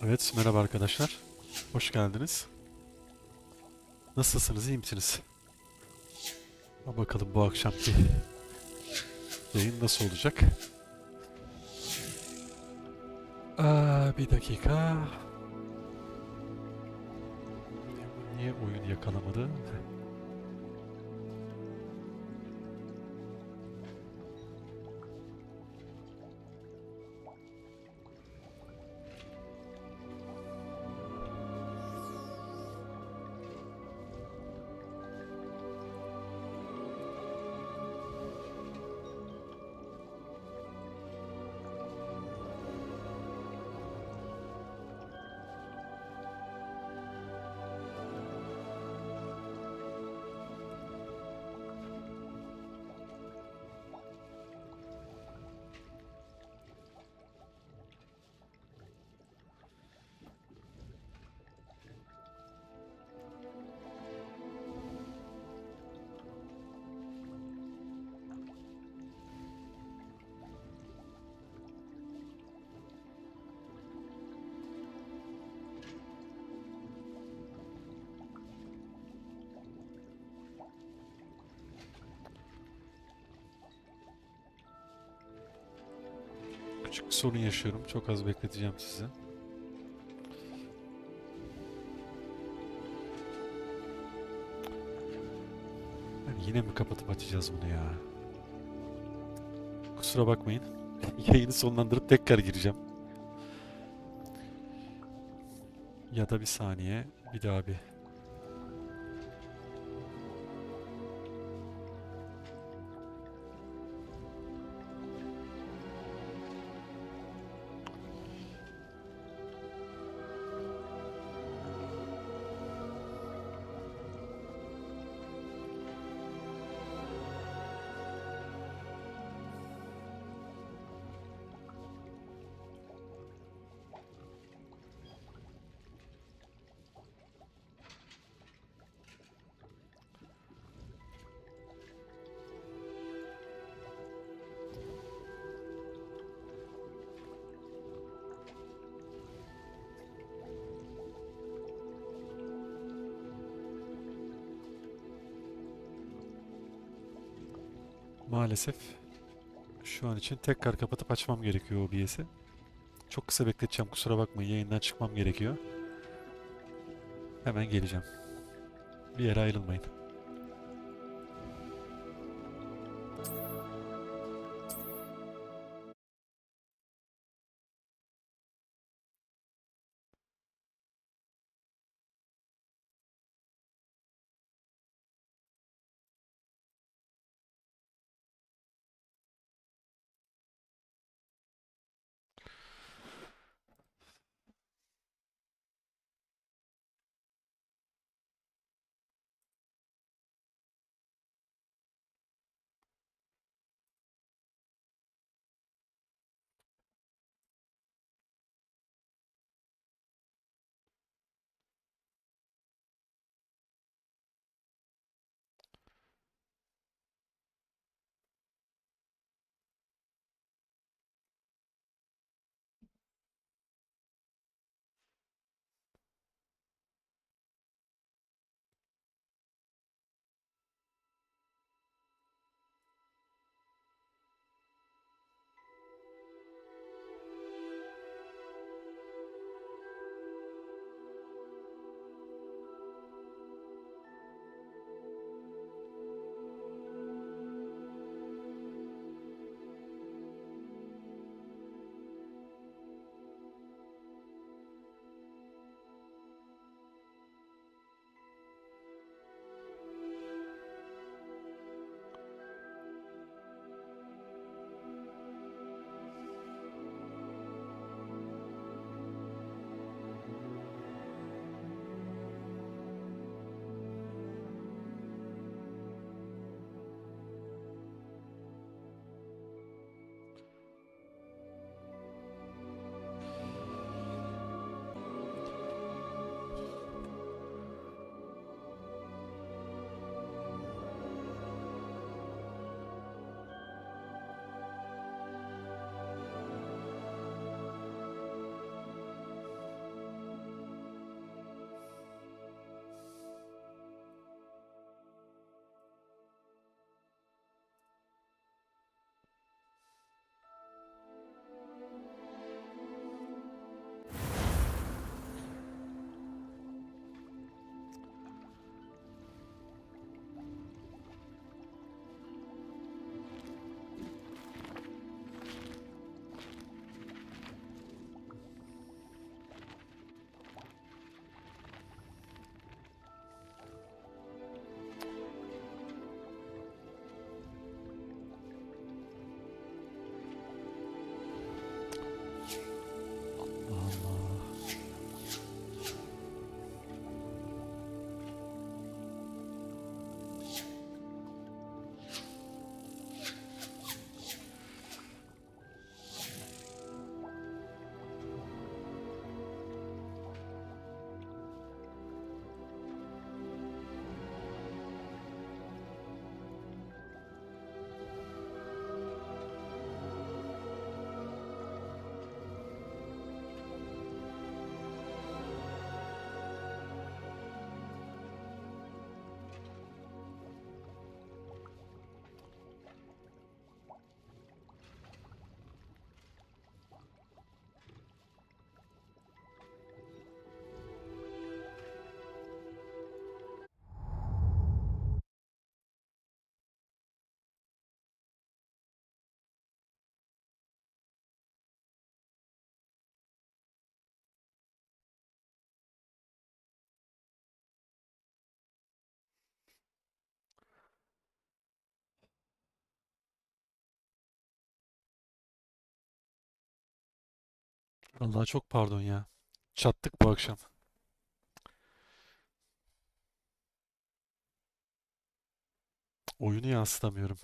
Evet, merhaba arkadaşlar. Hoş geldiniz. Nasılsınız, iyi misiniz? Bakalım bu akşamki yayın nasıl olacak? Bir dakika. Niye oyun yakalamadı? Küçük bir sorun yaşıyorum. Çok az bekleteceğim sizi. Yani yine mi kapatıp açacağız bunu ya? Kusura bakmayın. Yayını sonlandırıp tekrar gireceğim. Ya da bir saniye. Bir daha bir. Maalesef şu an için tekrar kapatıp açmam gerekiyor OBS'i. Çok kısa bekleteceğim, kusura bakmayın, yayından çıkmam gerekiyor. Hemen geleceğim. Bir yere ayrılmayın. Vallahi çok pardon ya. Çattık bu akşam. Oyunu yansıtamıyorum.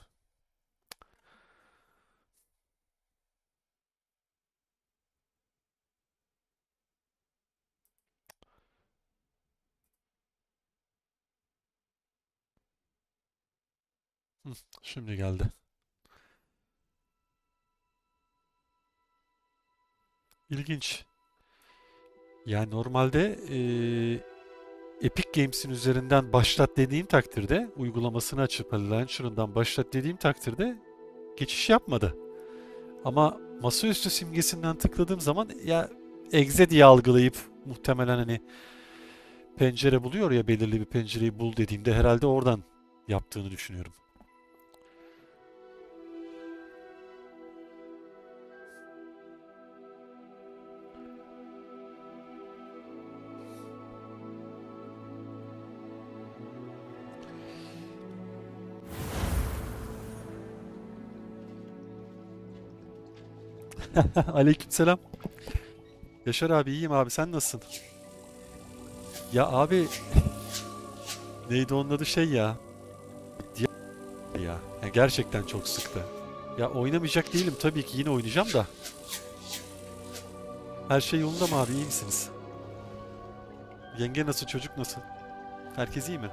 Hı, şimdi geldi. İlginç. Yani normalde Epic Games'in üzerinden başlat dediğim takdirde, uygulamasını açıp Launcher'ından başlat dediğim takdirde geçiş yapmadı. Ama masaüstü simgesinden tıkladığım zaman ya exe diye algılayıp muhtemelen hani pencere buluyor ya, belirli bir pencereyi bul dediğimde herhalde oradan yaptığını düşünüyorum. Aleykümselam. Yaşar abi, iyiyim abi, sen nasılsın? Ya abi, neydi onun adı, şey ya. Ya gerçekten çok sıktı. Ya oynamayacak değilim tabii ki, yine oynayacağım da. Her şey yolunda mı abi, iyi misiniz? Yenge nasıl, çocuk nasıl? Herkes iyi mi?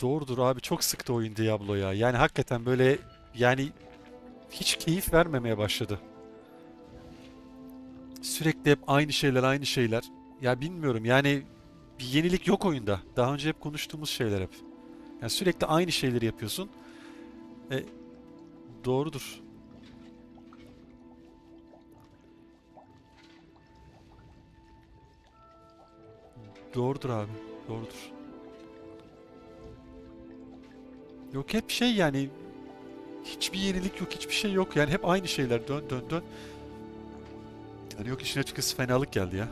Doğrudur abi, çok sıktı oyun Diablo ya. Yani hakikaten böyle, yani hiç keyif vermemeye başladı. Sürekli hep aynı şeyler aynı şeyler. Ya bilmiyorum yani, bir yenilik yok oyunda. Daha önce hep konuştuğumuz şeyler hep. Yani sürekli aynı şeyleri yapıyorsun. E, doğrudur. Doğrudur abi. Doğrudur. Yok, hep şey yani, hiçbir yenilik yok, hiçbir şey yok. Yani hep aynı şeyler, dön dön dön. Yani yok, işin açıkçası fenalık geldi ya.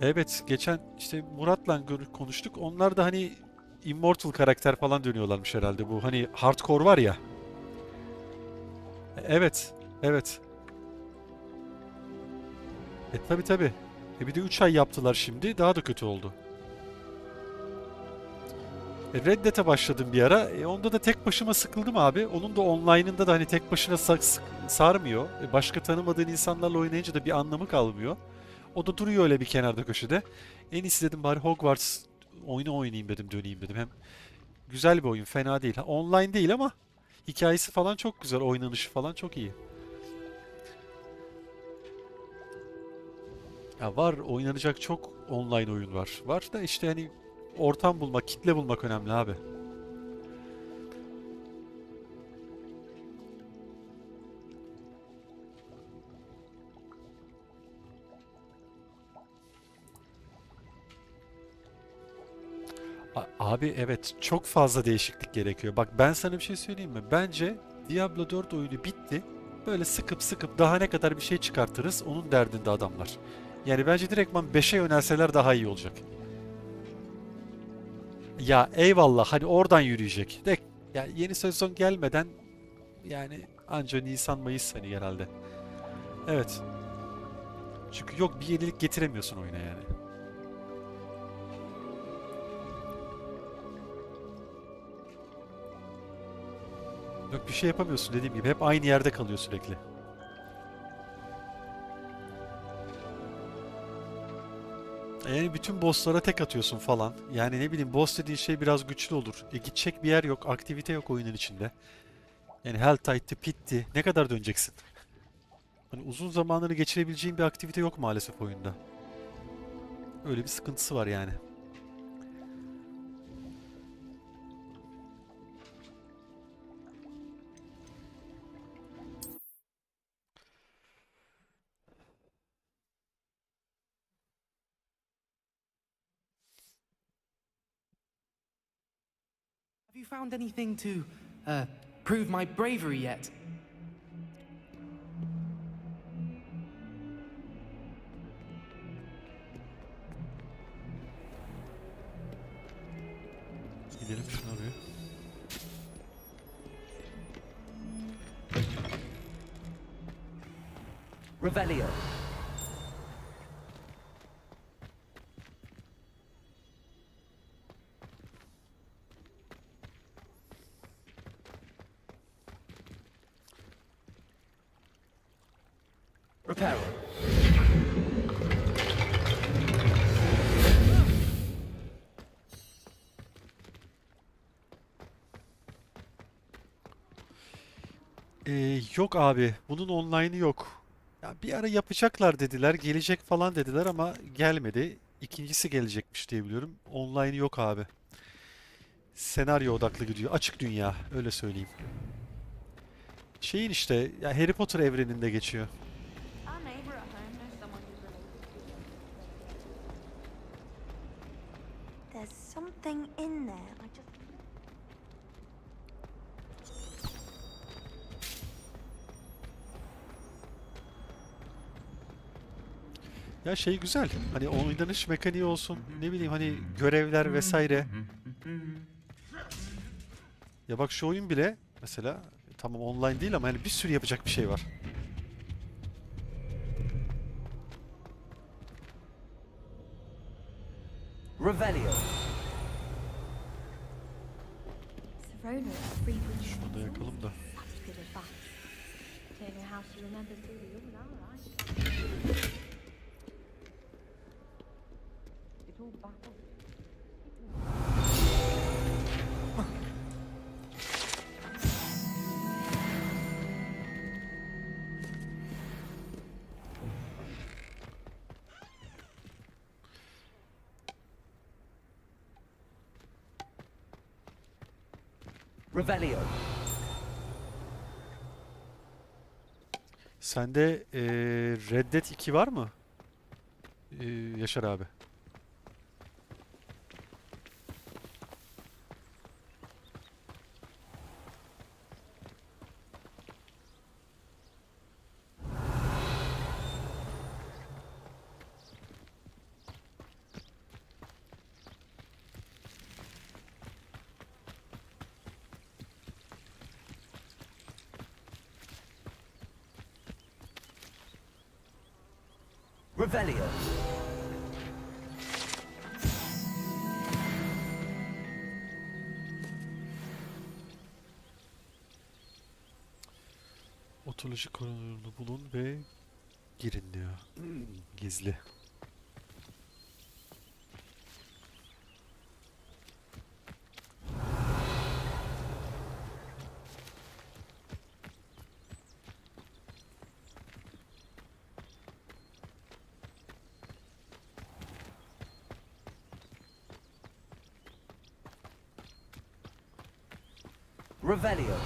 Evet, geçen işte Murat'la konuştuk. Onlar da hani Immortal karakter falan dönüyorlarmış herhalde. Bu hani hardcore var ya. Evet. Evet. Tabi tabi. Bir de 3 ay yaptılar şimdi. Daha da kötü oldu. Red Dead'e başladım bir ara. Onda da tek başıma sıkıldım abi. Onun da online'ında da hani tek başına sarmıyor. Başka tanımadığın insanlarla oynayınca da bir anlamı kalmıyor. O da duruyor öyle bir kenarda köşede. En iyisi dedim bari Hogwarts oyunu oynayayım dedim, döneyim dedim. Hem güzel bir oyun, fena değil. Ha, online değil ama hikayesi falan çok güzel, oynanışı falan çok iyi. Ya var, oynanacak çok online oyun var. Var da işte hani ortam bulmak, kitle bulmak önemli abi. Abi evet, çok fazla değişiklik gerekiyor. Bak ben sana bir şey söyleyeyim mi? Bence Diablo 4 oyunu bitti. Böyle sıkıp sıkıp daha ne kadar bir şey çıkartırız onun derdinde adamlar. Yani bence direktman 5'e yönelseler daha iyi olacak. Ya eyvallah, hani oradan yürüyecek. De ya yeni sezon gelmeden, yani anca Nisan Mayıs hani herhalde. Evet. Çünkü yok, bir yenilik getiremiyorsun oyuna yani. Yok, bir şey yapamıyorsun, dediğim gibi hep aynı yerde kalıyor sürekli. Yani bütün bosslara tek atıyorsun falan. Yani ne bileyim, boss dediğin şey biraz güçlü olur. Gidecek bir yer yok, aktivite yok oyunun içinde. Yani Helltide'ti, Pit'ti. Ne kadar döneceksin? Hani uzun zamanını geçirebileceğin bir aktivite yok maalesef oyunda. Öyle bir sıkıntısı var yani. Have you found anything to prove my bravery yet? gidelim şuna bir. Revelio. Reparo. Yok abi. Bunun online'ı yok. Ya bir ara yapacaklar dediler, gelecek falan dediler ama gelmedi. İkincisi gelecekmiş diye biliyorum. Online'ı yok abi. Senaryo odaklı gidiyor. Açık dünya, öyle söyleyeyim. Şeyin işte, ya Harry Potter evreninde geçiyor. Our neighbor at home knows someone who's related to you. There's something in there. I just. Ya şey güzel. Hani oynanış mekaniği olsun. Ne bileyim hani görevler vesaire. Ya bak şu oyun bile mesela tamam online değil ama hani bir sürü yapacak bir şey var. Revelio. Savona frequently Şunu da yakalım da. That's good advice. Don't know how she remembers who we all are, right? It's all baffled. Revelio. Sende Red Dead 2 var mı? Yaşar abi. Revelio. Otoloji koridorunu bulun ve girin diyor. Gizli. Revelio.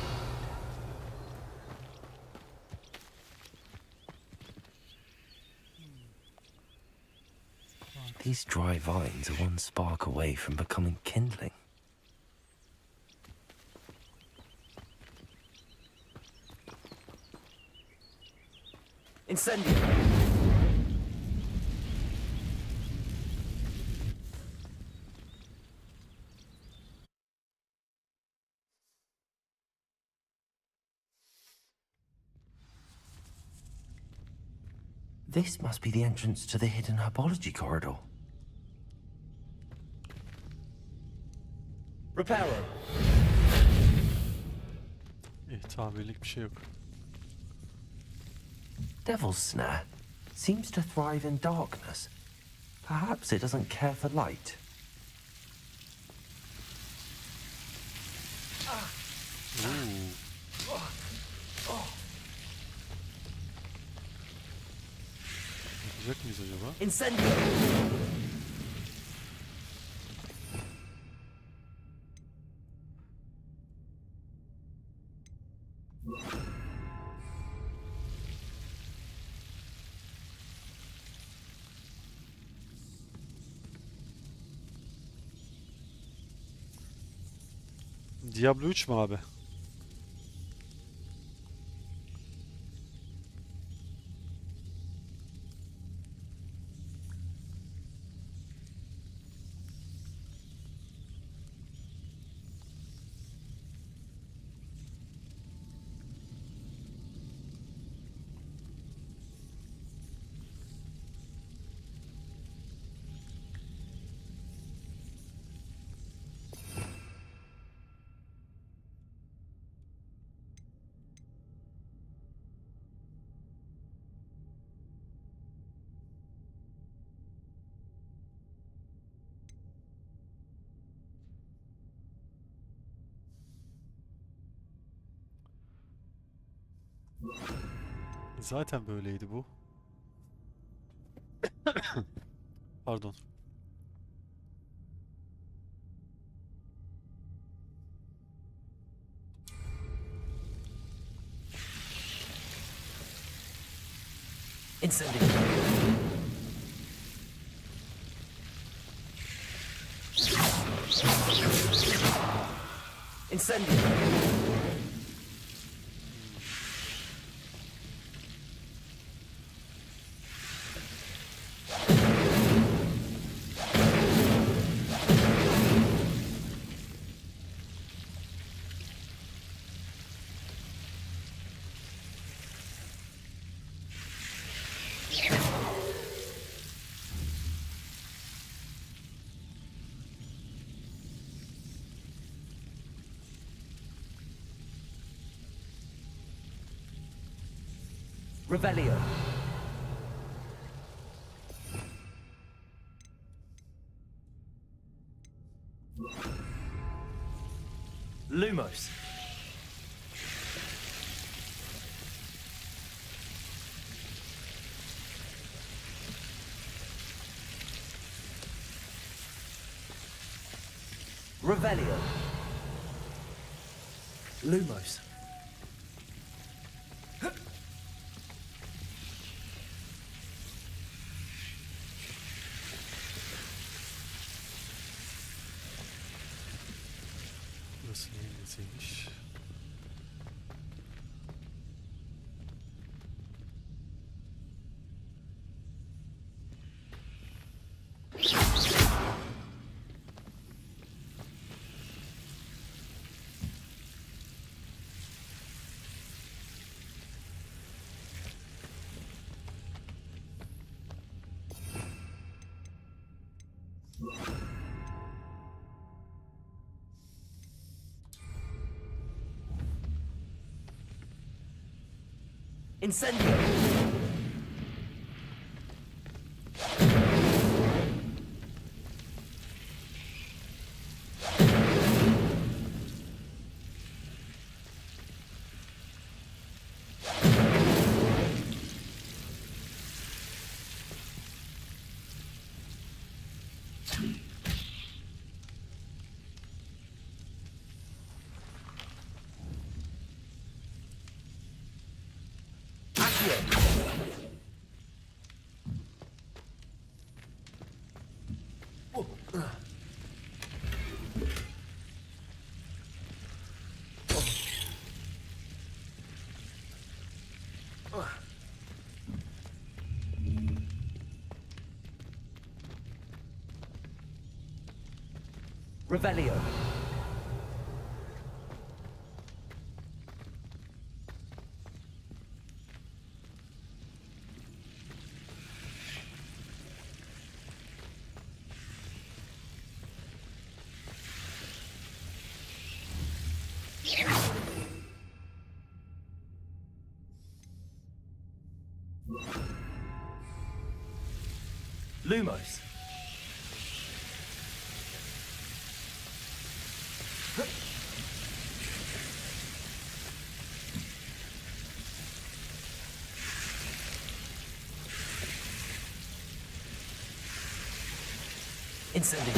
These dry vines are one spark away from becoming kindling. Incendio. This must be the entrance to the hidden herbology corridor. Reparo. Tamirlik bir şey yok. Devil's Snare seems to thrive in darkness. Perhaps it doesn't care for light. Yapacak mıyız acaba? Incendio. Diablo 3 mü abi? Zaten böyleydi bu. Pardon. Incendio. Incendio. Revelio. Lumos. Revelio. Lumos. Burası neyin nesiymiş? Incendio. Accio. Revelio. Lumos. Incendio.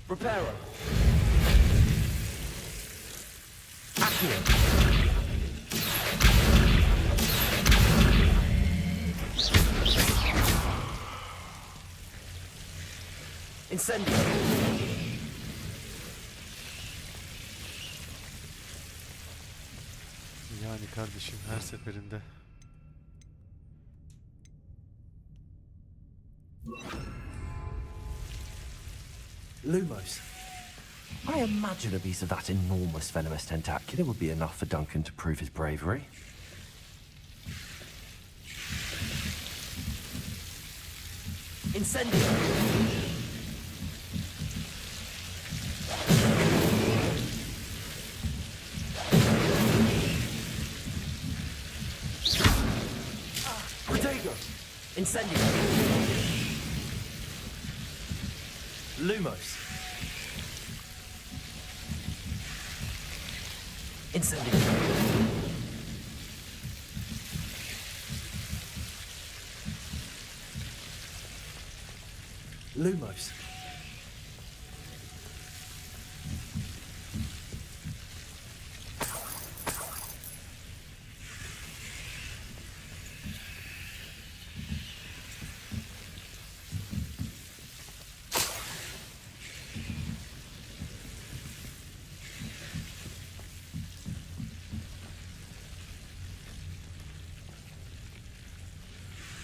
Reparo. Accio. Incendio. Yani kardeşim her seferinde. Lumos. I imagine a piece of that enormous venomous tentacular would be enough for Duncan to prove his bravery. Incendio. Incendio. Lumos. Incendio. Lumos.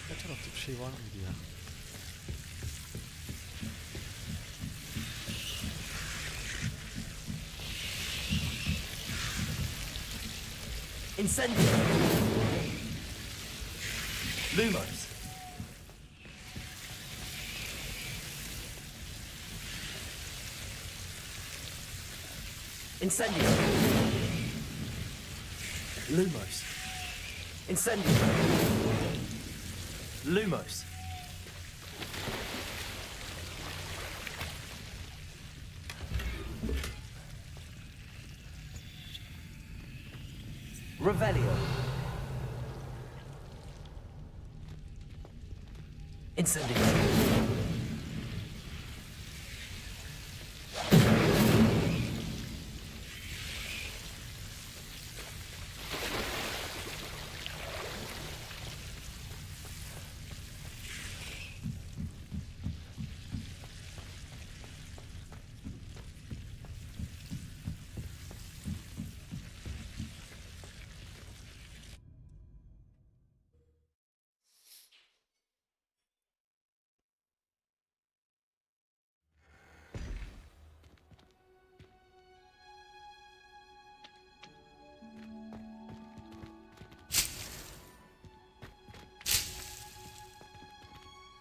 Ne tarafta bir şey var mıydı ya? Incendio. Lumos. Incendio. Lumos. Incendio. Lumos. Revelio. Incendio.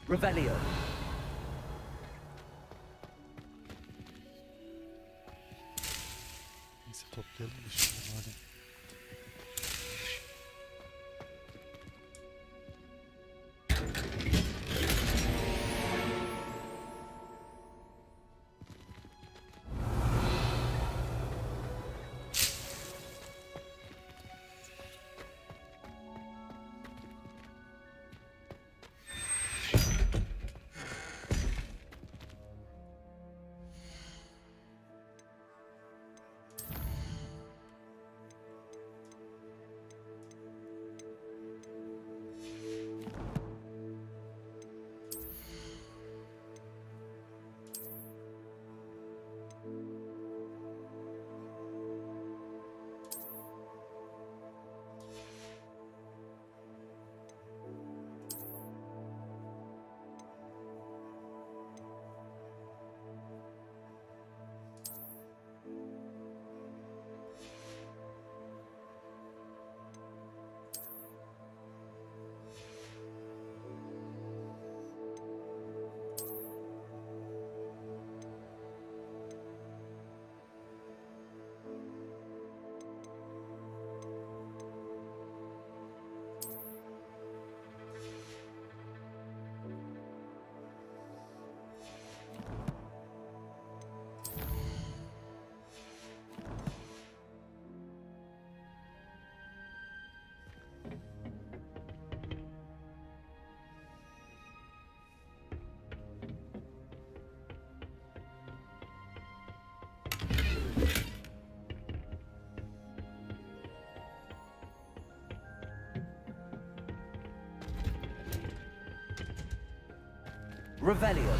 Revelio. Neyse toplayalım da şimdi madem. Revelio.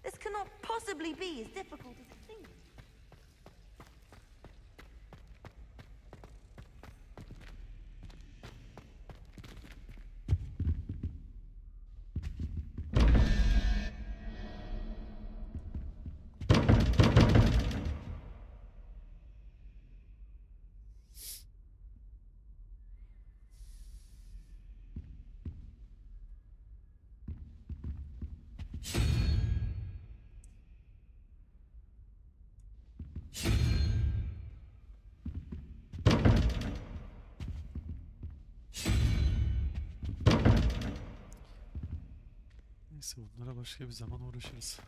This cannot possibly be as difficult as it seems. Neyse bunlara başka bir zaman uğraşırız.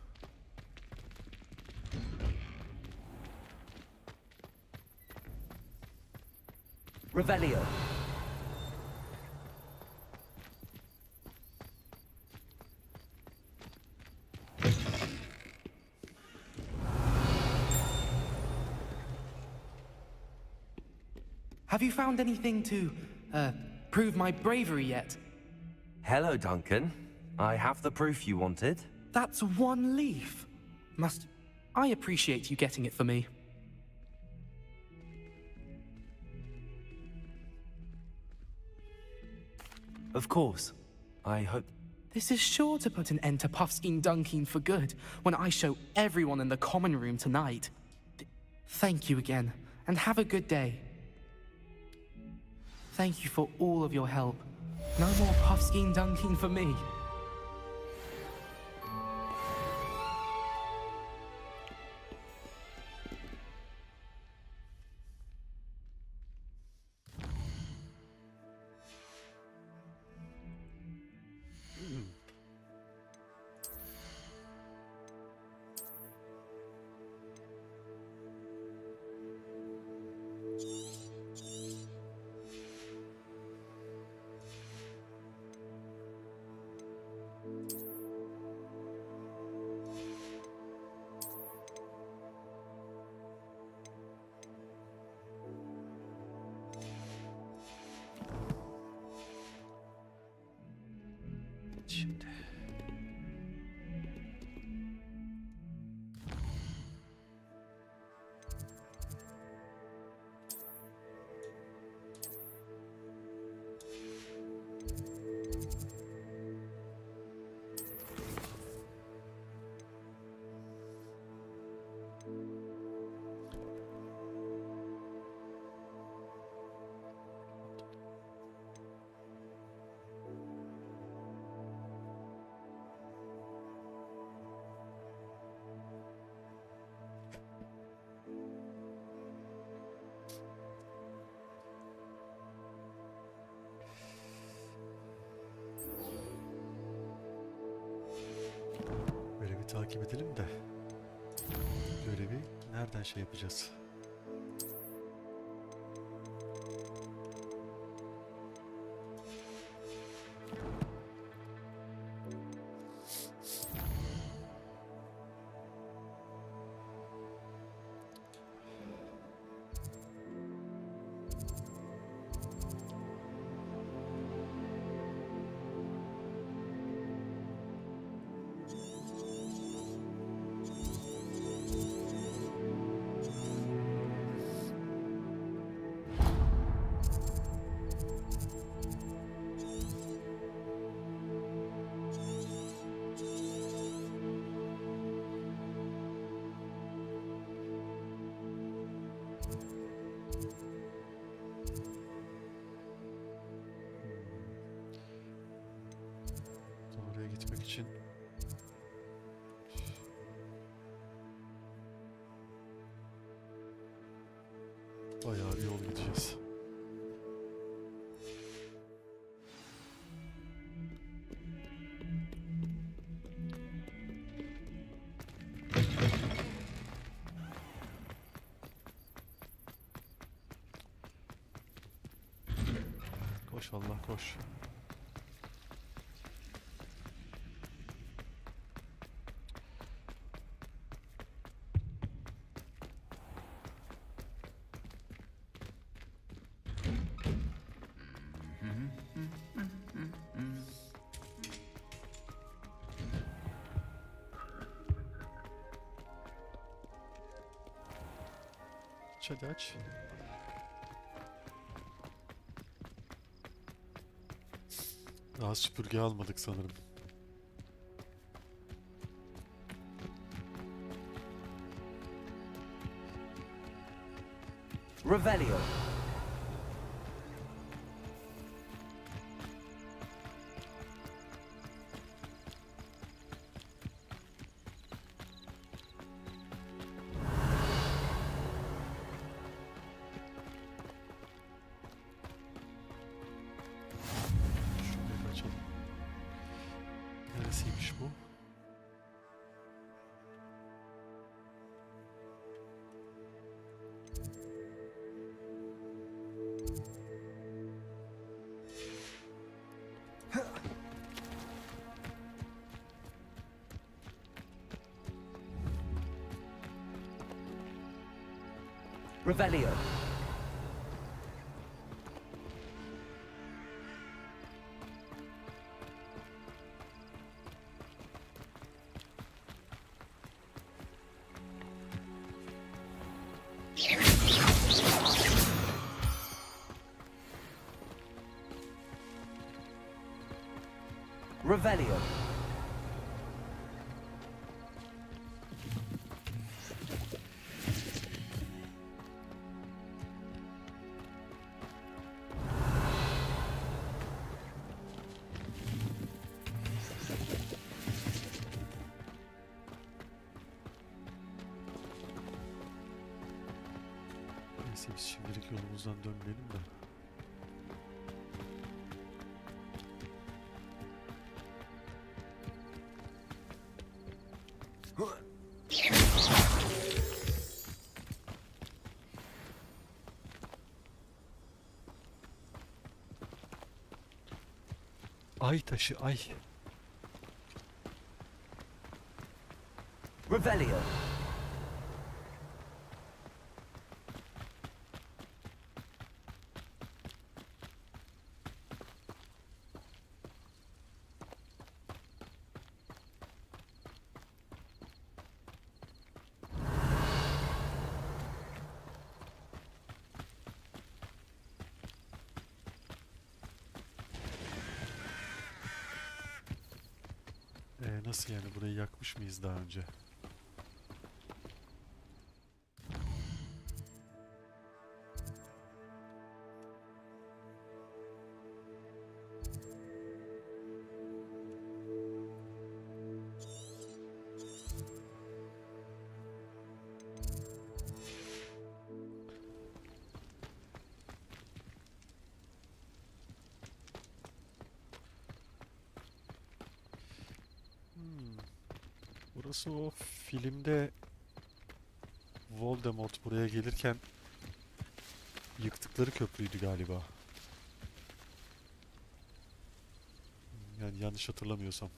Revelio. Have you found anything to, prove my bravery yet? Hello, Duncan. I have the proof you wanted. That's one leaf. I appreciate you getting it for me. Of course. I hope... This is sure to put an end to Puffskein Dunkin for good when I show everyone in the common room tonight. Thank you again, and have a good day. Thank you for all of your help. No more Puffskein Dunkin for me. Şimdi. Görevi takip edelim de. Görevi nereden şey yapacağız? Oraya gitmek için bayağı bir yol gideceğiz. Koş Allah koş. Hadi aç. Daha süpürge almadık sanırım. Revelio. Revelio. Revelio. Neyse biz şimdilik yolumuzdan dönmeyelim de. Ay taşı ay. Revelio. Nasıl yani, burayı yakmış mıyız daha önce? Burası o filmde Voldemort buraya gelirken yıktıkları köprüydü galiba. Yani yanlış hatırlamıyorsam.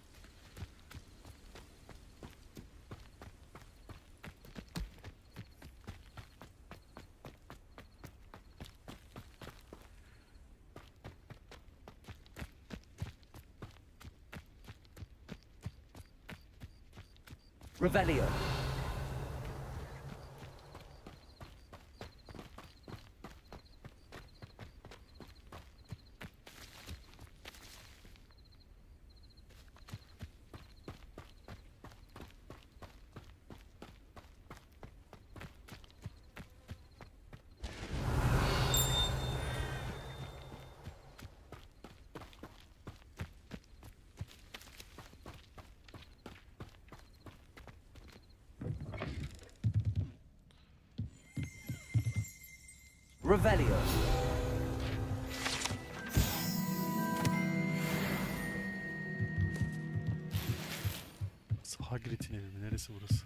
Revelio. Revelio. Hagrid'in evi mi? Neresi burası?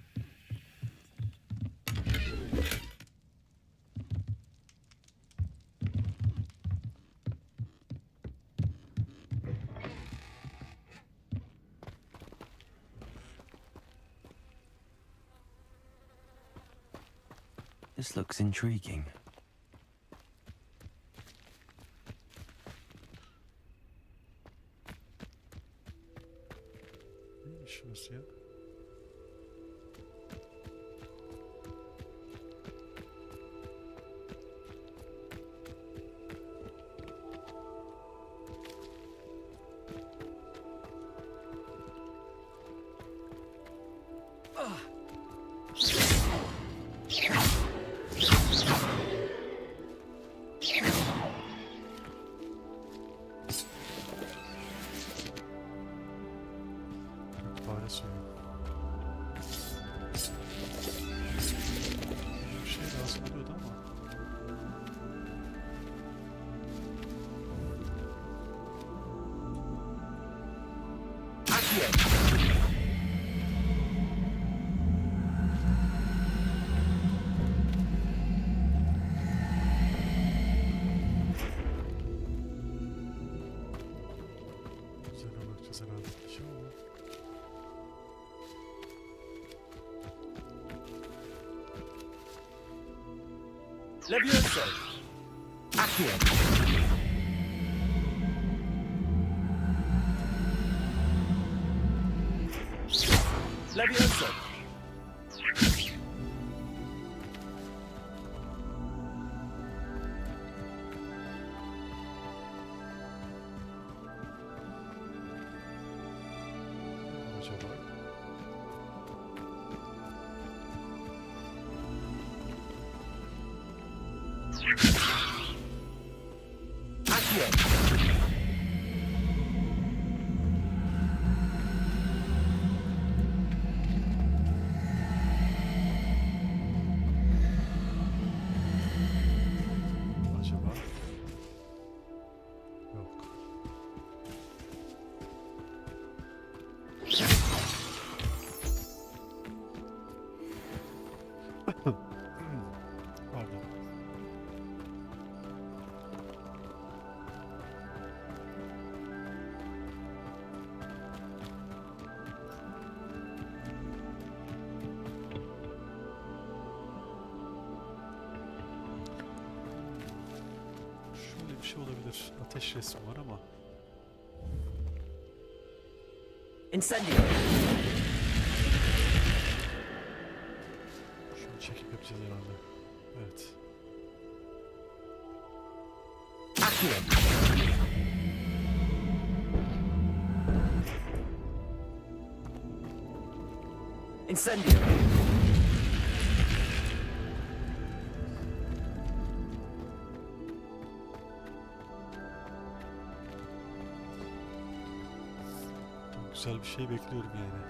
This looks intriguing. Neymiş şurası ya? Fare suyu. Bir şey lazım oluyordu ama. Üzerine bakacağız herhalde. Şey ama. Levioso. Accio. Levioso. Acaba? Accio. Acaba? Yok. Pardon. Şöyle bir şey olabilir. Ateş resmi var ama Incendio. şunu çekip yapacağız herhalde. Evet. Accio. Incendio. Güzel bir şey bekliyorum yani.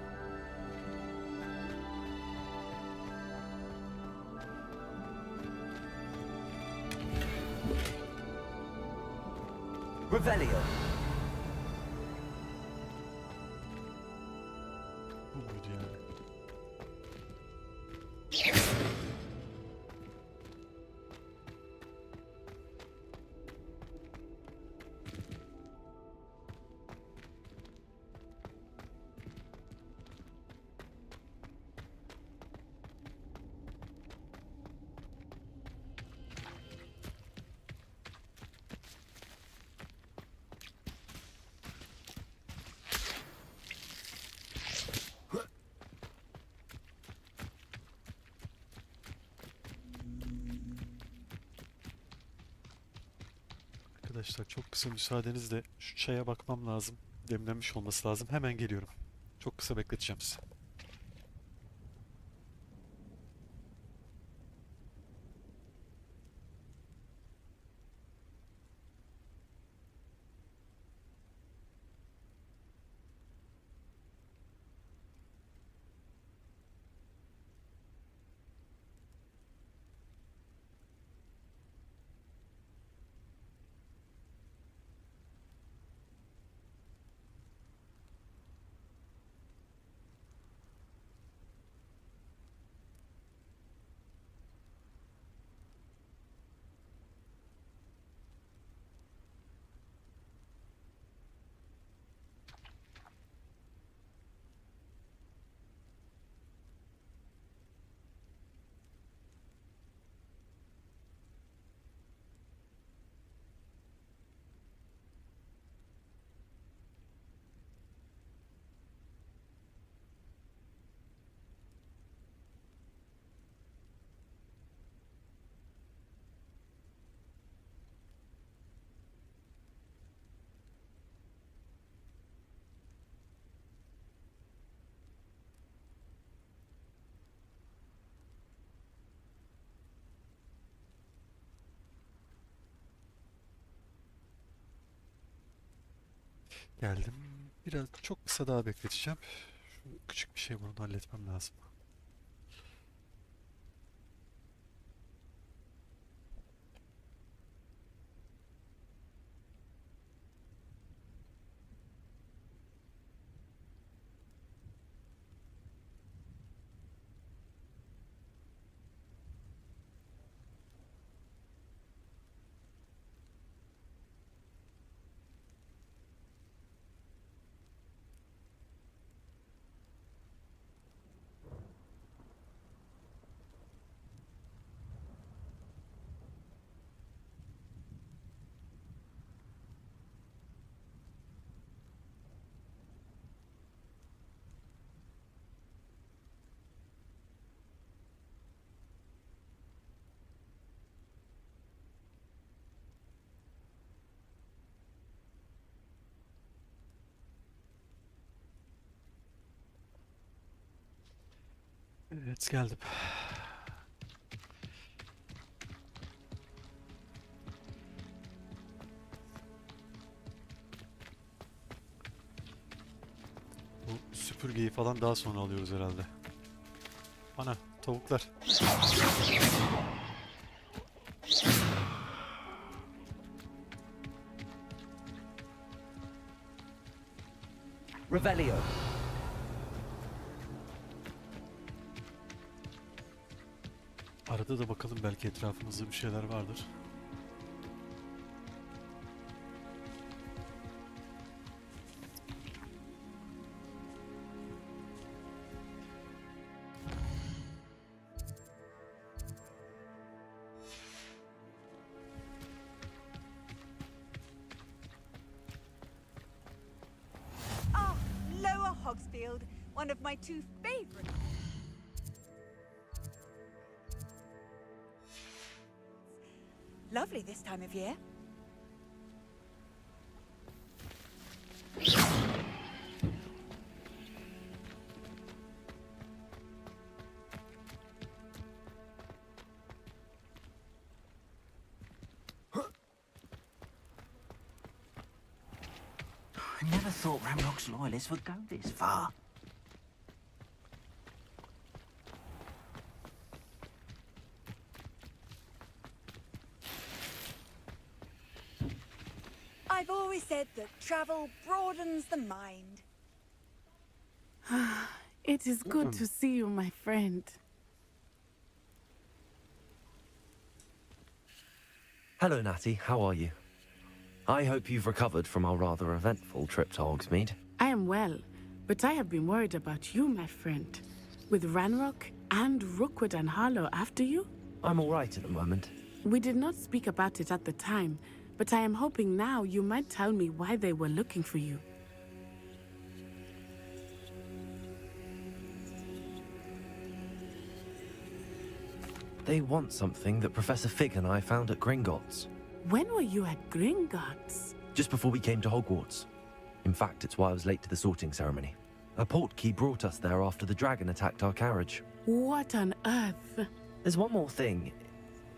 Revelio. Bu muydu yani? Arkadaşlar çok kısa müsaadenizle şu çaya bakmam lazım. Demlenmiş olması lazım. Hemen geliyorum. Çok kısa bekleteceğim sizi. Geldim. Biraz çok kısa daha bekleteceğim. Şu küçük bir şey bunu halletmem lazım. Evet geldim. Bu süpürgeyi falan daha sonra alıyoruz herhalde. Ana tavuklar. Revelio. Arada da bakalım belki etrafımızda bir şeyler vardır. Ah, Lower Hogsfield, one of my two favorite. Lovely this time of year. I never thought Ramrock's loyalists would go this far. I've always said that travel broadens the mind. It is good to see you, my friend. Hello, Natty. How are you? I hope you've recovered from our rather eventful trip to Hogsmeade. I am well, but I have been worried about you, my friend. With Ranrock and Rookwood and Harlow after you? I'm all right at the moment. We did not speak about it at the time, but I am hoping now you might tell me why they were looking for you. They want something that Professor Fig and I found at Gringotts. When were you at Gringotts? Just before we came to Hogwarts. In fact, it's why I was late to the sorting ceremony. A portkey brought us there after the dragon attacked our carriage. What on earth? There's one more thing.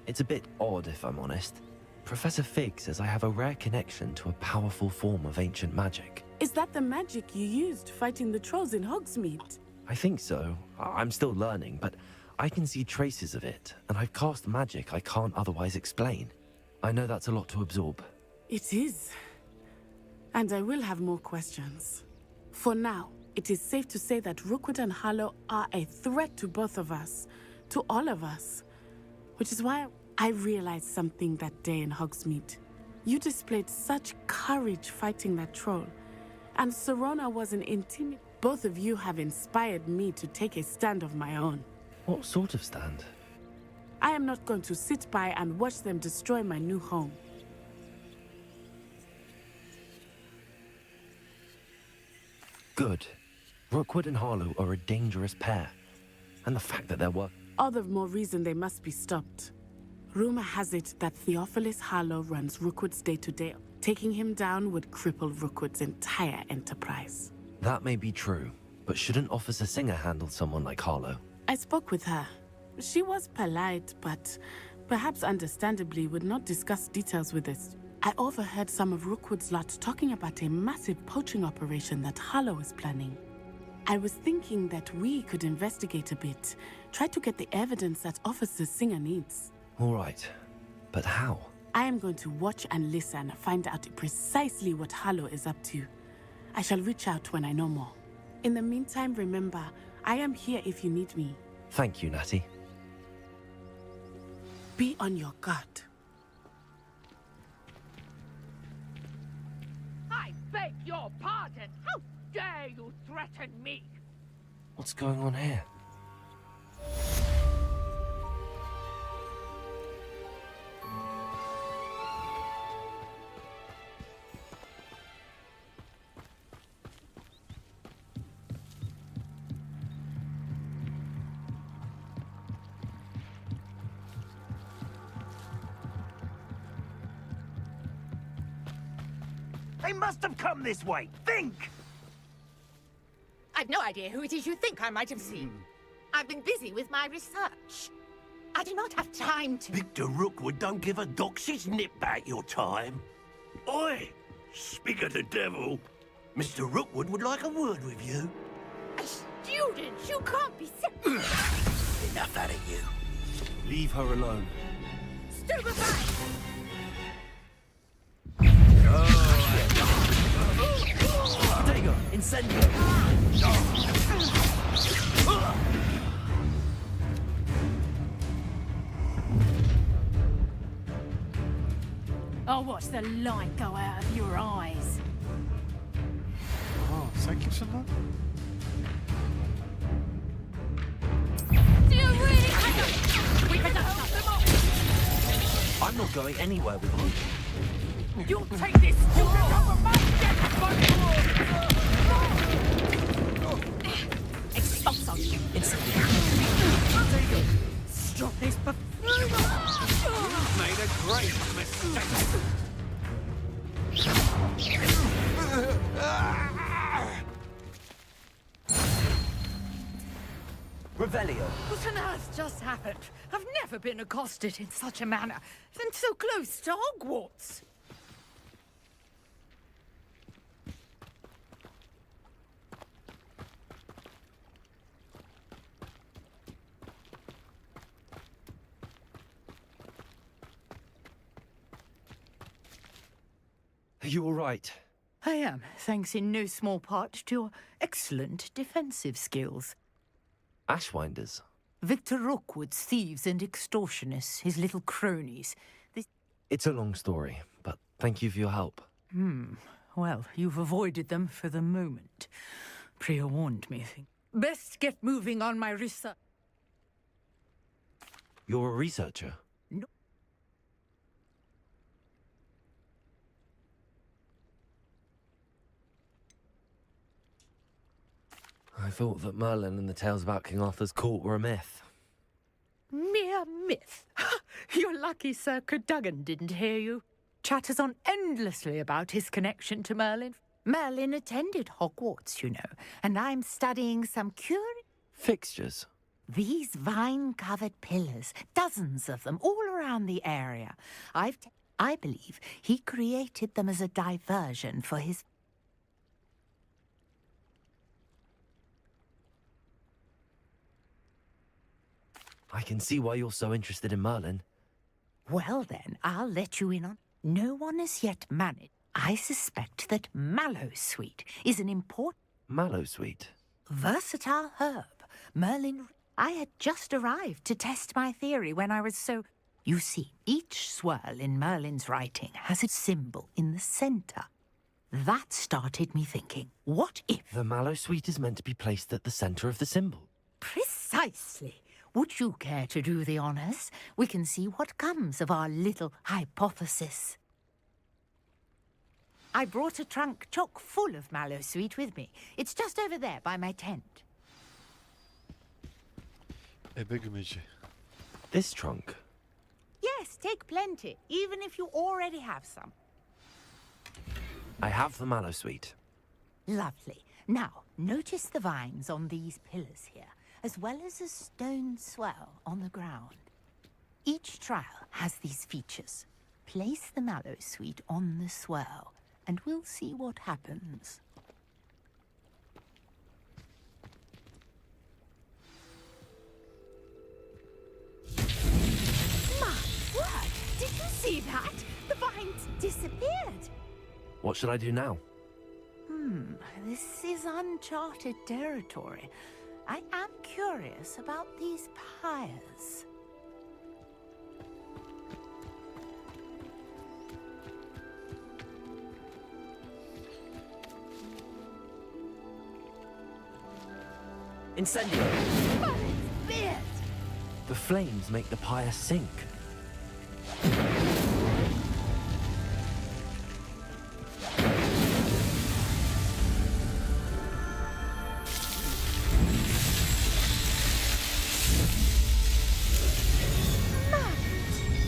It's a bit odd, if I'm honest. Professor Fig says I have a rare connection to a powerful form of ancient magic. Is that the magic you used fighting the trolls in Hogsmeade? I think so. I'm still learning, but I can see traces of it, and I've cast magic I can't otherwise explain. I know that's a lot to absorb. It is. And I will have more questions. For now, it is safe to say that Rookwood and Harlow are a threat to both of us, to all of us. Which is why I realized something that day in Hogsmeade. You displayed such courage fighting that troll, and Serona wasn't intimidated. Both of you have inspired me to take a stand of my own. What sort of stand? I am not going to sit by and watch them destroy my new home. Good. Rookwood and Harlow are a dangerous pair. And the fact that they're All the more reason they must be stopped. Rumor has it that Theophilus Harlow runs Rookwood's day-to-day. Taking him down would cripple Rookwood's entire enterprise. That may be true, but shouldn't Officer Singer handle someone like Harlow? I spoke with her. She was polite, but perhaps understandably would not discuss details with us. I overheard some of Rookwood's lot talking about a massive poaching operation that Harlow is planning. I was thinking that we could investigate a bit, try to get the evidence that Officer Singer needs. All right, but how? I am going to watch and listen, find out precisely what Harlow is up to. I shall reach out when I know more. In the meantime, remember, I am here if you need me. Thank you, Natty. Be on your guard. I beg your pardon. How dare you threaten me? What's going on here? They must have come this way. Think! I've no idea who it is you think I might have seen. I've been busy with my research. I do not have time to... Victor Rookwood don't give a doxy's nip back your time. Oi! Speak of the devil. Mr. Rookwood would like a word with you. A student? You can't be... Enough out of you. Leave her alone. Stupefy! Dagger, incendio. I'll watch the light go out of your eyes. Aa, sen kimsin lan? Do you really have to... We better stop them all! I'm not going anywhere with you. You'll take this student over my dead Expulso! Incendio. Stop this before... Made a great mistake. Revelio. What on earth just happened? I've never been accosted in such a manner, and so close to Hogwarts. Are you all right? I am, thanks in no small part to your excellent defensive skills. Ashwinders. Victor Rookwood's thieves and extortionists, his little cronies. It's a long story, but thank you for your help. Well, you've avoided them for the moment. Priya warned me. Best get moving on my research. You're a researcher? No. I thought that Merlin and the tales about King Arthur's court were a myth. Mere myth. You're lucky Sir Cadogan didn't hear you. Chatters on endlessly about his connection to Merlin. Merlin attended Hogwarts, you know, and I'm studying some curious... Fixtures? These vine-covered pillars, dozens of them, all around the area. I believe he created them as a diversion for his... I can see why you're so interested in Merlin. Well then, I'll let you in on... No one has yet managed. I suspect that Mallowsweet is an important... Mallowsweet? Versatile herb. Merlin... I had just arrived to test my theory when I was so... You see, each swirl in Merlin's writing has a symbol in the centre. That started me thinking, what if... The Mallowsweet is meant to be placed at the centre of the symbol. Precisely. Would you care to do the honours? We can see what comes of our little hypothesis. I brought a trunk chock full of Mallowsweet with me. It's just over there by my tent. Ebe gümeci. This trunk? Yes, take plenty, even if you already have some. I have the Mallowsweet. Lovely. Now, notice the vines on these pillars here, as well as a stone swell on the ground. Each trial has these features. Place the Mallowsweet on the swell, and we'll see what happens. My word! Did you see that? The vines disappeared. What should I do now? This is uncharted territory. I am curious about these pyres. Incendio! But it's beard! The flames make the pyre sink.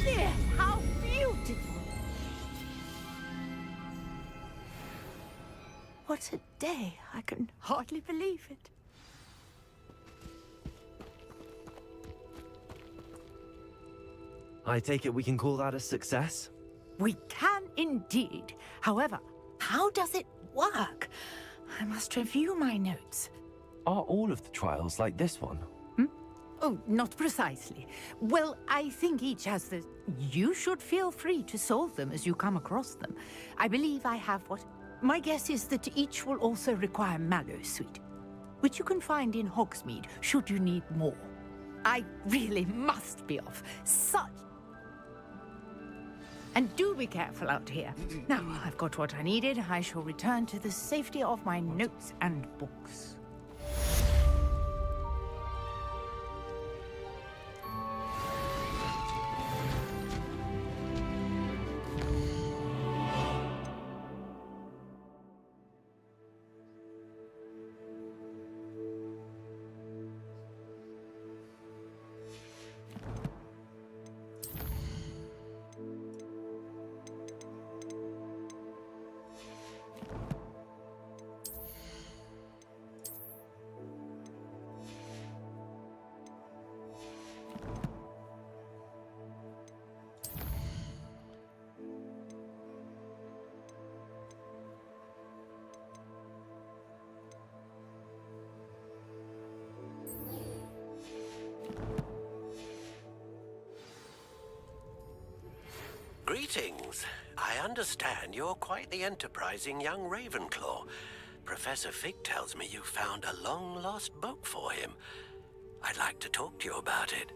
Dear, how beautiful! What a day! I can hardly believe it. I take it we can call that a success? We can indeed. However, how does it work? I must review my notes. Are all of the trials like this one? Oh, not precisely. Well, I think each has the... You should feel free to solve them as you come across them. I believe I have what... My guess is that each will also require Mallow Sweet, which you can find in Hogsmeade should you need more. I really must be off. Such... And do be careful out here. Now, I've got what I needed. I shall return to the safety of my notes and books. Greetings. I understand you're quite the enterprising young Ravenclaw. Professor Fig tells me you found a long-lost book for him. I'd like to talk to you about it.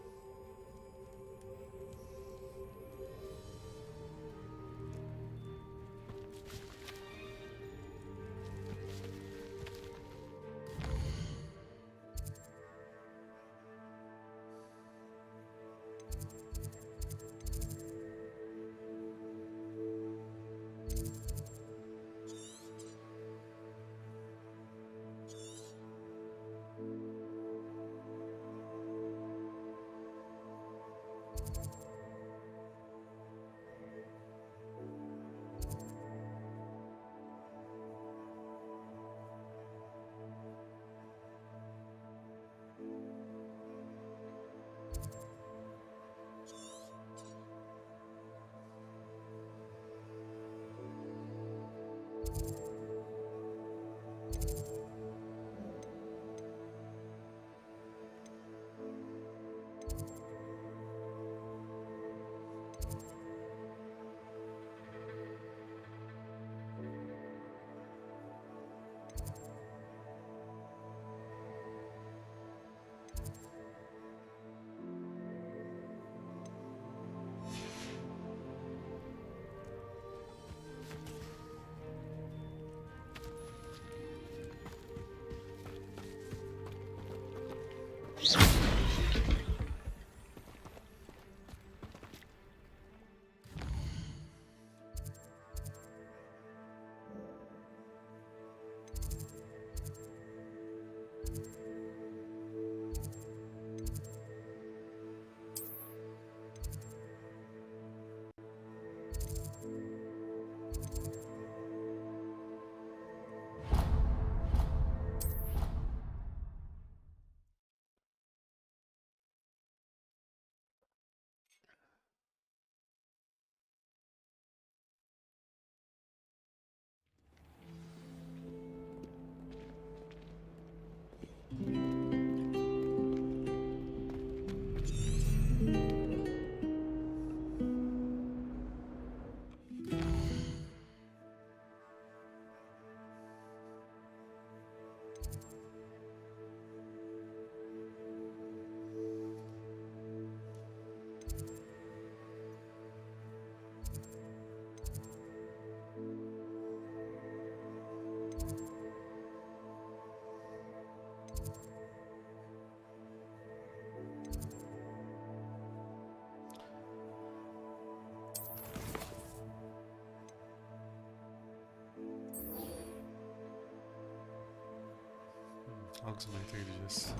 Hogsmeade'e gideceğiz.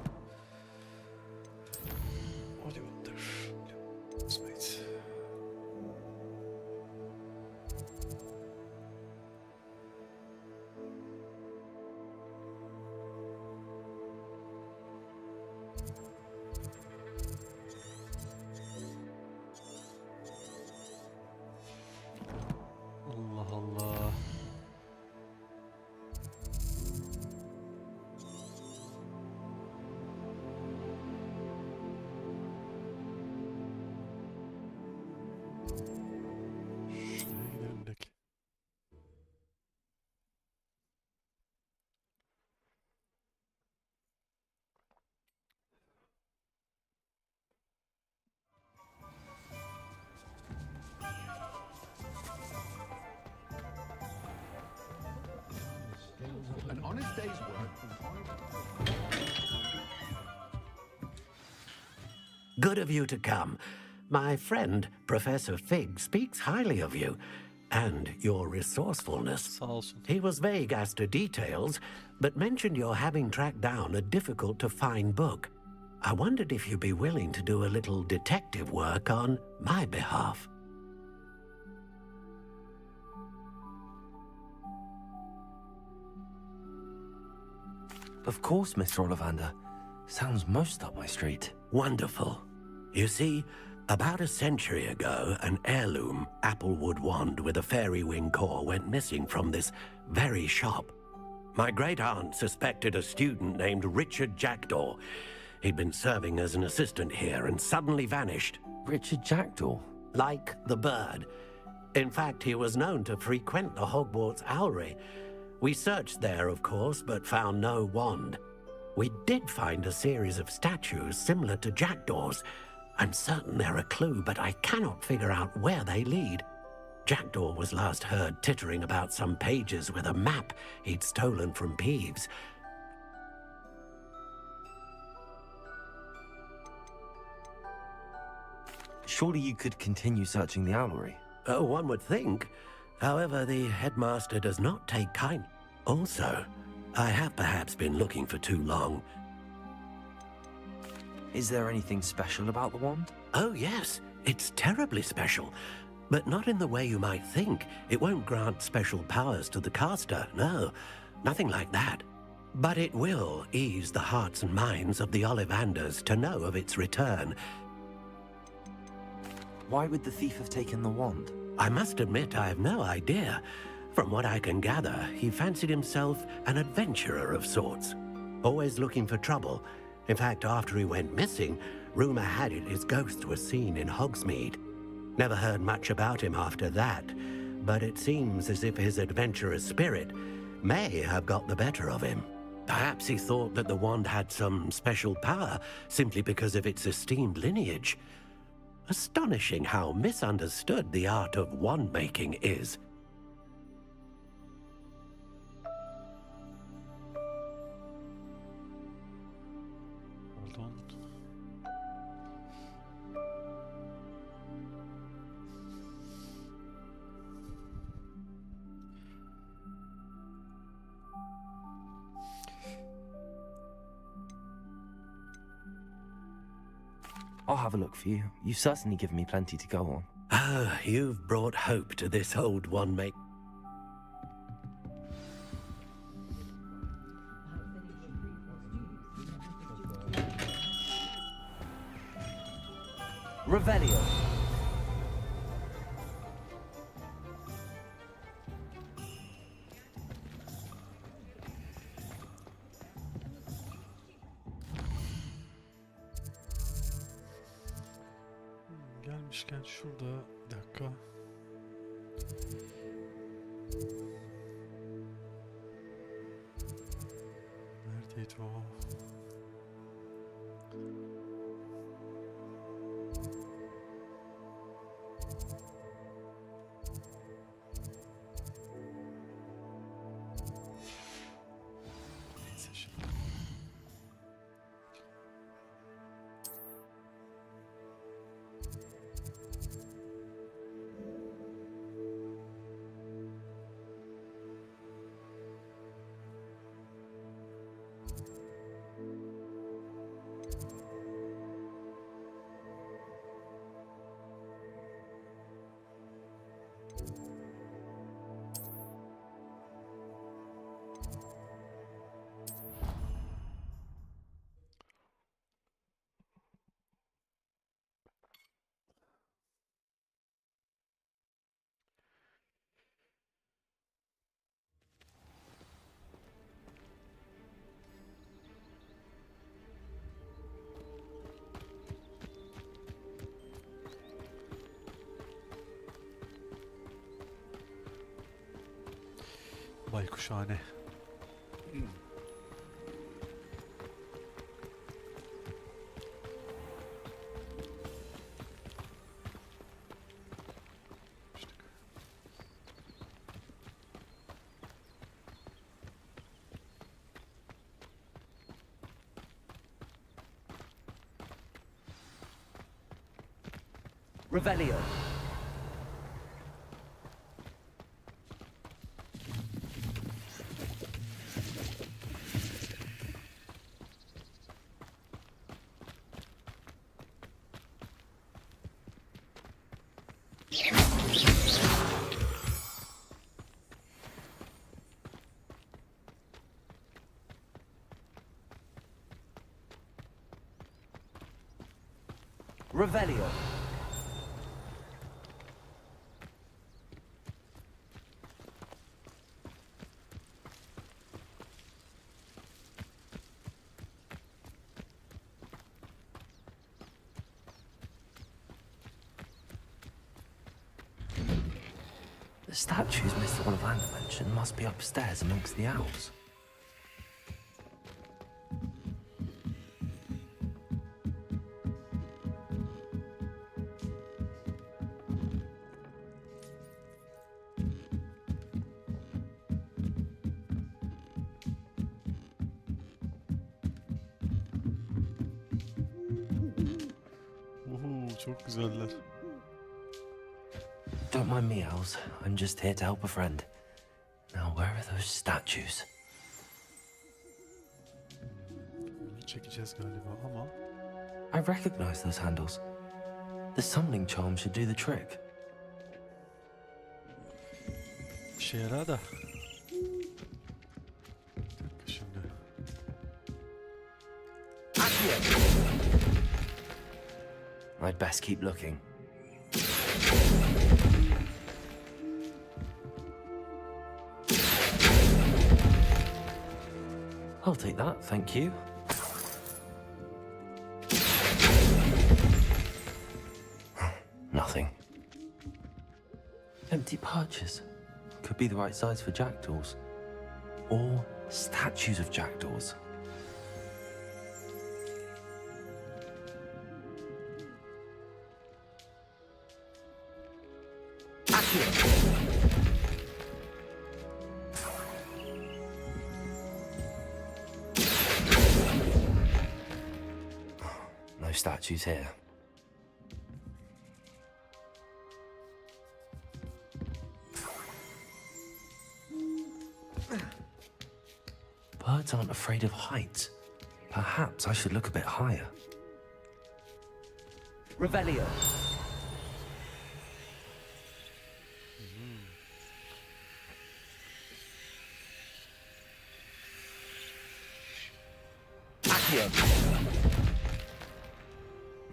Oliver. Hogsmeade. Good of you to come. My friend, Professor Fig, speaks highly of you and your resourcefulness. Sağ olsun. He was vague as to details, but mentioned your having tracked down a difficult-to-find book. I wondered if you'd be willing to do a little detective work on my behalf. Of course, Mr. Ollivander. Sounds most up my street. Wonderful. You see, about a century ago, an heirloom applewood wand with a fairy wing core went missing from this very shop. My great-aunt suspected a student named Richard Jackdaw. He'd been serving as an assistant here and suddenly vanished. Richard Jackdaw? Like the bird. In fact, he was known to frequent the Hogwarts Owlery. We searched there, of course, but found no wand. We did find a series of statues similar to Jackdaw's. I'm certain they're a clue, but I cannot figure out where they lead. Jackdaw was last heard tittering about some pages with a map he'd stolen from Peeves. Surely you could continue searching the owlery. Oh, one would think. However, the headmaster does not take kind. Also, I have perhaps been looking for too long. Is there anything special about the wand? Oh, yes. It's terribly special. But not in the way you might think. It won't grant special powers to the caster. No, nothing like that. But it will ease the hearts and minds of the Ollivanders to know of its return. Why would the thief have taken the wand? I must admit I have no idea. From what I can gather, he fancied himself an adventurer of sorts. Always looking for trouble. In fact, after he went missing, rumor had it his ghost was seen in Hogsmeade. Never heard much about him after that, but it seems as if his adventurous spirit may have got the better of him. Perhaps he thought that the wand had some special power simply because of its esteemed lineage. Astonishing how misunderstood the art of wand-making is. Hold on. I'll have a look for you. You've certainly given me plenty to go on. Ah, you've brought hope to this old wand-make. Revelio. Gelmişken şurada bir dakika. Neredeydi o? Neyse şimdi. Baykuşhane. Revelio. Revelio. The statues Mr. Ollivander mentioned must be upstairs amongst the owls. Çok güzeller. Don't mind me, owls. I'm just here to help a friend. Now, where are those statues? Bunu çekeceğiz galiba ama I recognize those handles. The summoning charm should do the trick. işe yarar da. Bir dakika şimdi. I'd best keep looking. I'll take that, thank you. Nothing. Empty perches. Could be the right size for jackdaws. Or statues of jackdaws. No statues here. Birds aren't afraid of heights. Perhaps I should look a bit higher. Revelio. Accio.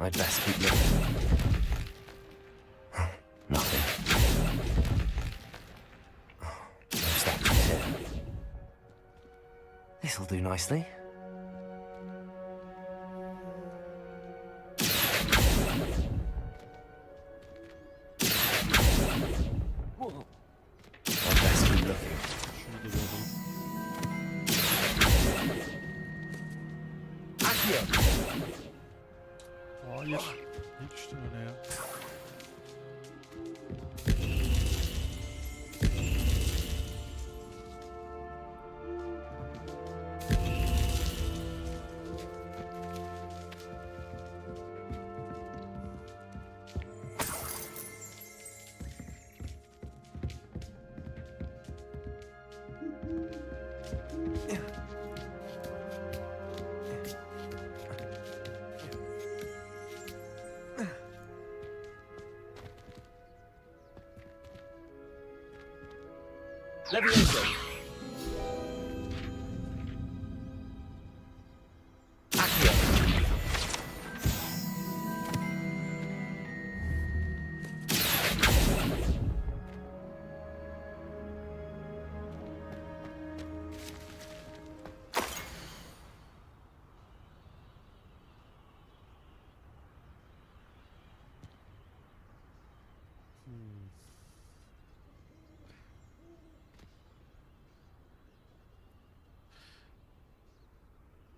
I'd best keep looking. Nothing. No statues here. This'll do nicely. I'd best keep looking. Şunu da bir alalım. Accio. Hayır. Ne düştün öyle ya? Levioso. Accio.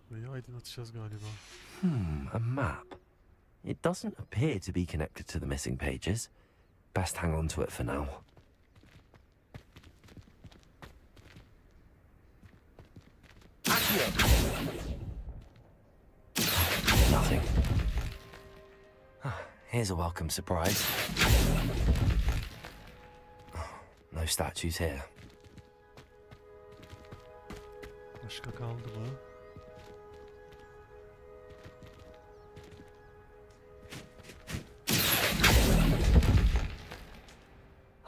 Burayı aydınlatacağız galiba. A map. It doesn't appear to be connected to the missing pages. Best hang on to it for now. Accio. Nothing. Here's a welcome surprise. No statues here. Başka kaldı mı?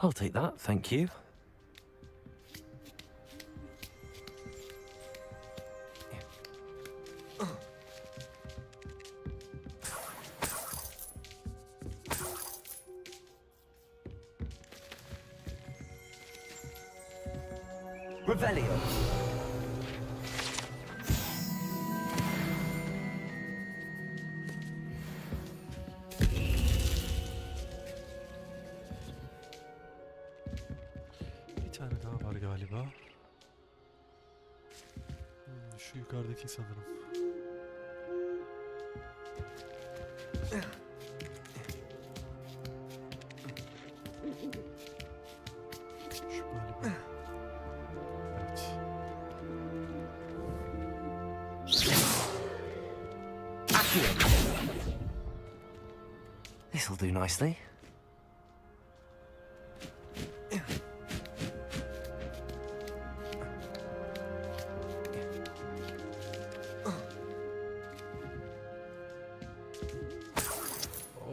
I'll take that, thank you. Revelio. Bir tane daha var galiba. Şu yukarıdaki sanırım. Şu galiba. Evet. This'll do nicely.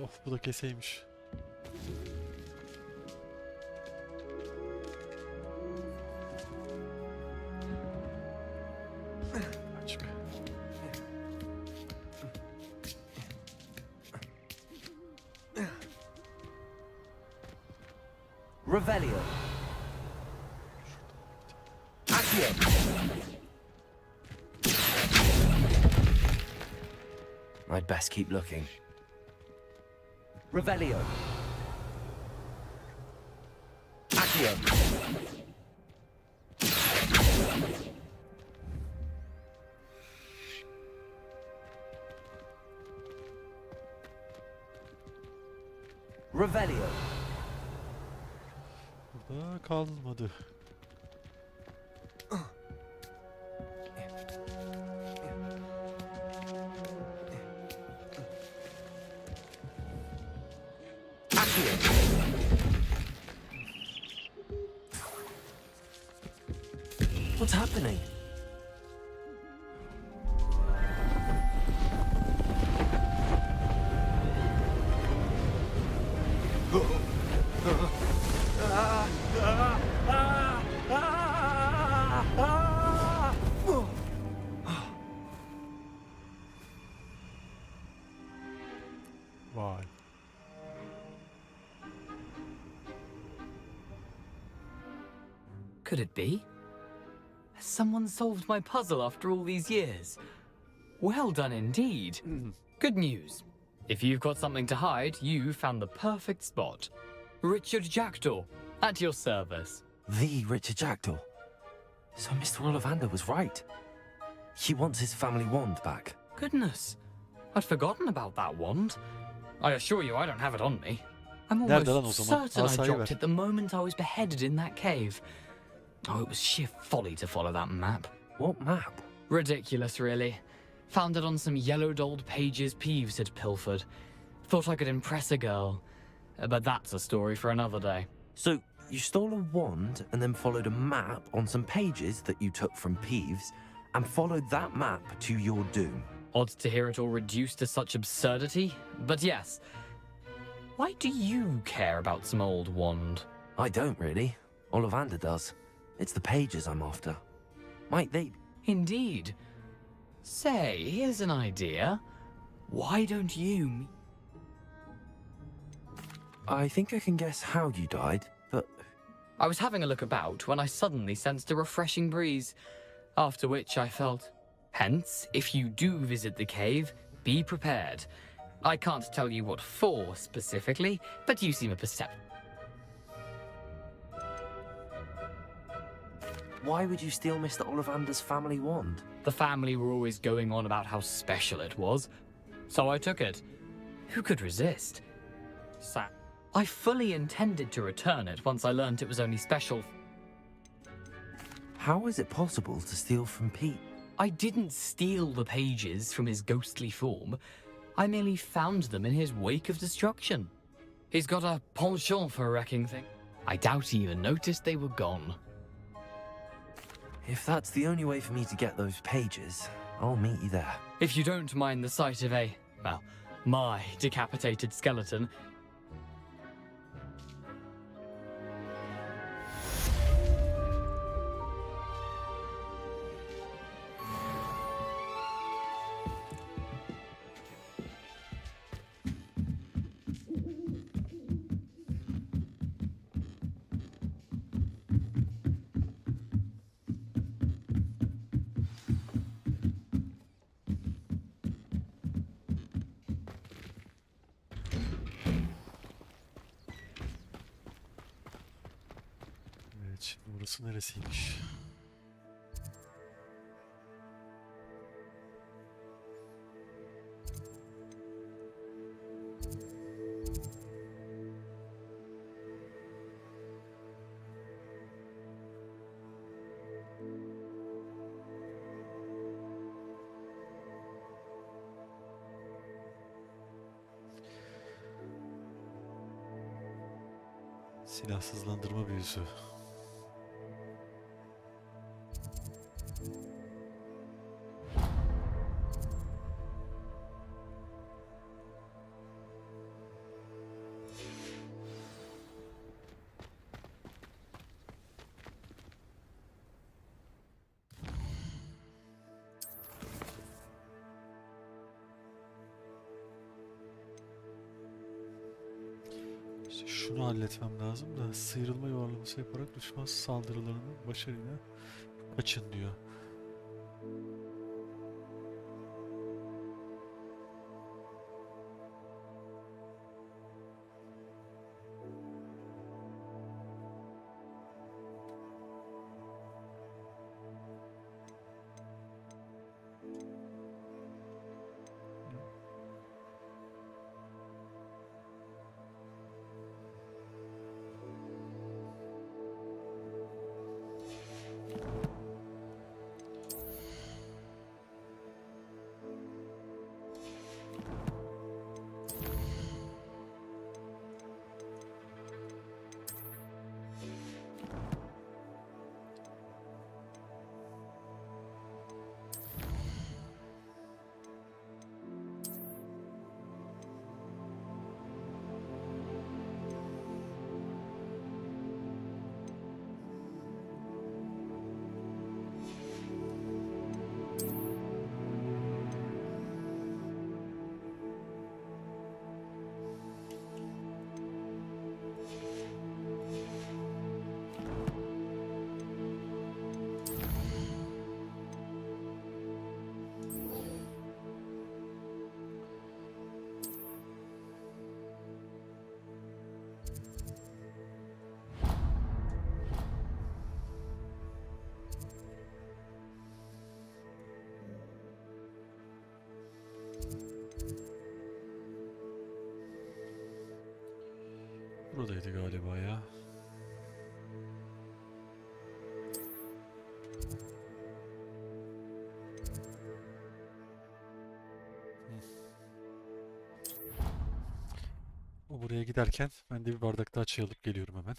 Of, bu da keseymiş. Açık. Revelio. Accio. I'd best keep looking. Revelio. Accio. Revelio. Burada kalmadı. What's happening? Vay. Could it be? Has someone solved my puzzle after all these years? Well done indeed. Good news. If you've got something to hide, you found the perfect spot. Richard Jackdaw, at your service. The Richard Jackdaw. So Mr. Ollivander was right. He wants his family wand back. Goodness, I'd forgotten about that wand. I assure you I don't have it on me. I'm Nerede lan o almost zaman? certain I Asayı dropped ver. it the moment I was beheaded in that cave. Oh, it was sheer folly to follow that map. What map? Ridiculous, really. Found it on some yellowed old pages Peeves had pilfered. Thought I could impress a girl. But that's a story for another day. So you stole a wand and then followed a map on some pages that you took from Peeves and followed that map to your doom. Odd to hear it all reduced to such absurdity, but yes. Why do you care about some old wand? I don't really. Ollivander does. It's the pages I'm after. Might they... Indeed. Say, here's an idea. Why don't you... I think I can guess how you died, but... I was having a look about when I suddenly sensed a refreshing breeze, after which I felt. Hence, if you do visit the cave, be prepared. I can't tell you what for specifically, but you seem a perceptive. Why would you steal Mr. Ollivander's family wand? The family were always going on about how special it was, so I took it. Who could resist? I fully intended to return it once I learned it was only special. How is it possible to steal from Pete? I didn't steal the pages from his ghostly form. I merely found them in his wake of destruction. He's got a penchant for wrecking things. I doubt he even noticed they were gone. If that's the only way for me to get those pages, I'll meet you there. If you don't mind the sight of my decapitated skeleton. Evet, şimdi burası neresiymiş? Silahsızlandırma büyüsü. İşte şunu halletmem lazım da sıyrılma yuvarlaması yaparak düşman saldırılarını başarıyla kaçın diyor. Buradaydı galiba ya. O buraya giderken ben de bir bardak daha çay alıp geliyorum hemen.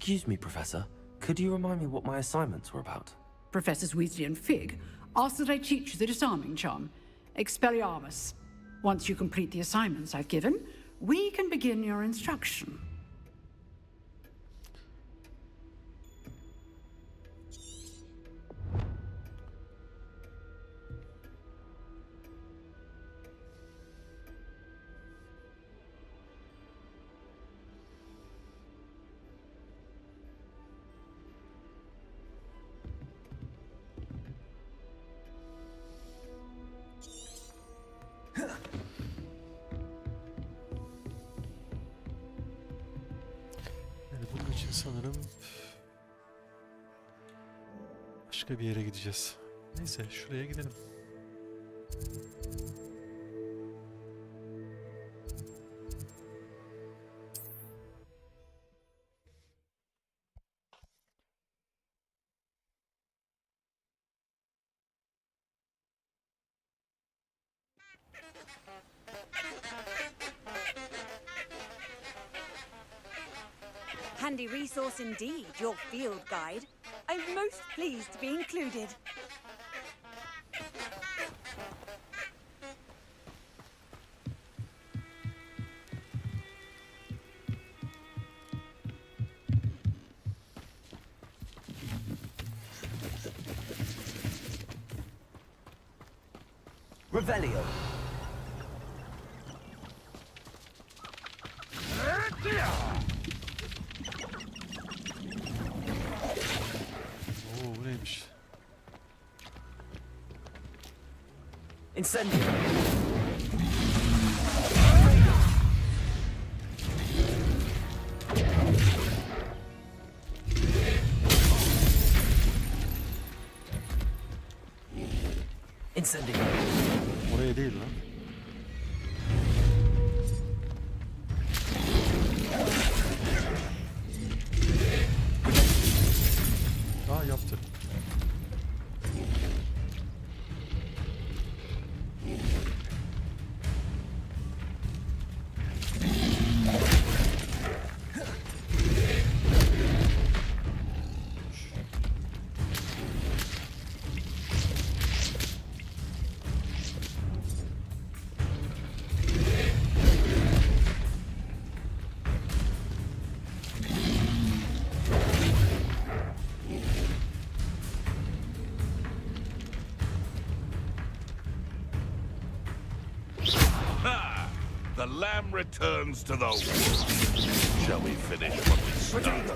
Excuse me, Professor. Could you remind me what my assignments were about? Professors Weasley and Fig asked that I teach you the disarming charm, Expelliarmus. Once you complete the assignments I've given, we can begin your instruction. Yani bunun için sanırım başka bir yere gideceğiz. Neyse şuraya gidelim. Handy resource indeed, your field guide. I'm most pleased to be included. Revelio. Oo bu neymiş? Incendio. Incendio. Oraya değil lan. Aa yaptı. The lamb returns to the wood. Shall we finish what we started?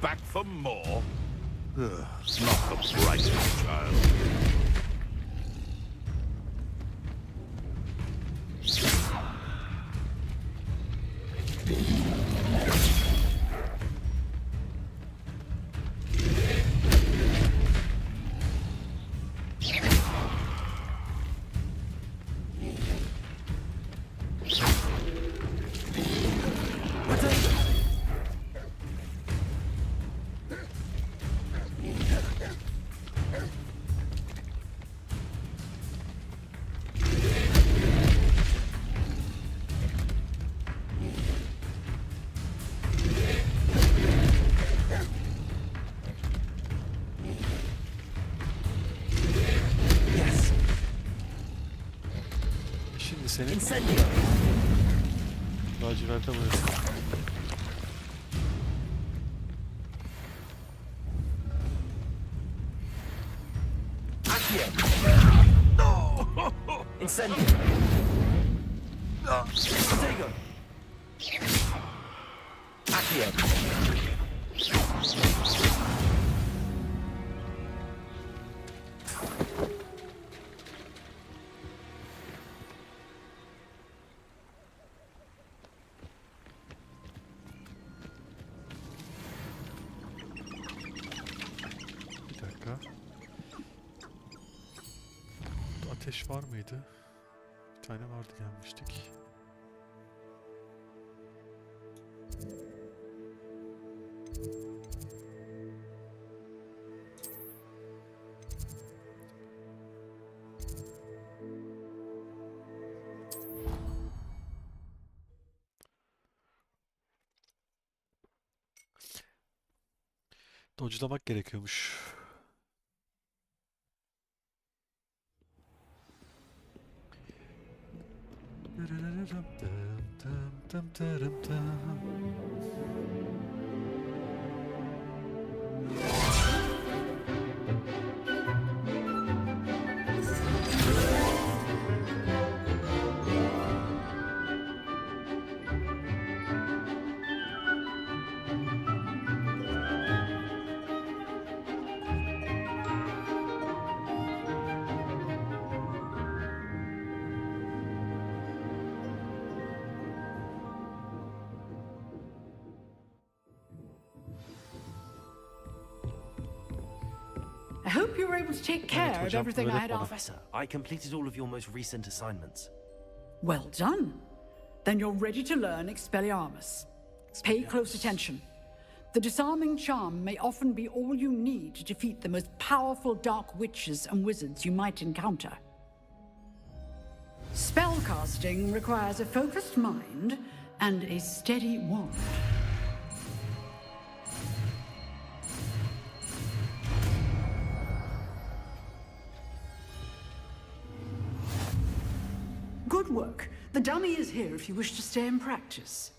Back for more? Ugh, not the brightest child. Şimdi senin Incendio. laciverte boyasın. Accio. Incendio. Protego. Accio. Bir dakika. Ateş var mıydı? Bir tane vardı gelmiştik. dodge'lamak gerekiyormuş. I hope you were able to take care of hocam, everything I öğret had bana. offered. Professor, I completed all of your most recent assignments. Well done. Then you're ready to learn Expelliarmus. Pay close attention. The disarming charm may often be all you need to defeat the most powerful dark witches and wizards you might encounter. Spellcasting requires a focused mind and a steady wand. Good work. The dummy is here if you wish to stay and practice.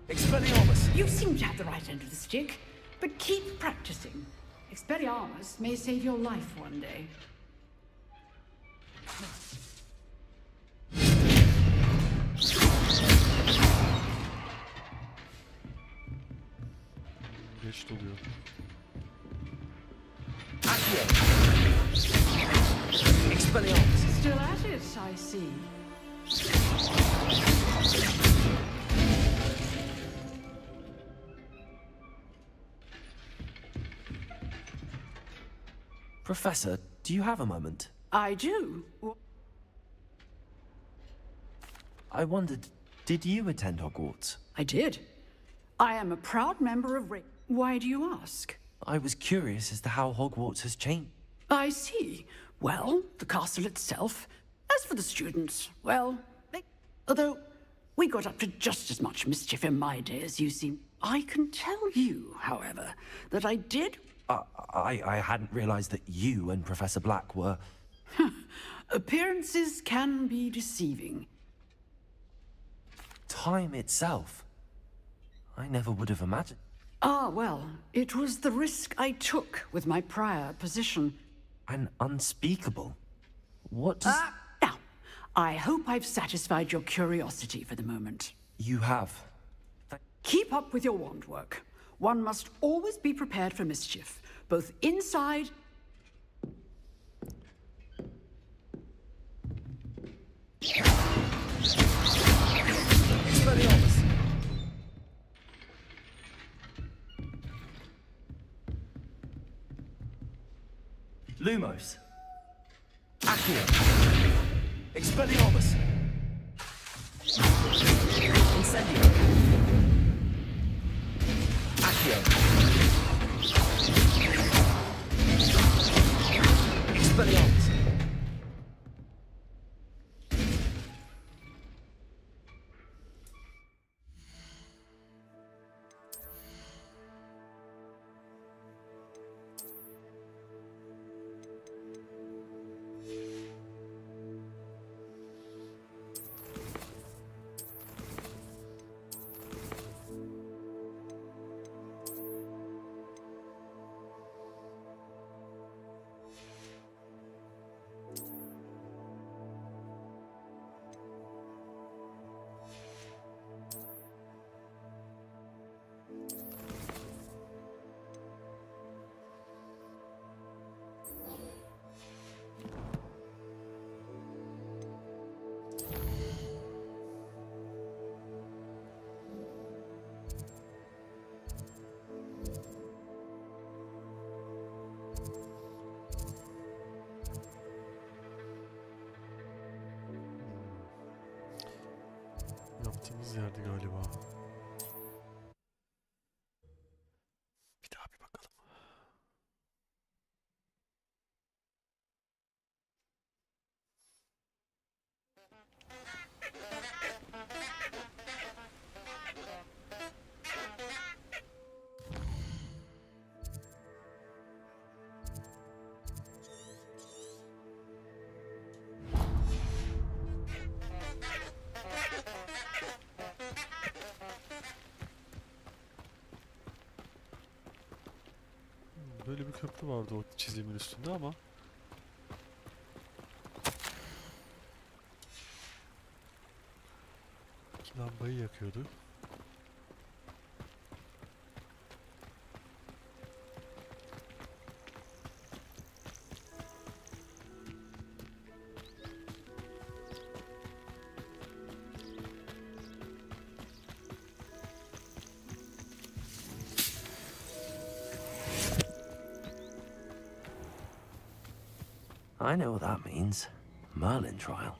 Expelliarmus! You seem to have the right end of the stick, but keep practicing. Expelliarmus may save your life one day. Geç doluyor. Accio! Expelliarmus! Still at it, I see. Professor, do you have a moment? I do. I wondered, did you attend Hogwarts? I did. I am a proud member of Why do you ask? I was curious as to how Hogwarts has changed. I see. Well, the castle itself. As for the students, well, although we got up to just as much mischief in my day as you seem. I can tell you, however, that I did. I hadn't realized that you and Professor Black were... Appearances can be deceiving. Time itself. I never would have imagined. Ah, well, it was the risk I took with my prior position. And unspeakable. What does... Now, I hope I've satisfied your curiosity for the moment. You have. Keep up with your wand work. One must always be prepared for mischief, both inside... Expelliarmus! Lumos! Accio! Expelliarmus! Incendio! Accio! Expelliarmus! geldi galiba. Bir daha bir bakalım. Böyle bir köprü vardı o çizimin üstünde ama lambayı yakıyordu. I know what that means. Merlin trial.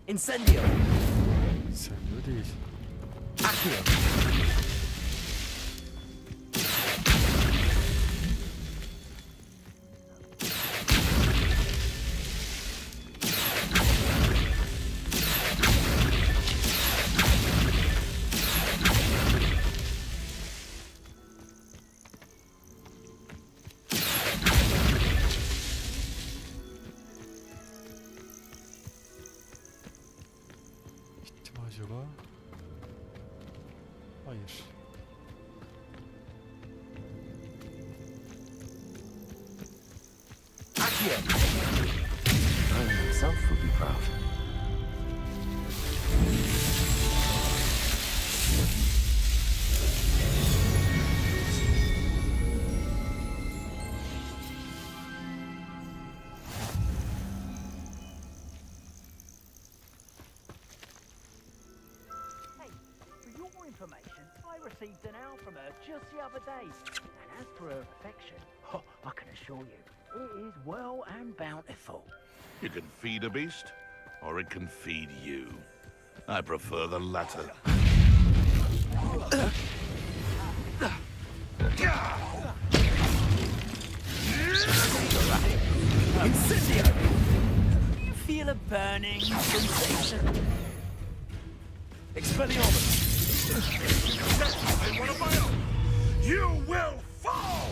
Incendio. Sen de değil. Accio. Gitti mi acaba? Hayır. Accio. Merlin himself would be proud. Hey, for your information, I received an owl from her just the other day. And as for her affection, I can assure you, it is well and bountiful. You can feed a beast, or it can feed you. I prefer the latter. Incendio. You feel a burning sensation? Expelliarmus! Definitely one of my own! You will fall!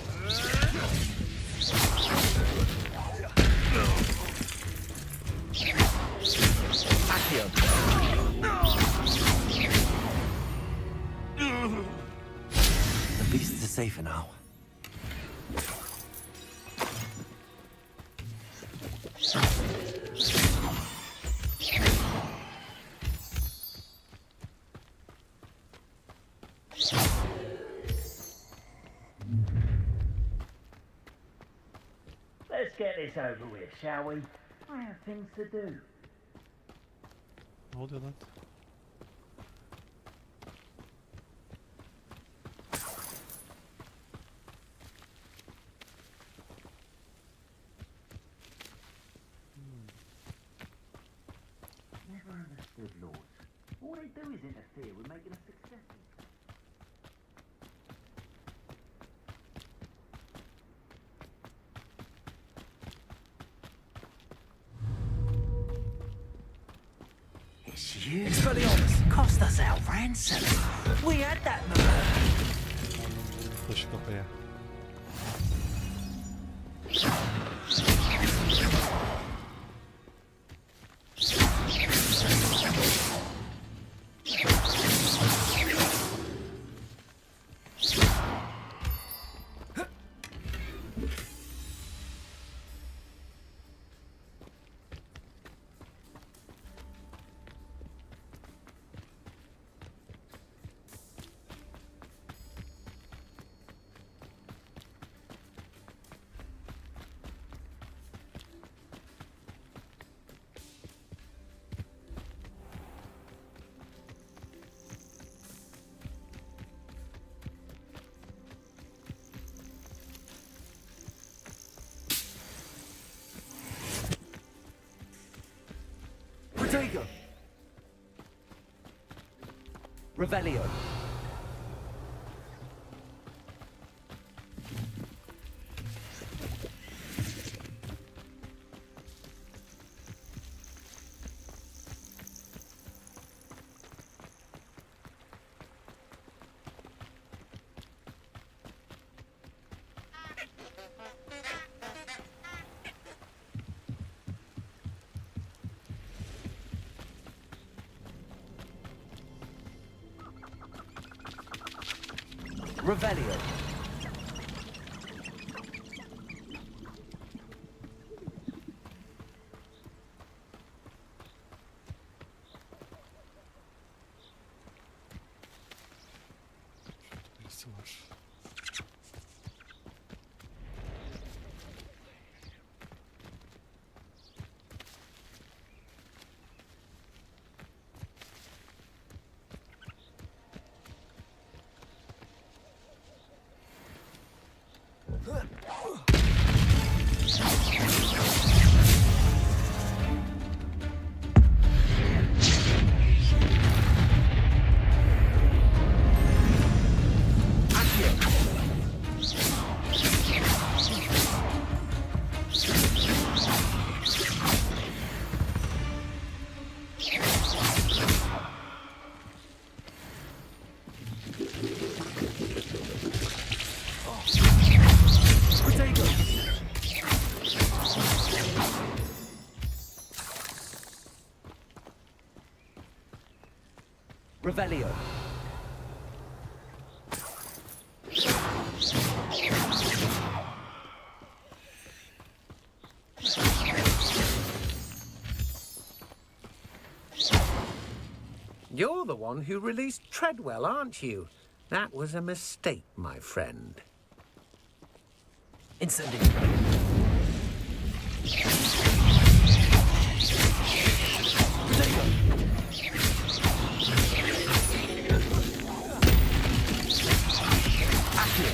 Accio. The beasts are safer now. Let's get this over with, shall we? I have things to do. Ne oluyor lan? Never understood lords. All they do is interfere with making us successful. It's you. Expelliarmus. Cost us our ransom. We had that matter. Taşı kafaya. Protego. Revelio. Revelio. Birisi var. Protego. Revelio. You're the one who released Treadwell, aren't you? That was a mistake, my friend. Incendio. Protego. Accio.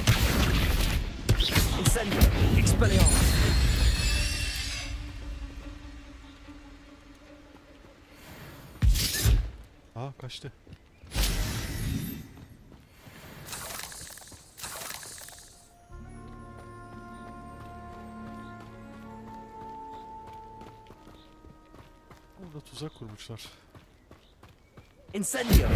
Incendio. Expelliarmus. Aa kaçtı. Burada tuzak kurmuşlar. Incendio.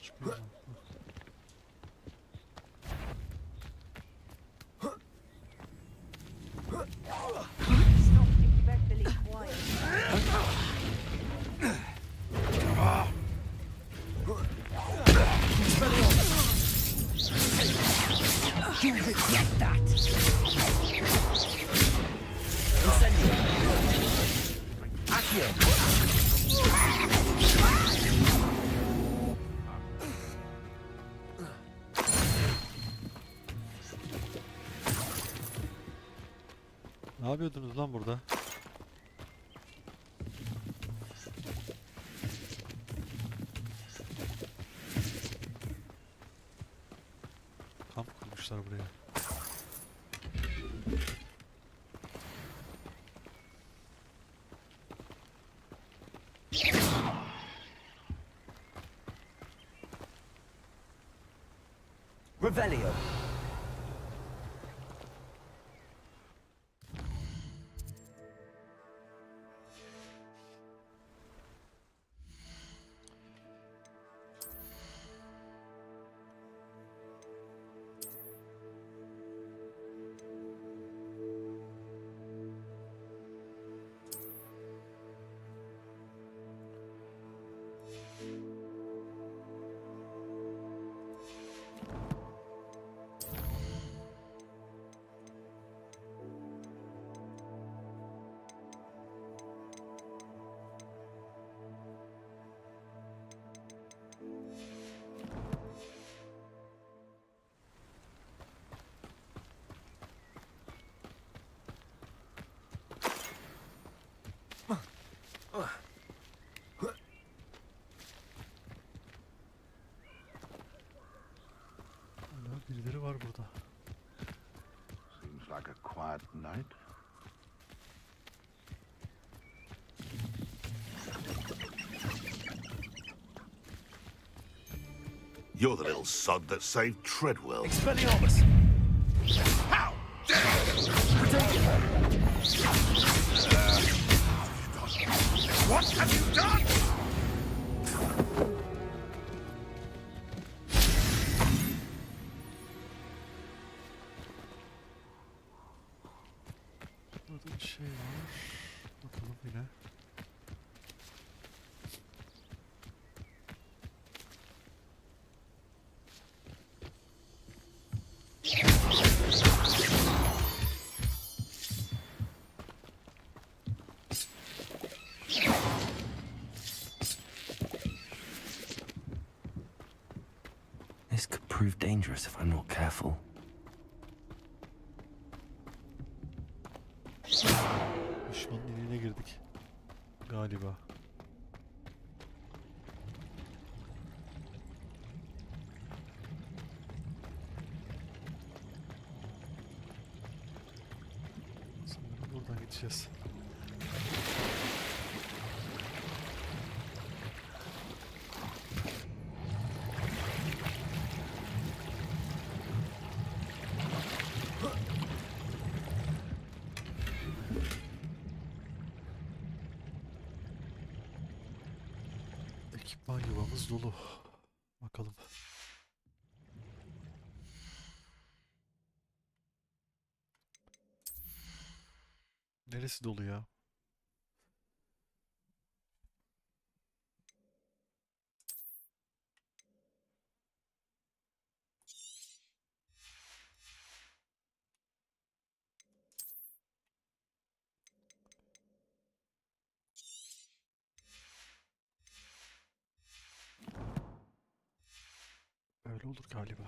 Çıkıyor. Stop being dreadfully quiet. You regret that. Incendio. Accio. Ne yapıyordunuz lan burada? Kamp kurmuşlar buraya. Revelio. You're the little sod that saved Treadwell. Expelliarmus! How dare you! What have you done? Burada bir şey var. Bakalım yine. This could prove dangerous if I'm not careful. Düşmanın eline girdik. Galiba. Sanırım buradan gideceğiz. Ekipman yuvamız dolu. Bakalım. Neresi dolu ya? Öyle olur galiba.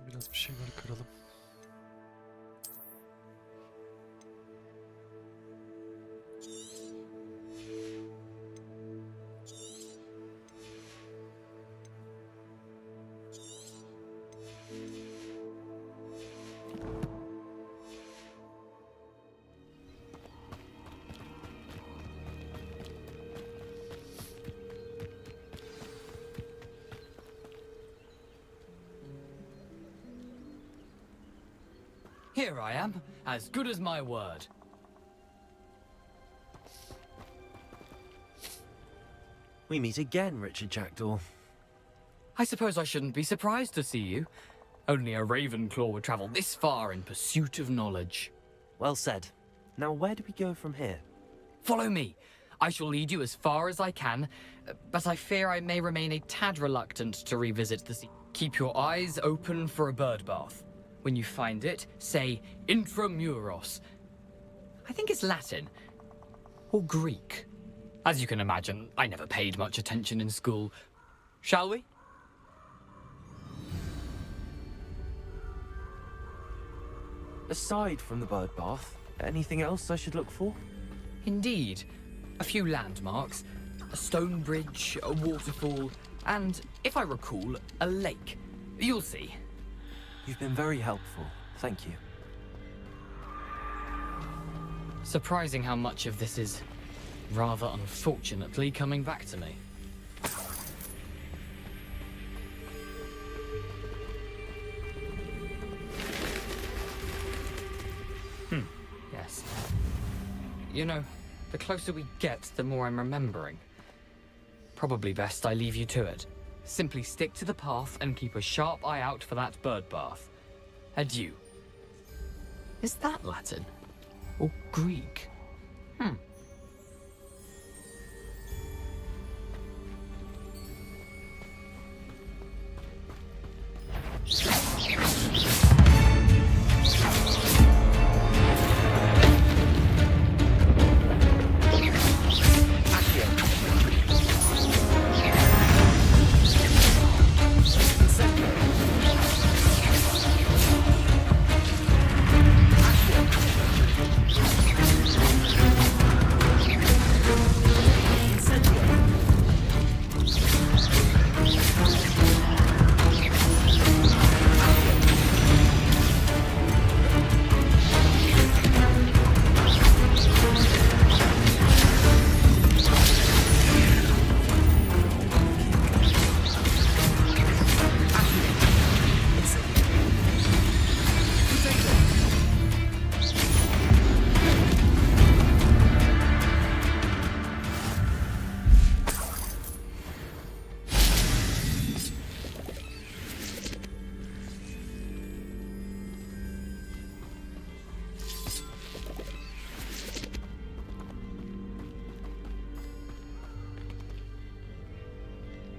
Biraz bir şeyler kıralım. Here I am, as good as my word. We meet again, Richard Jackdaw. I suppose I shouldn't be surprised to see you. Only a Ravenclaw would travel this far in pursuit of knowledge. Well said. Now where do we go from here? Follow me. I shall lead you as far as I can, but I fear I may remain a tad reluctant to revisit the sea. Keep your eyes open for a bird bath. When you find it, say intramuros. I think it's Latin. Or Greek. As you can imagine, I never paid much attention in school. Shall we? Aside from the bird bath, anything else I should look for? Indeed. A few landmarks, a stone bridge, a waterfall, and, if I recall, a lake. You'll see. You've been very helpful. Thank you. Surprising how much of this is, rather unfortunately, coming back to me. Yes. You know, The closer we get, the more I'm remembering. Probably best I leave you to it. Simply stick to the path and keep a sharp eye out for that bird bath. Adieu. Is that Latin? Or Greek?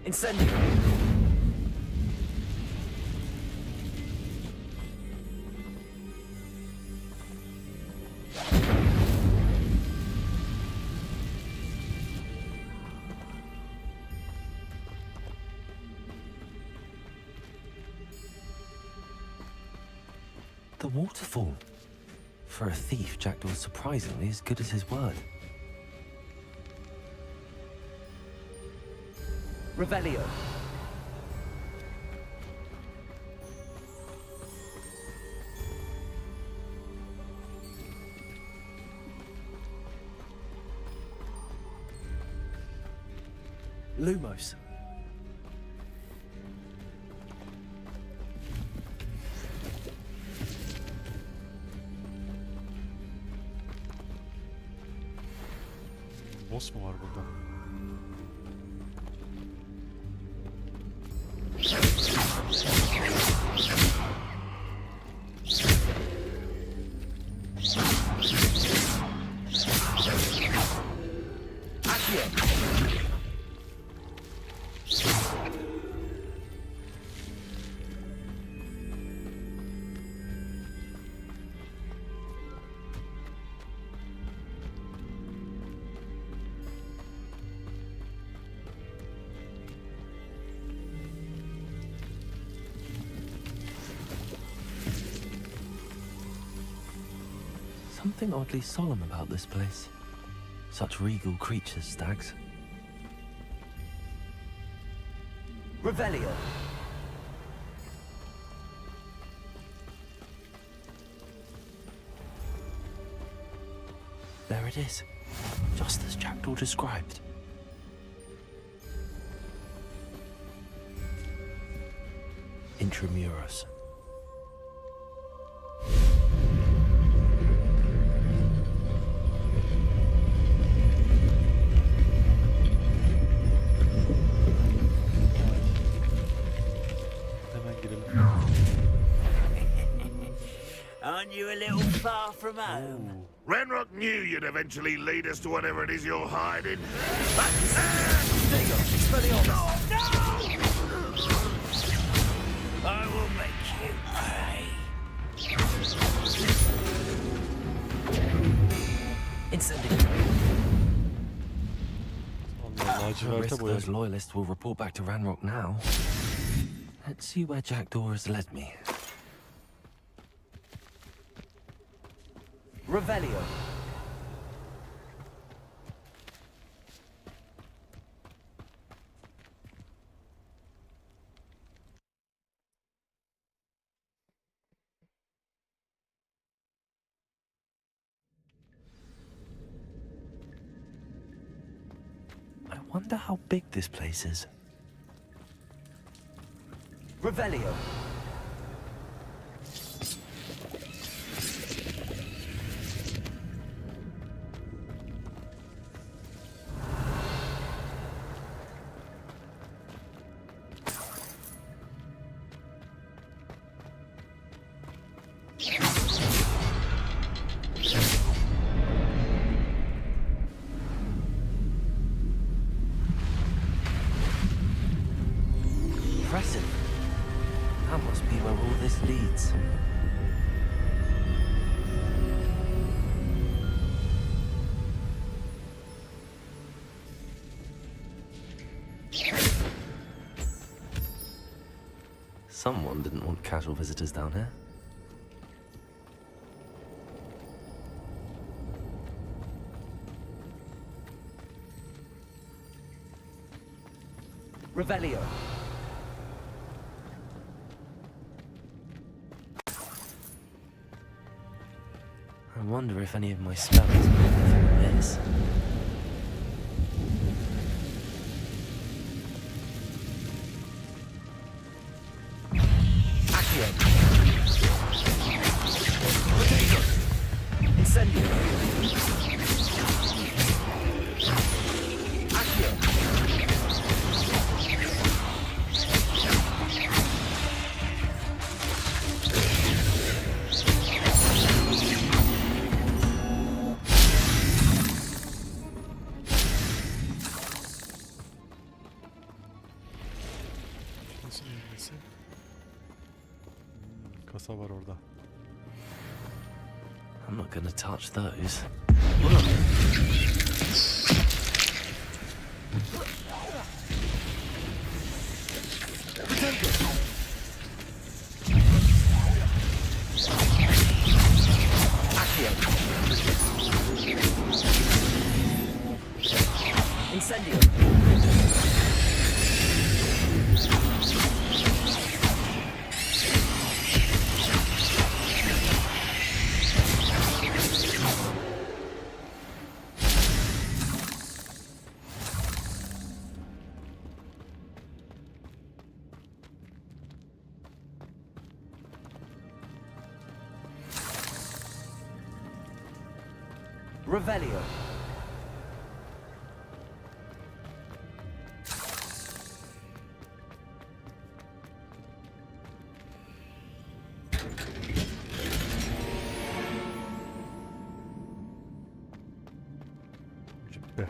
Incendio. The waterfall. For a thief, Jackdaw was surprisingly as good as his word. Revelio. Lumos. Boss mu var burada? Something oddly solemn about this place. Such regal creatures, stags. Revelio. There it is, just as Jackdaw described. Intramuros. Hemen girelim. Aren't you a little far from home? Ranrock knew you'd eventually lead us to whatever it is you're hiding. I will make you pay. Incendio. Allah At the laciverte risk those boyadım. loyalists will report back to Ranrock now. Let's see where Jackdaw has led me. Revelio. I wonder how big this place is. Revelio. Someone didn't want casual visitors down here. Revelio. I wonder if any of my spells are from this. Accio. Incendio. Accio. Nasıl yenilmesi? Kasa var orada. I'm not gonna touch those. Incendio. Revelio. Cübbe.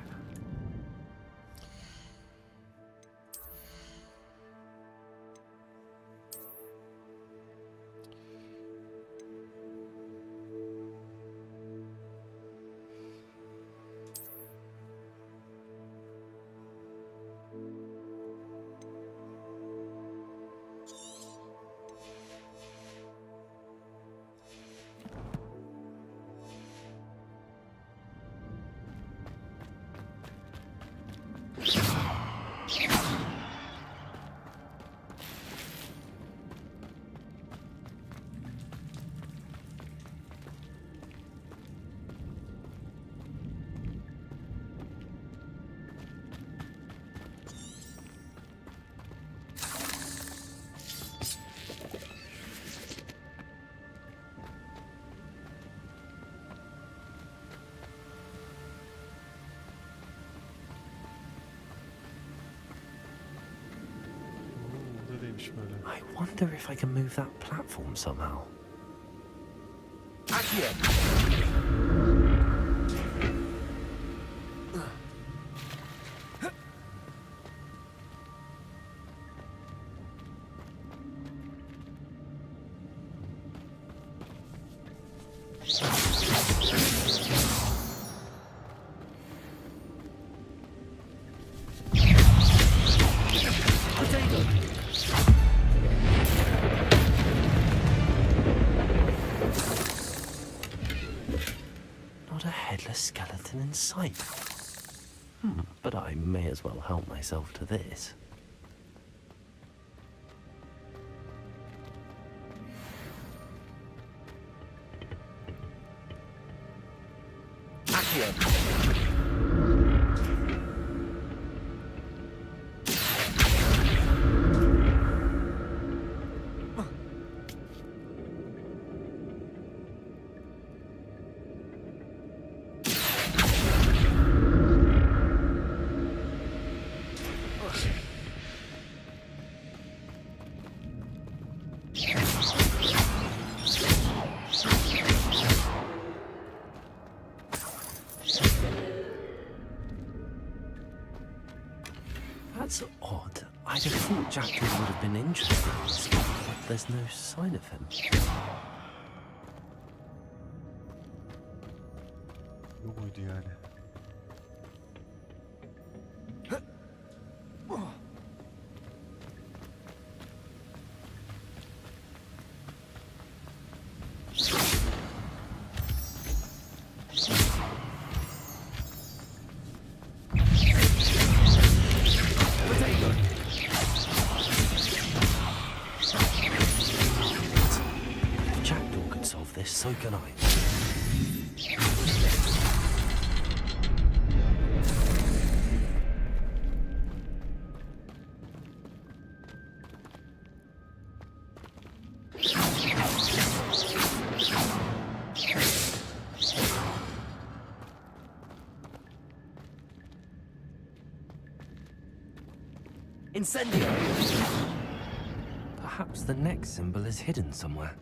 Neredeymiş böyle? I wonder if I can move that platform somehow. Accio. Not a headless skeleton in sight. But I may as well help myself to this. Accio. That's odd. I'd have thought Jackal would have been interested in this, but there's no sign of him. Yok muydu yani? so can I. Incendio! Perhaps the next symbol is hidden somewhere.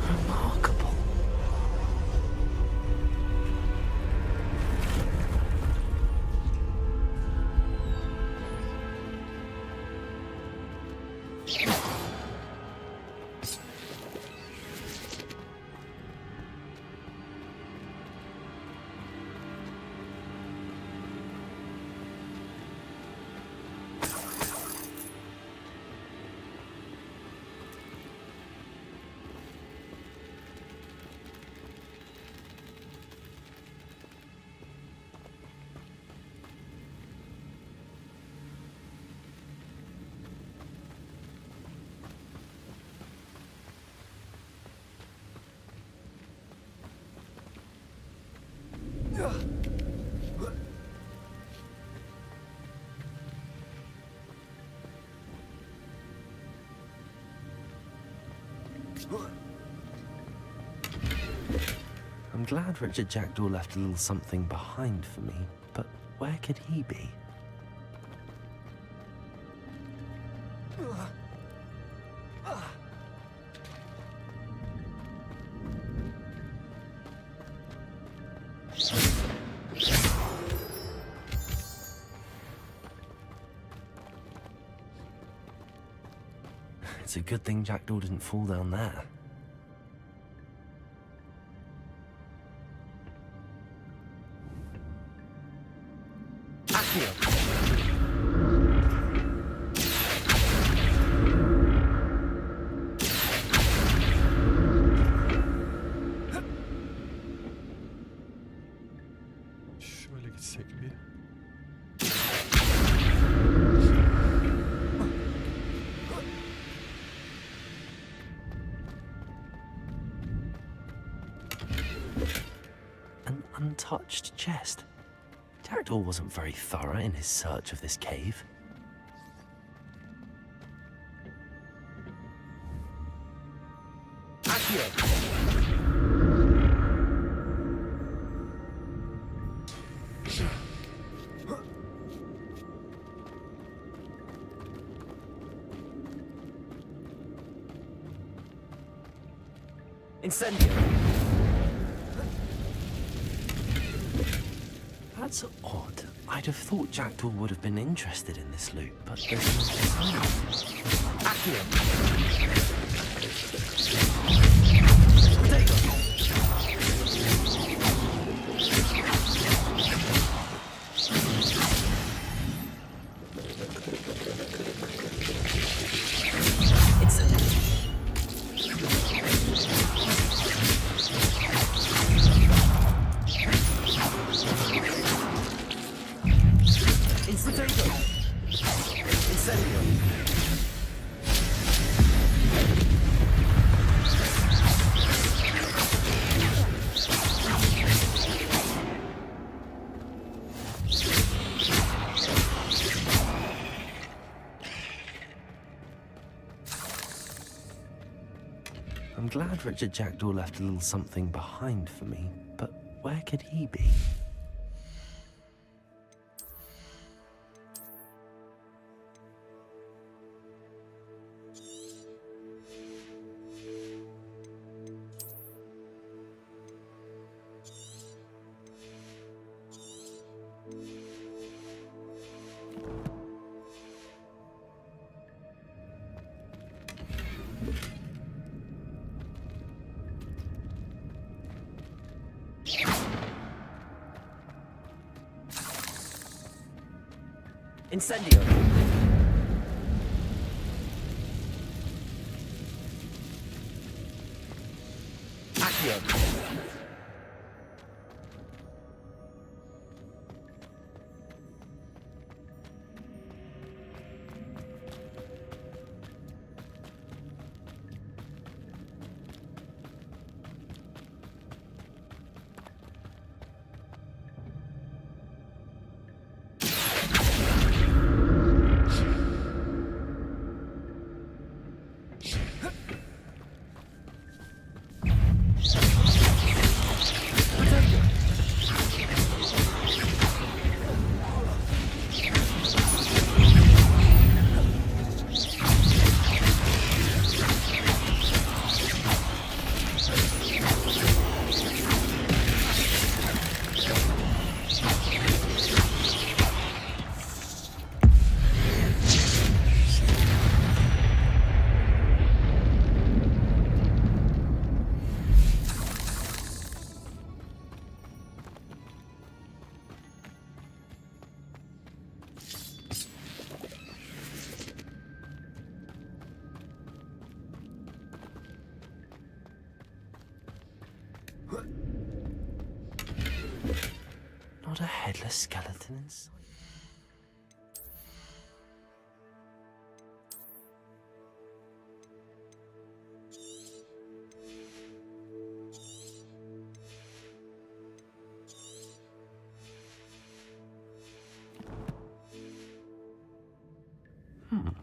Remarkable. I'm glad Richard Jackdaw left a little something behind for me, but where could he be? It's a good thing Jackdaw didn't fall down there. Şöyle gitsek bir. An untouched chest. Jackdaw wasn't very thorough in his search of this cave. Incendio! That's odd. I'd have thought Jackdaw would have been interested in this loot, but there's no sign. I'm glad Richard Jackdaw left a little something behind for me, but where could he be? Incendio! Accio! got a headless skeleton inside.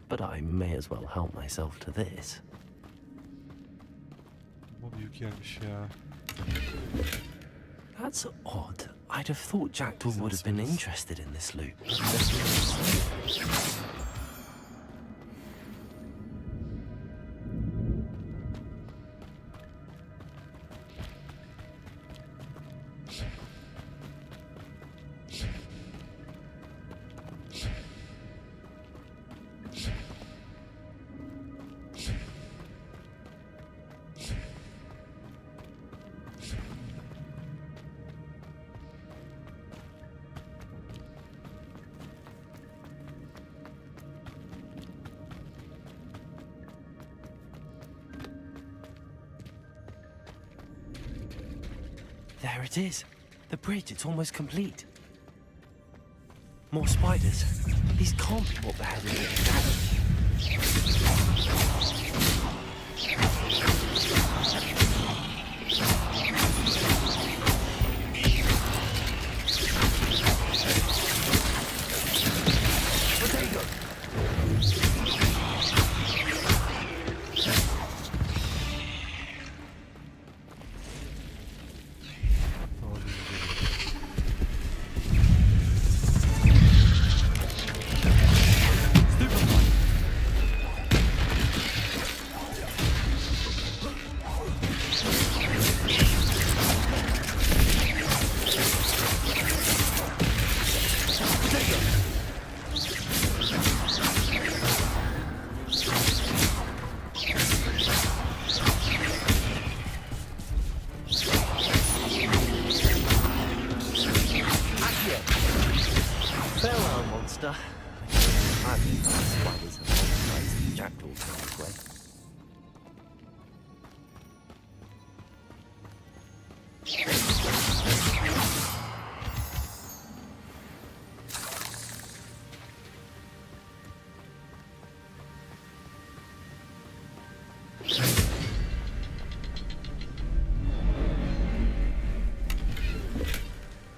But I may as well help myself to this. Bu büyük yermiş ya. That's odd. I'd have thought Jackdaw would have been interested in this loot. There it is. The bridge, it's almost complete. More spiders. These can't be what the hell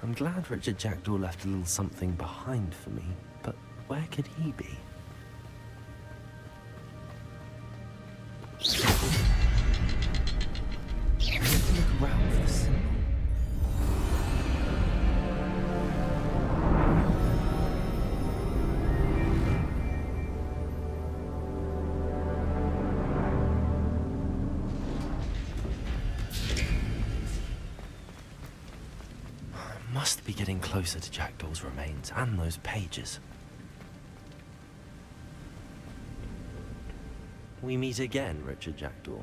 I'm glad Richard Jackdaw left a little something behind for me, but where could he be? I need to look around for the symbol. Must be getting closer to Jackdaw's remains and those pages. We meet again, Richard Jackdaw.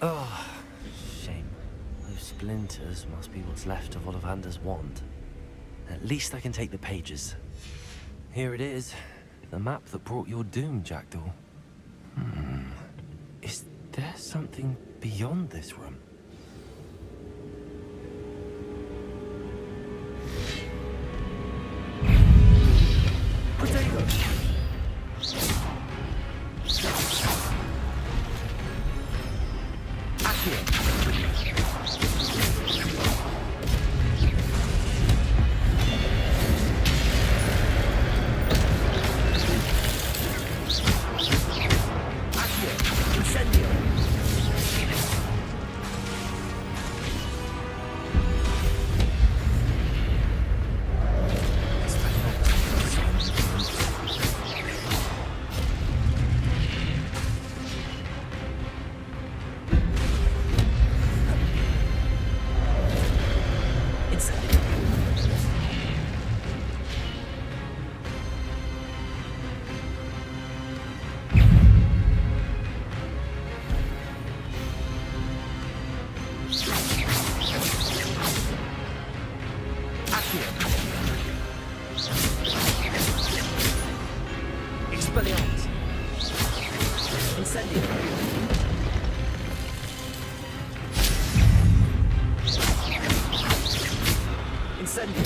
Oh, shame. Those splinters must be what's left of Ollivander's wand. At least I can take the pages. Here it is. The map that brought your doom, Jackdaw. Is there something beyond this room? Incendio!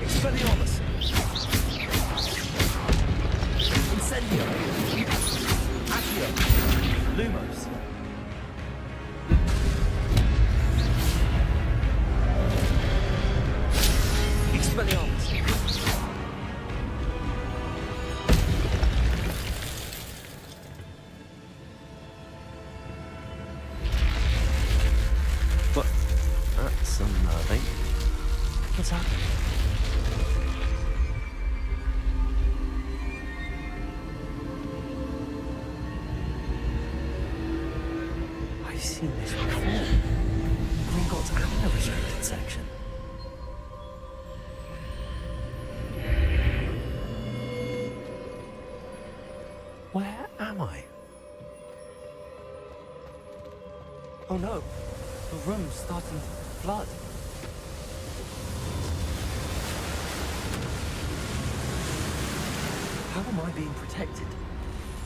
Expelliarmus! Incendio! Accio! Lumos! Expelliarmus! What? That's unnerving. What's happening? I've seen this before. Gringotts and the restricted section. Where am I? Oh no, the room's starting to flood. How am I being protected?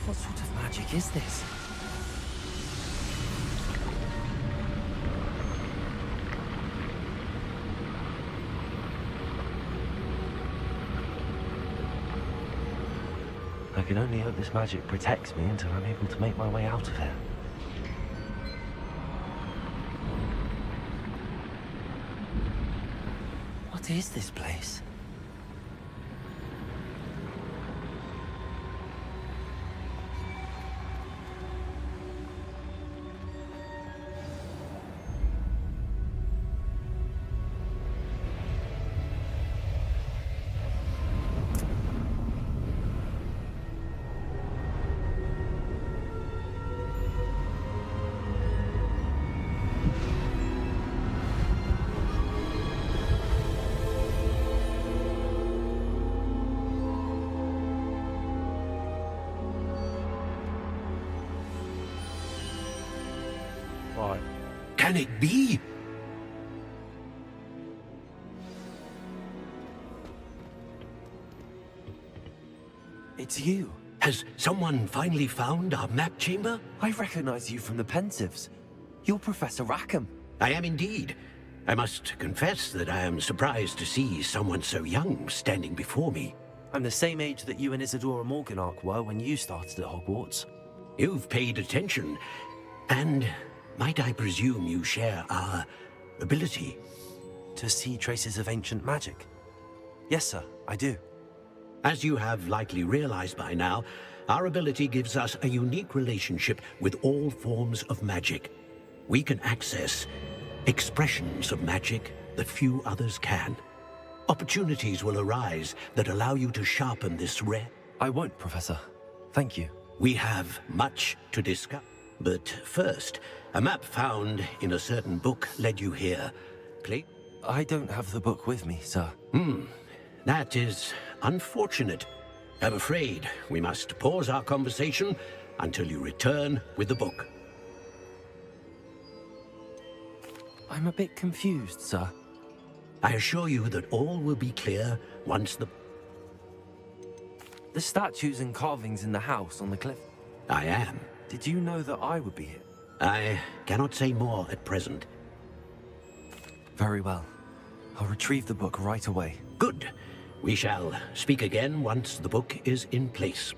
What sort of magic is this? I can only hope this magic protects me until I'm able to make my way out of here. What is this place? Vay. Can it be? It's you. Has someone finally found our map chamber? I recognize you from the Pensives. You're Professor Rackham. I am indeed. I must confess that I am surprised to see someone so young standing before me. I'm the same age that you and Isadora Morganach were when you started at Hogwarts. You've paid attention, and might I presume you share our ability? To see traces of ancient magic? Yes, sir, I do. As you have likely realized by now, our ability gives us a unique relationship with all forms of magic. We can access expressions of magic that few others can. Opportunities will arise that allow you to sharpen this rare... I won't, Professor. Thank you. We have much to discuss. But first, a map found in a certain book led you here. Play? I don't have the book with me, sir. That is unfortunate. I'm afraid we must pause our conversation until you return with the book. I'm a bit confused, sir. I assure you that all will be clear once the... The statues and carvings in the house on the cliff. I am. Did you know that I would be here? I cannot say more at present. Very well. I'll retrieve the book right away. Good. We shall speak again once the book is in place.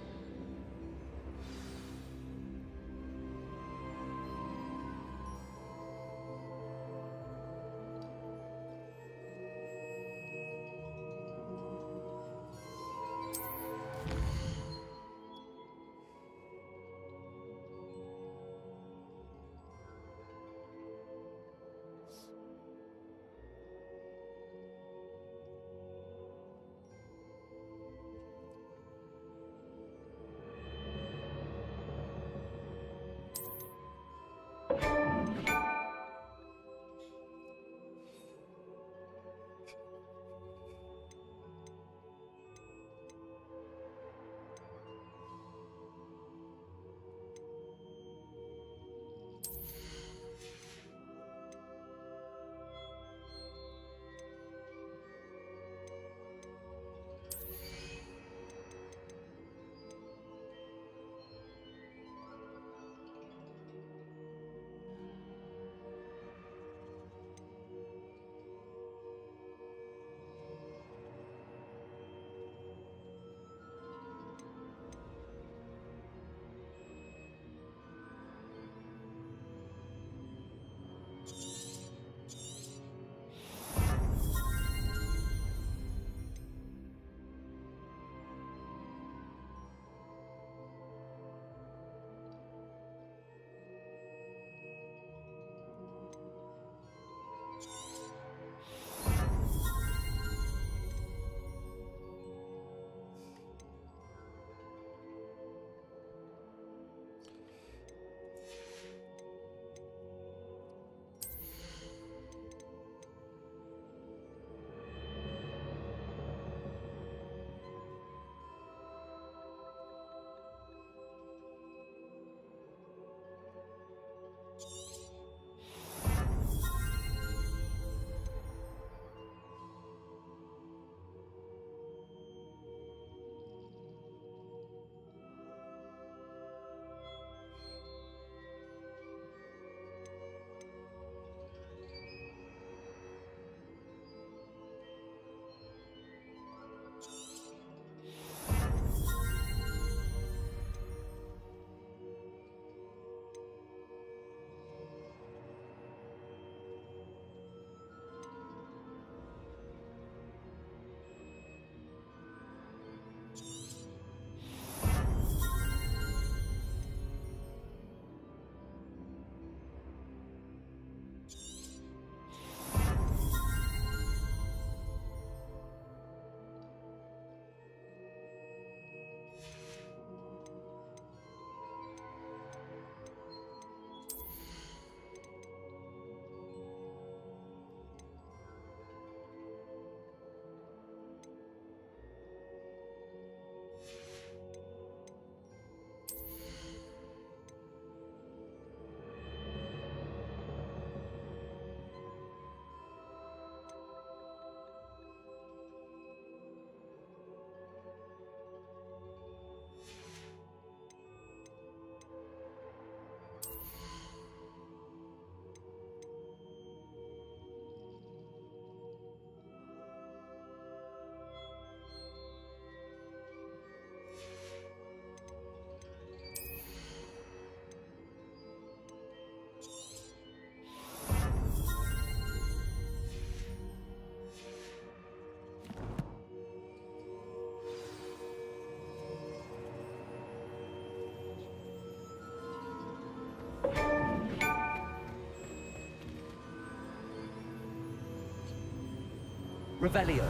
Revelio.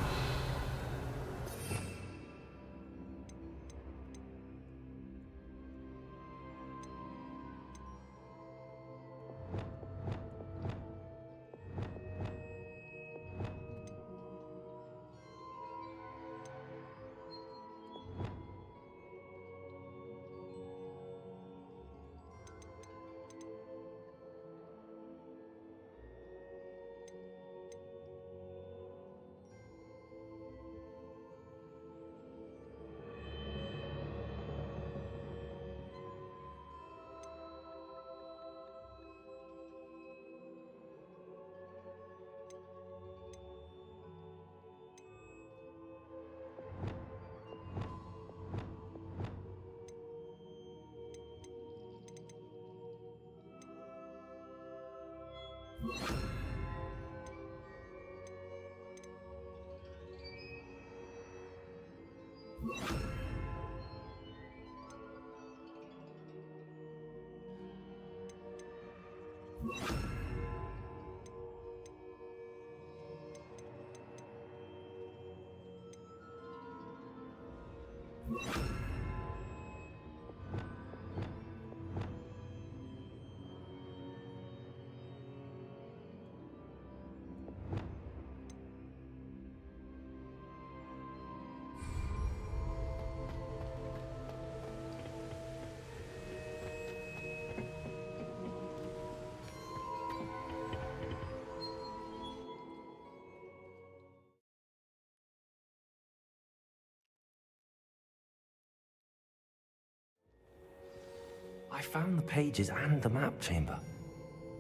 I found the pages and the map chamber.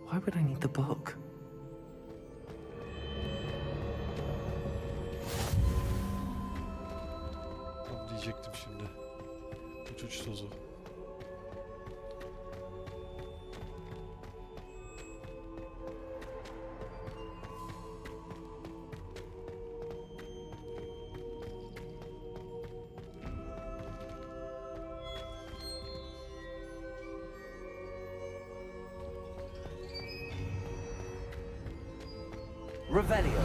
Why would I need the book? Tam diyecektim şimdi. Uçuş tozu. Revelio.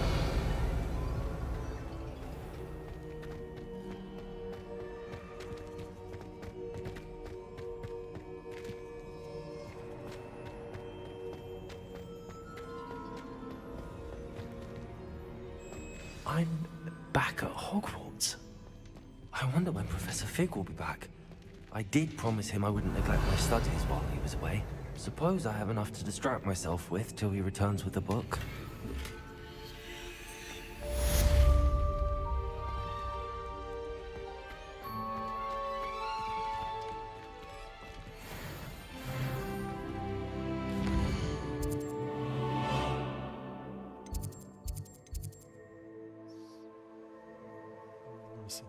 I'm back at Hogwarts. I wonder when Professor Fig will be back. I did promise him I wouldn't neglect my studies while he was away. Suppose I have enough to distract myself with till he returns with the book. Nasıl?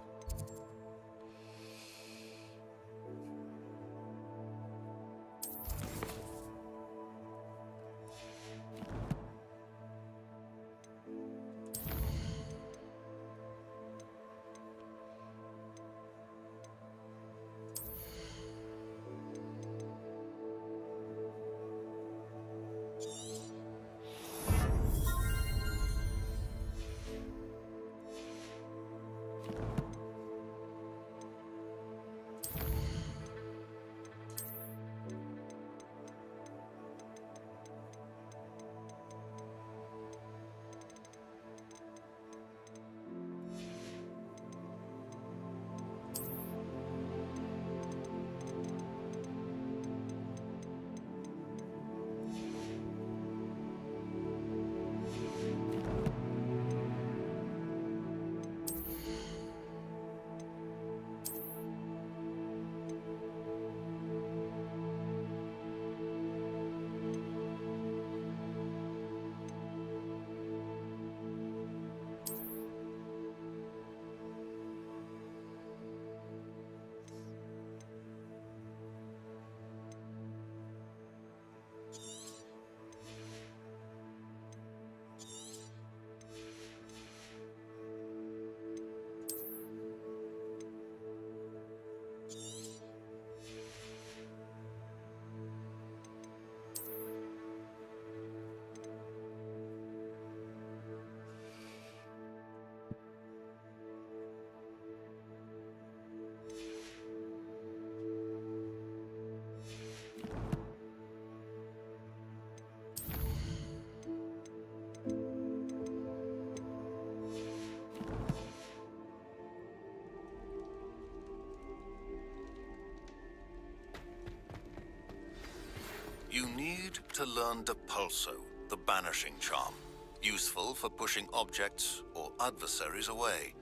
You need to learn Depulso, the banishing charm. Useful for pushing objects or adversaries away.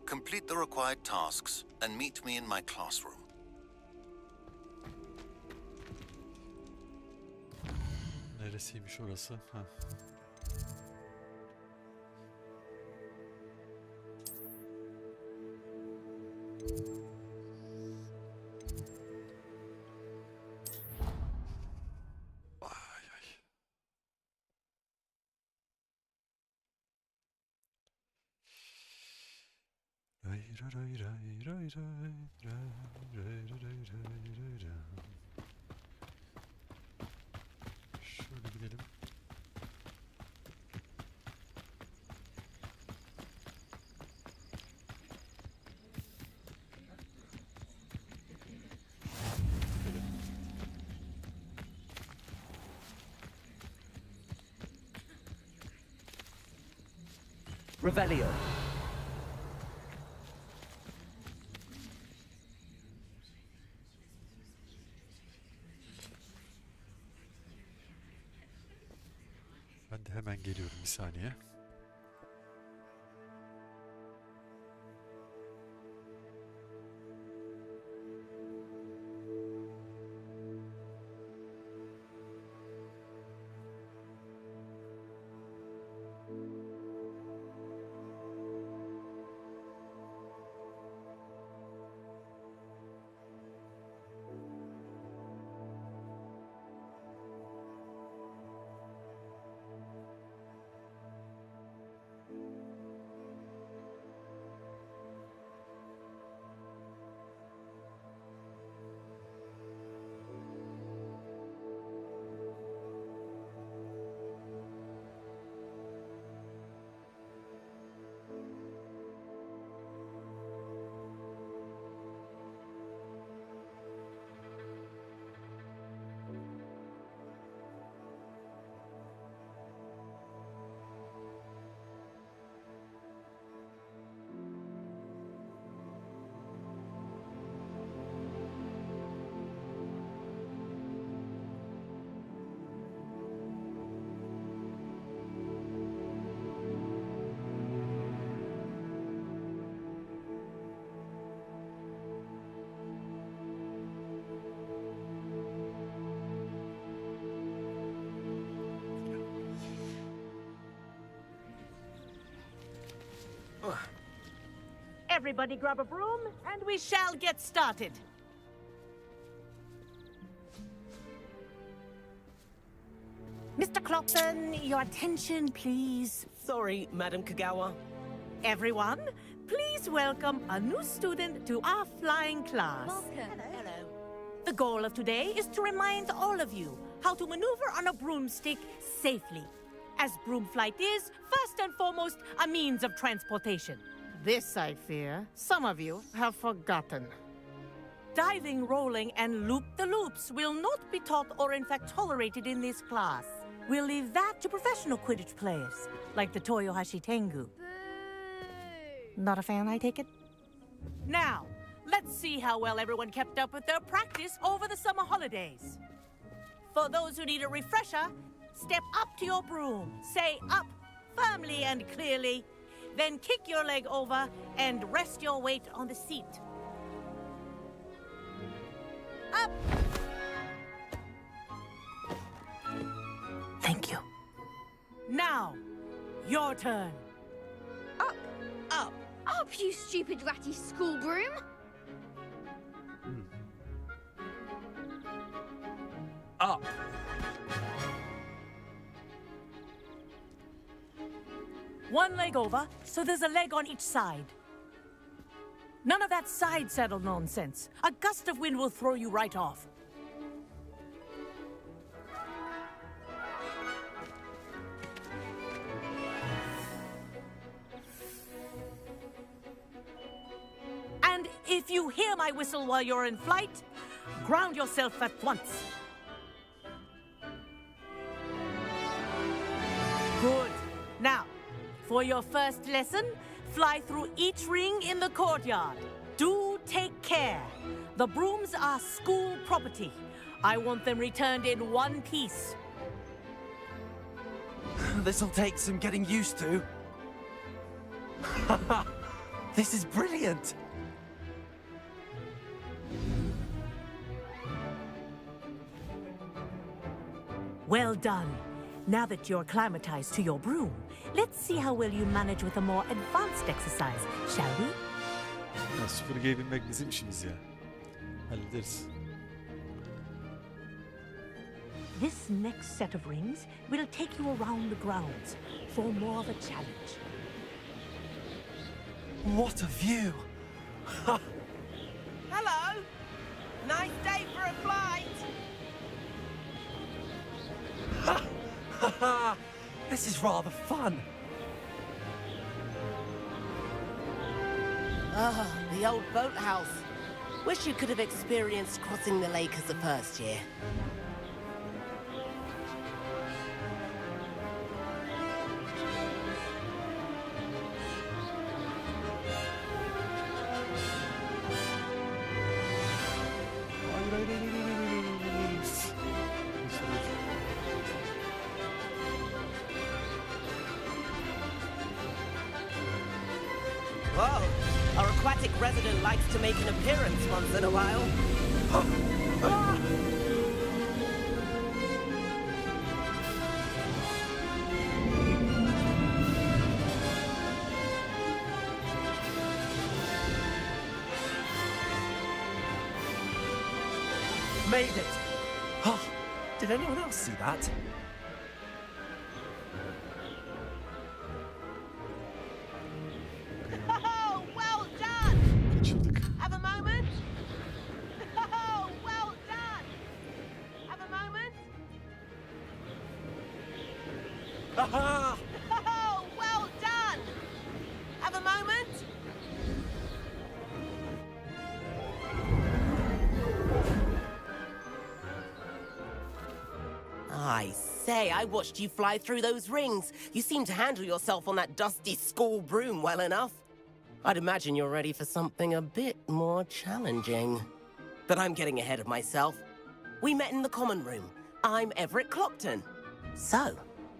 Complete the required tasks and meet me in my classroom. Neresiymiş orası? Heh. Ay ay. Ray ray ray ray ray ray ray ray ray ray. Şöyle gidelim. Revelio. Ben de hemen geliyorum, bir saniye. Everybody grab a broom, and we shall get started. Mr. Clopton, your attention, please. Sorry, Madam Kagawa. Everyone, please welcome a new student to our flying class. Welcome. Hello. The goal of today is to remind all of you how to maneuver on a broomstick safely, as broom flight is, first and foremost, a means of transportation. This, I fear, some of you have forgotten. Diving, rolling, and loop-the-loops will not be taught or in fact tolerated in this class. We'll leave that to professional Quidditch players, like the Toyohashi Tengu. Not a fan, I take it? Now, let's see how well everyone kept up with their practice over the summer holidays. For those who need a refresher, step up to your broom, say up firmly and clearly, then kick your leg over and rest your weight on the seat. Up! Thank you. Now, your turn. Up. Up. Up, you stupid ratty school broom. Up. One leg over, so there's a leg on each side. None of that side saddle nonsense. A gust of wind will throw you right off. And if you hear my whistle while you're in flight, ground yourself at once. Good. Now, for your first lesson, fly through each ring in the courtyard. Do take care. The brooms are school property. I want them returned in one piece. This'll take some getting used to. This is brilliant! Well done. Now that you're acclimatized to your broom, let's see how well you manage with a more advanced exercise, shall we? Ya, süpürgeyi bilmek bizim işimiz ya. Hallederiz. This next set of rings will take you around the grounds for more of a challenge. What a view! Hello. Nice day for a flight. This is rather fun. Ah, the old boathouse. Wish you could have experienced crossing the lake as a first year. Whoa, our aquatic resident likes to make an appearance once in a while. Made it! Oh, did anyone else see that? Oh, well done! Kaçırdık. Have a moment? Oh, well done! Have a moment? Aha! Oh, well done! Have a moment? I say, I watched you fly through those rings. You seem to handle yourself on that dusty school broom well enough. I'd imagine you're ready for something a bit more challenging. But I'm getting ahead of myself. We met in the common room. I'm Everett Clopton. So,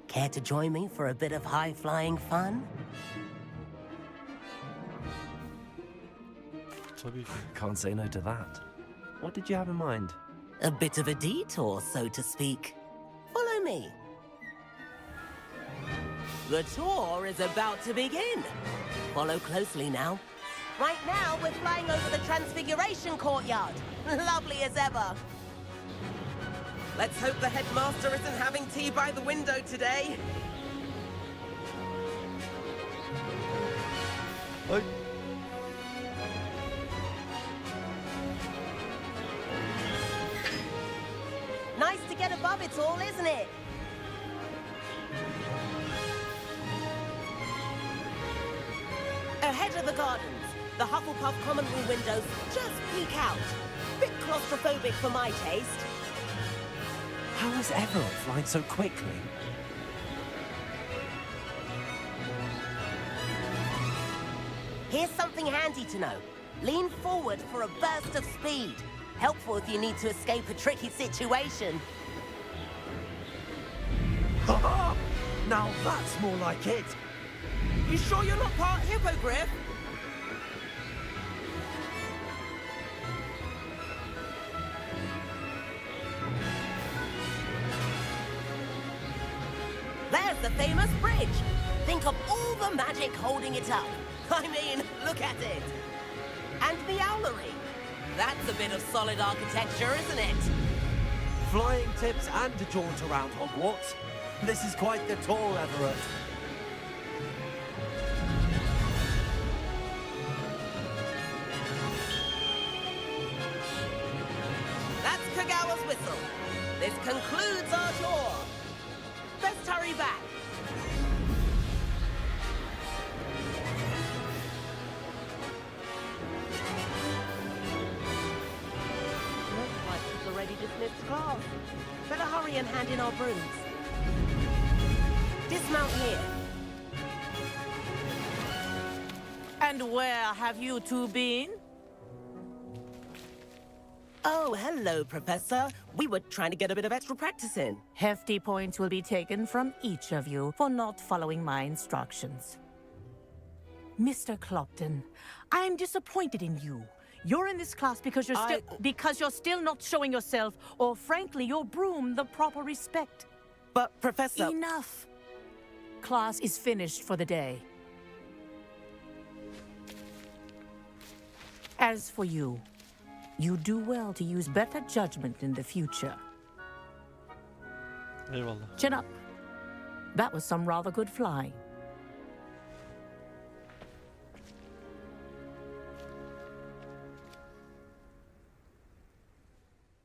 care to join me for a bit of high-flying fun? Tabii ki. Can't say no to that. What did you have in mind? A bit of a detour, so to speak. Follow me. The tour is about to begin. Follow closely now. Right now, we're flying over the Transfiguration Courtyard. Lovely as ever. Let's hope the headmaster isn't having tea by the window today. Ay. Nice to get above it all, isn't it? Ahead of the gardens, the Hufflepuff common room windows just peek out. Bit claustrophobic for my taste. How is Everett flying so quickly? Here's something handy to know. Lean forward for a burst of speed. Helpful if you need to escape a tricky situation. Now that's more like it. You sure you're not part hippogriff? There's the famous bridge. Think of all the magic holding it up. I mean, look at it. And the owlery. That's a bit of solid architecture, isn't it? Flying tips and a jaunt around Hogwarts. This is quite the tour, Everett. That's Kagawa's whistle. This concludes our tour. Let's hurry back. Looks like it's already dismissed class. Better hurry and hand in our brooms. Dismount here. And where have you two been? Oh, hello, Professor. We were trying to get a bit of extra practice in. Hefty points will be taken from each of you for not following my instructions. Mr. Clopton, I'm disappointed in you. You're in this class because you're still not showing yourself, or frankly, your broom the proper respect. But, Professor... Enough. Class is finished for the day. As for you, you do well to use better judgment in the future. Eyvallah. Chin up. That was some rather good flying.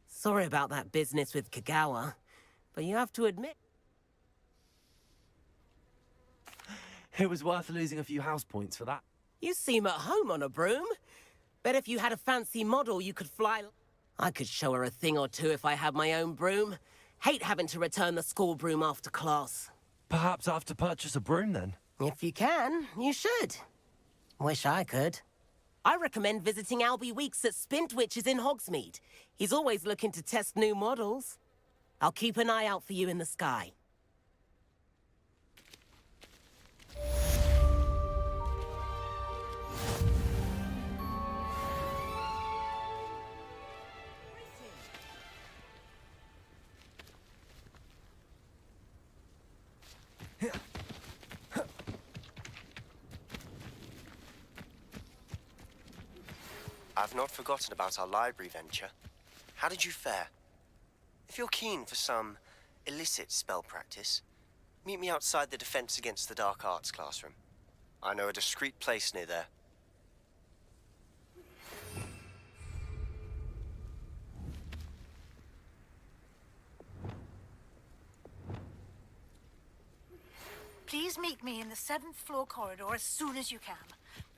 Sorry about that business with Kagawa, but you have to admit... It was worth losing a few house points for that. You seem at home on a broom. Bet if you had a fancy model, you could fly... I could show her a thing or two if I had my own broom. Hate having to return the school broom after class. Perhaps I have to purchase a broom then? If you can, you should. Wish I could. I recommend visiting Albie Weeks at Spintwitches in Hogsmeade. He's always looking to test new models. I'll keep an eye out for you in the sky. I've not forgotten about our library venture. How did you fare? If you're keen for some illicit spell practice, meet me outside the Defense Against the Dark Arts classroom. I know a discreet place near there. Please meet me in the 7th floor corridor as soon as you can.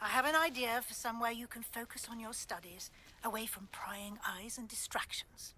I have an idea for somewhere you can focus on your studies, away from prying eyes and distractions.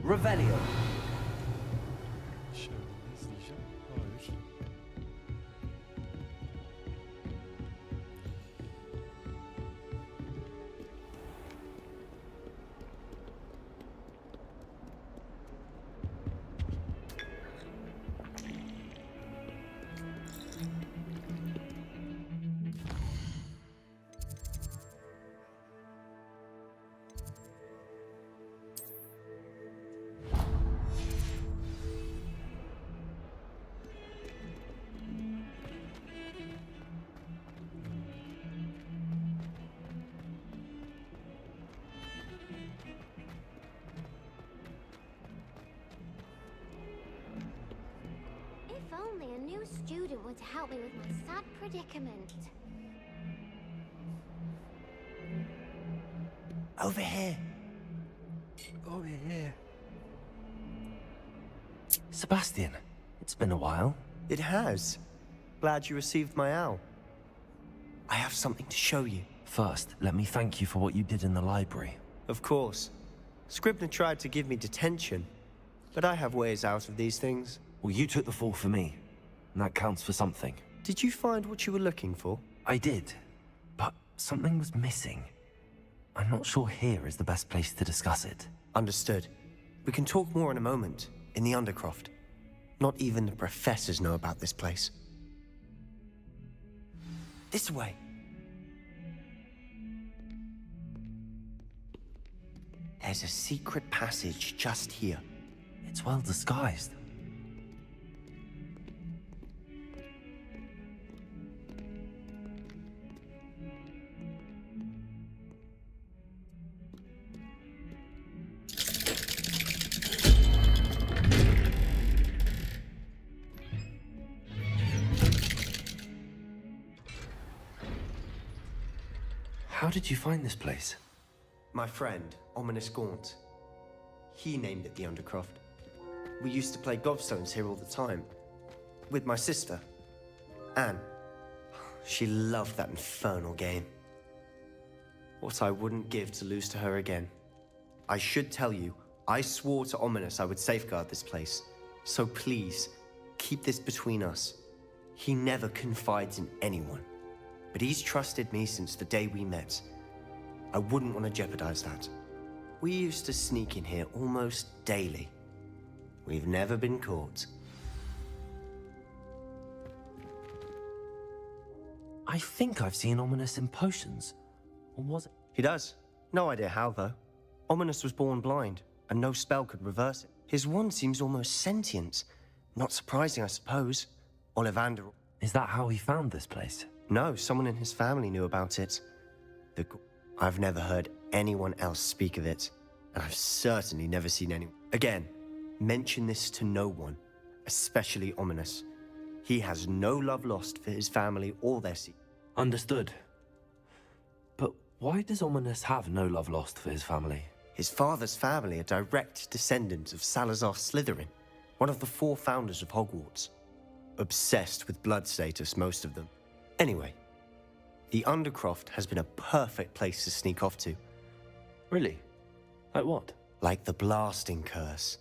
Revelio. Şöyle izleyeceğim. Hayır. If only a new student were to help me with my sad predicament. Over here. Over here. Sebastian, it's been a while. It has. Glad you received my owl. I have something to show you. First, let me thank you for what you did in the library. Of course. Scribner tried to give me detention, but I have ways out of these things. Well, you took the fall for me, and that counts for something. Did you find what you were looking for? I did, but something was missing. I'm not sure here is the best place to discuss it. Understood. We can talk more in a moment, in the Undercroft. Not even the professors know about this place. This way. There's a secret passage just here. It's well disguised. How did you find this place? My friend, Ominous Gaunt. He named it the Undercroft. We used to play gobstones here all the time. With my sister, Anne. She loved that infernal game. What I wouldn't give to lose to her again. I should tell you, I swore to Ominous I would safeguard this place. So please, keep this between us. He never confides in anyone. But he's trusted me since the day we met. I wouldn't want to jeopardize that. We used to sneak in here almost daily. We've never been caught. I think I've seen Ominous in potions. Or was it? He does. No idea how, though. Ominous was born blind, and no spell could reverse it. His wand seems almost sentient. Not surprising, I suppose. Ollivander... Is that how he found this place? No, someone in his family knew about it. I've never heard anyone else speak of it, and I've certainly never seen anyone. Again, mention this to no one, especially Ominous. He has no love lost for his family or their secret. Understood. But why does Ominous have no love lost for his family? His father's family are direct descendants of Salazar Slytherin, one of the 4 founders of Hogwarts. Obsessed with blood status, most of them. Anyway, the Undercroft has been a perfect place to sneak off to. Really? Like what? Like the blasting curse.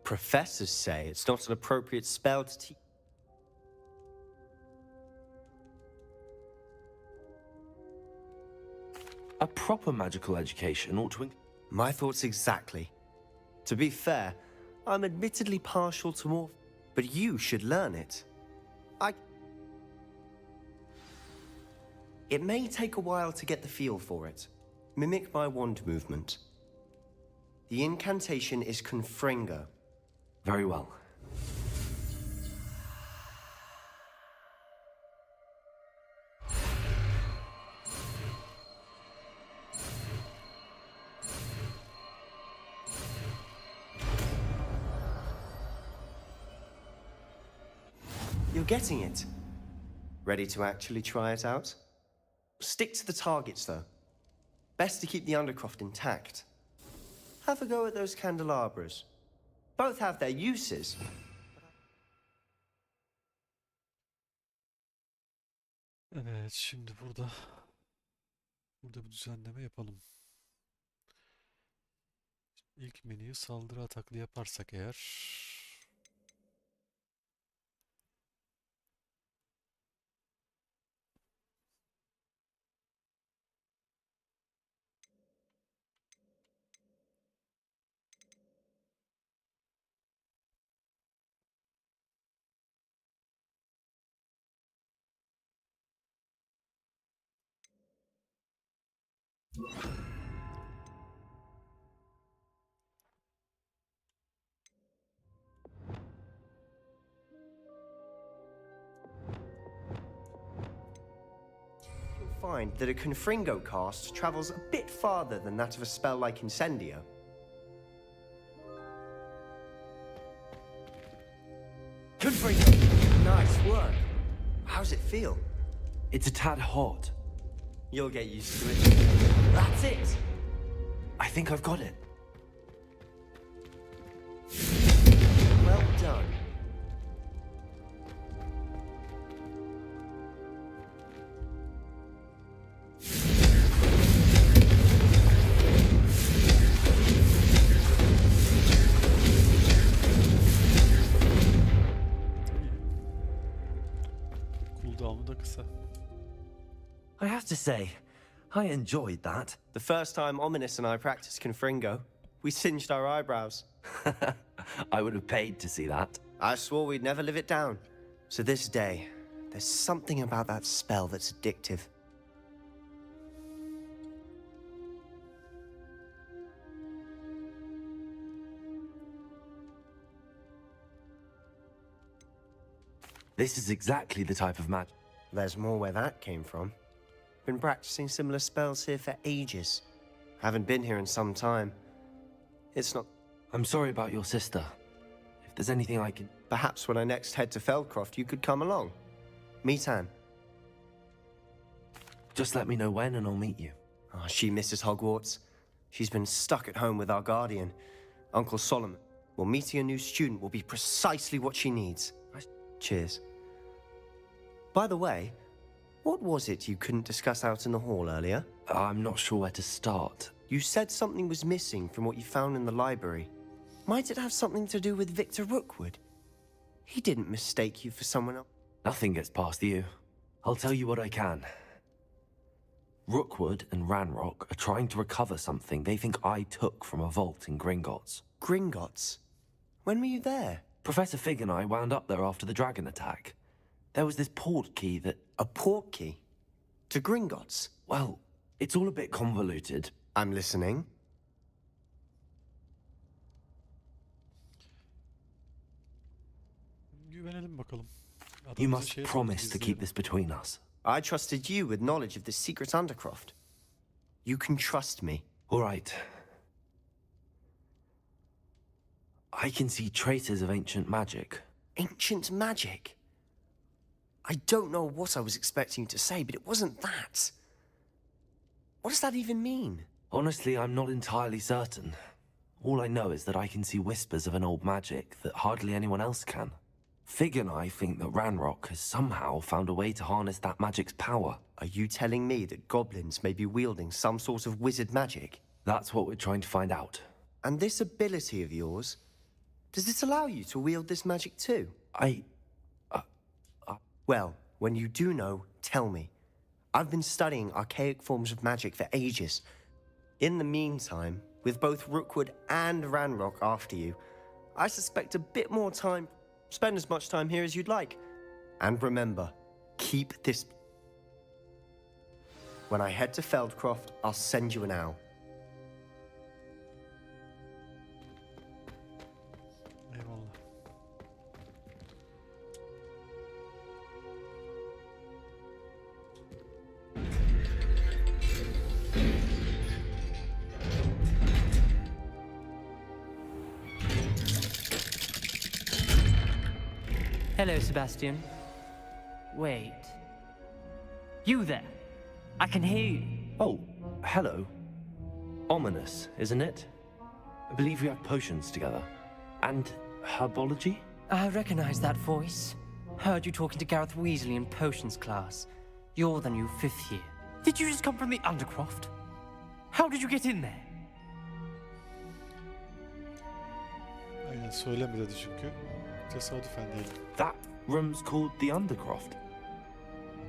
Professors say it's not an appropriate spell to teach. A proper magical education ought to... My thoughts exactly. To be fair, I'm admittedly partial to more... But you should learn it. It may take a while to get the feel for it. Mimic my wand movement. The incantation is Confringo. Very well. You're getting it. Ready to actually try it out? Stick to the targets, though. Best to keep the Undercroft intact. Have a go at those candelabras. Both have their uses. Evet, şimdi burada bir düzenleme yapalım. İlk menüyü saldırı ataklı yaparsak eğer Find that a Confringo cast travels a bit farther than that of a spell like Incendio. Confringo! work? How's it feel? It's a tad hot. You'll get used to it. That's it! I think I've got it. Well done. Cooldown'u da kısa. I have to say, I enjoyed that. The first time Ominous and I practiced Confringo, we singed our eyebrows. I would have paid to see that. I swore we'd never live it down. So this day, there's something about that spell that's addictive. This is exactly the type of magic. There's more where that came from. Been practicing similar spells here for ages. Haven't been here in some time. It's not... I'm sorry about your sister. If there's anything I can... Perhaps when I next head to Feldcroft, you could come along. Meet Anne. Just let me know when and I'll meet you. Oh, she misses Hogwarts. She's been stuck at home with our guardian, Uncle Solomon. Well, meeting a new student will be precisely what she needs. Cheers. By the way, what was it you couldn't discuss out in the hall earlier? I'm not sure where to start. You said something was missing from what you found in the library. Might it have something to do with Victor Rookwood? He didn't mistake you for someone else. Nothing gets past you. I'll tell you what I can. Rookwood and Ranrock are trying to recover something they think I took from a vault in Gringotts. Gringotts? When were you there? Professor Fig and I wound up there after the dragon attack. There was this port key that... A port key? To Gringotts? Well, it's all a bit convoluted. I'm listening. Güvenelim bakalım. You must promise to keep this between us. I trusted you with knowledge of the secret Undercroft. You can trust me. All right. I can see traces of ancient magic. Ancient magic? I don't know what I was expecting you to say, but it wasn't that. What does that even mean? Honestly, I'm not entirely certain. All I know is that I can see whispers of an old magic that hardly anyone else can. Fig and I think that Ranrock has somehow found a way to harness that magic's power. Are you telling me that goblins may be wielding some sort of wizard magic? That's what we're trying to find out. And this ability of yours, does it allow you to wield this magic too? Well, when you do know, tell me. I've been studying archaic forms of magic for ages. In the meantime, with both Rookwood and Ranrock after you, I suspect a bit more time. Spend as much time here as you'd like. And remember, keep this... When I head to Feldcroft, I'll send you an owl. Eyvallah. Hello, Sebastian. Wait. You there? I can hear you. Oh, hello. Ominous, isn't it? I believe we have potions together. And herbology? I recognize that voice. Heard you talking to Gareth Weasley in potions class. You're the new 5th year. Did you just come from the Undercroft? How did you get in there? Aynen söyleme dedi çünkü. Tesadüfen değil. That room's called the Undercroft.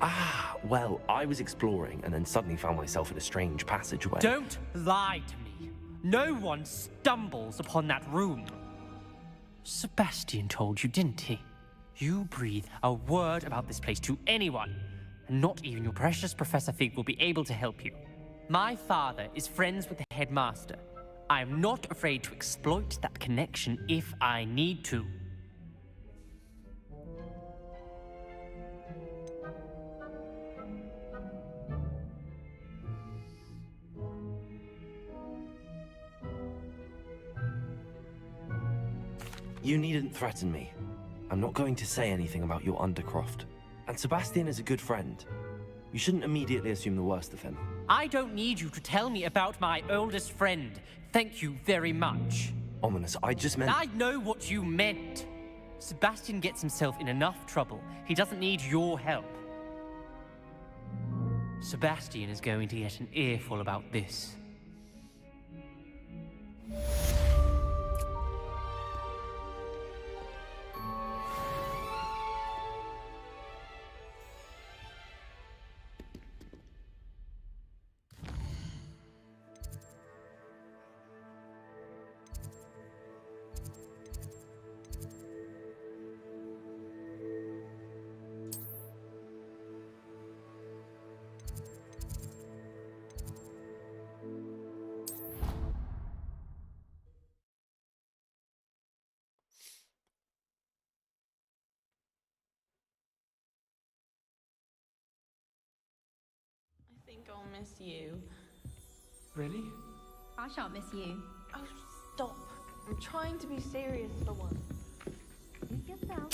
Ah, well, I was exploring and then suddenly found myself in a strange passageway. Don't lie to me. No one stumbles upon that room. Sebastian told you, didn't he? You breathe a word about this place to anyone, and not even your precious Professor Fig will be able to help you. My father is friends with the headmaster. I am not afraid to exploit that connection if I need to. You needn't threaten me. I'm not going to say anything about your undercroft. And Sebastian is a good friend. You shouldn't immediately assume the worst of him. I don't need you to tell me about my oldest friend. Thank you very much. Ominous, I just meant... I know what you meant. Sebastian gets himself in enough trouble. He doesn't need your help. Sebastian is going to get an earful about this. I think I'll miss you. Really? I shan't miss you. Oh, stop. I'm trying to be serious for once. Suit yourself.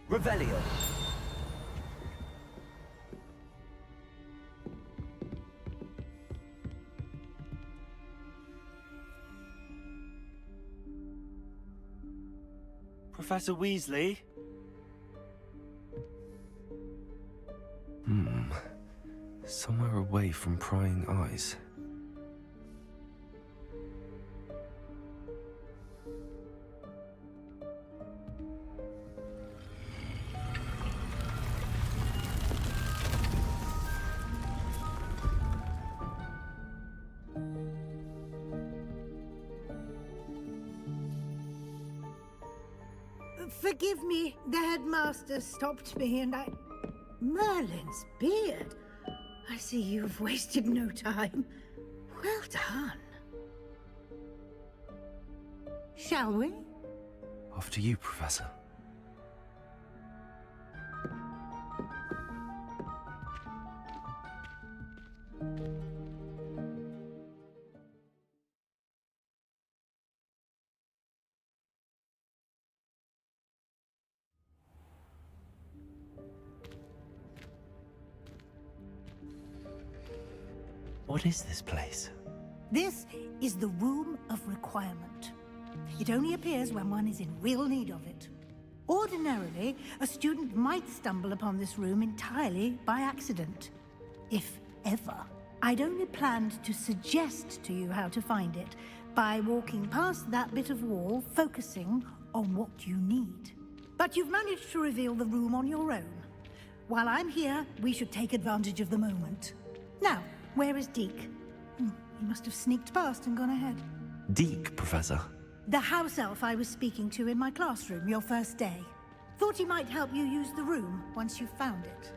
Revelio. Professor Weasley? Somewhere away from prying eyes. Forgive me, the headmaster stopped me and I... Merlin's beard. I see you've wasted no time. Well done. Shall we? After you, Professor. What is this place? This is the Room of Requirement. It only appears when one is in real need of it. Ordinarily, a student might stumble upon this room entirely by accident. If ever. I'd only planned to suggest to you how to find it by walking past that bit of wall, focusing on what you need. But you've managed to reveal the room on your own. While I'm here, we should take advantage of the moment. Now, where is Deke? He must have sneaked past and gone ahead. Deke, Professor. The house elf I was speaking to in my classroom your first day. Thought he might help you use the room once you found it.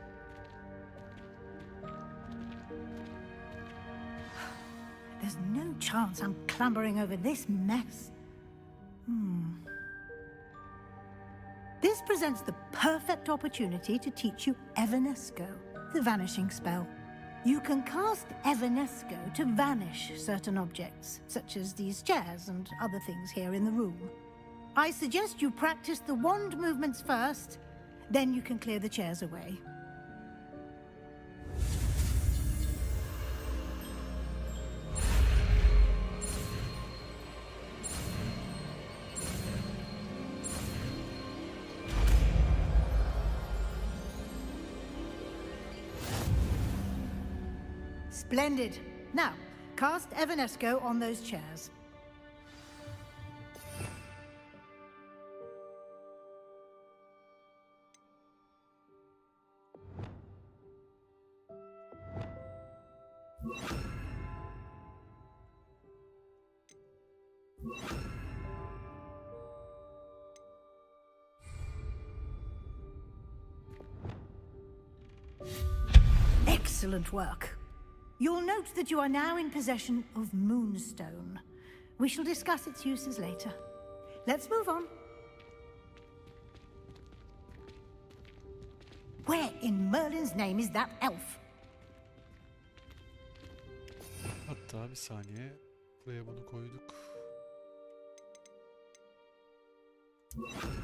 There's no chance I'm clambering over this mess. This presents the perfect opportunity to teach you Evanesco, the vanishing spell. You can cast Evanesco to vanish certain objects, such as these chairs and other things here in the room. I suggest you practice the wand movements first, then you can clear the chairs away. Splendid. Now, cast Evanesco on those chairs. Excellent work. You'll note that you are now in possession of Moonstone. We shall discuss its uses later. Let's move on. Where in Merlin's name is that elf? Hatta bir saniye. Buraya bunu koyduk.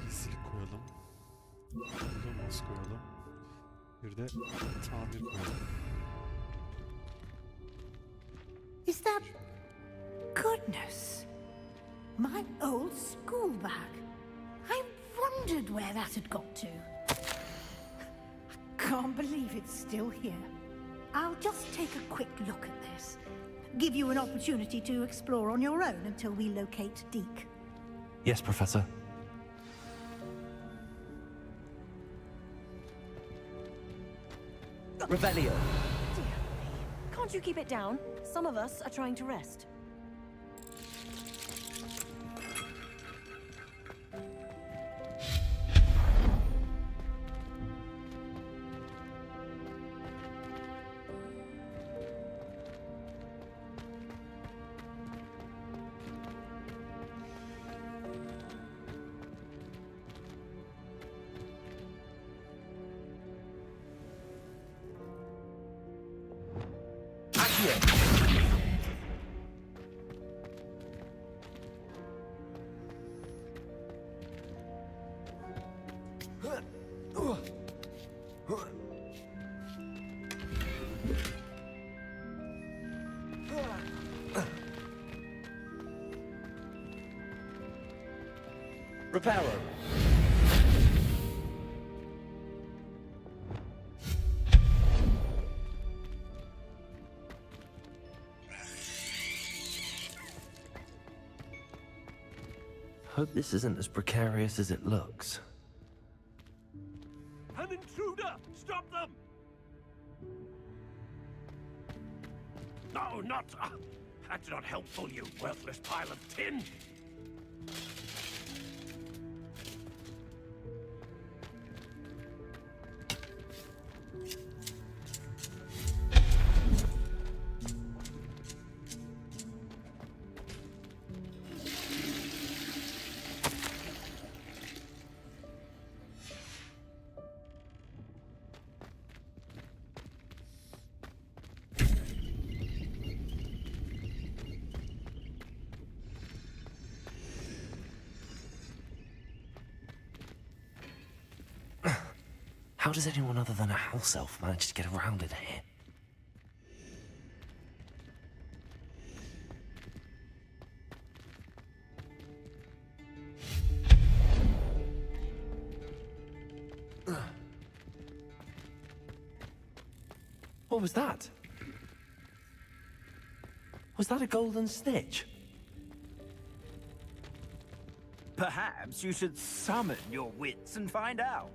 Gizlilik koyalım. Burada mas koyalım. Bir de tamir koyalım. Is that... Goodness. My old school bag. I wondered where that had got to. I can't believe it's still here. I'll just take a quick look at this. Give you an opportunity to explore on your own until we locate Deke. Yes, Professor. Revelio. Can't you keep it down? Some of us are trying to rest. Reparo. Hope this isn't as precarious as it looks. An intruder! Stop them! No, not... that's not helpful, you worthless pile of tin! How does anyone other than a house elf manage to get around in here? What was that? Was that a golden snitch? Perhaps you should summon your wits and find out.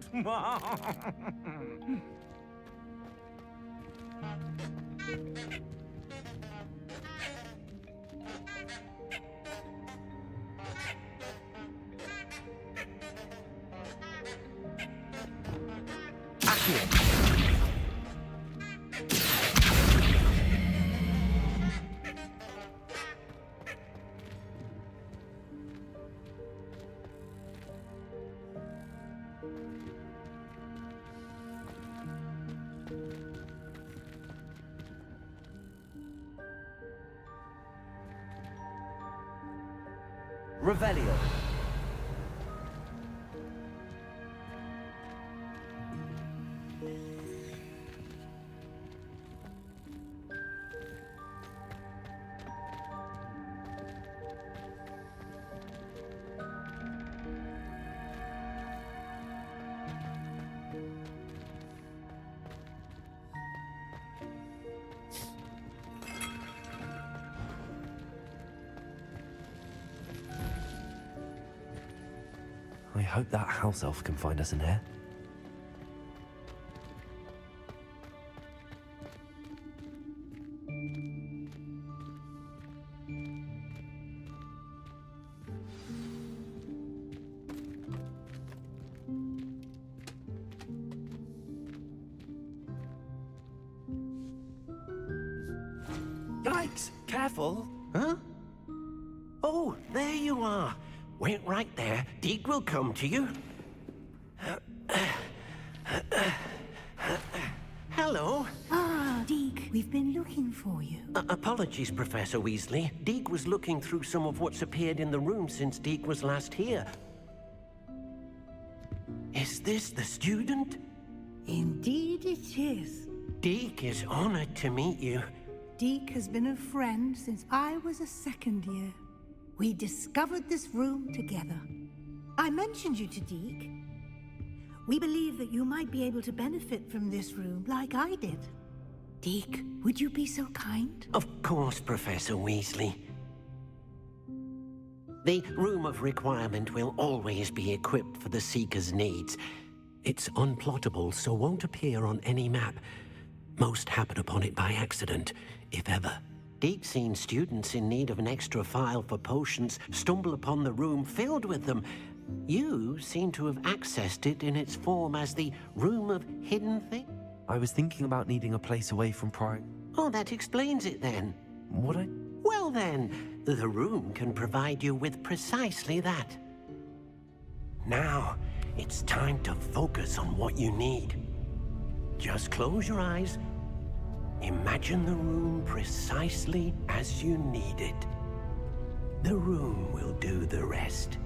Revelio. I hope that house elf can find us in here. Yikes! Careful! Huh? Oh, there you are. Wait right there. Deke will come to you. Hello. Ah, Deke, we've been looking for you. Apologies, Professor Weasley. Deke was looking through some of what's appeared in the room since Deke was last here. Is this the student? Indeed it is. Deke is honored to meet you. Deke has been a friend since I was a second year. We discovered this room together. I mentioned you to Deke. We believe that you might be able to benefit from this room like I did. Deke, would you be so kind? Of course, Professor Weasley. The Room of Requirement will always be equipped for the Seeker's needs. It's unplottable, so won't appear on any map. Most happen upon it by accident, if ever. Deke's seen students in need of an extra file for potions stumble upon the room filled with them. You seem to have accessed it in its form as the Room of Hidden Things. I was thinking about needing a place away from prying. Oh, that explains it then. Would I? Well then, the room can provide you with precisely that. Now, it's time to focus on what you need. Just close your eyes. Imagine the room precisely as you need it. The room will do the rest.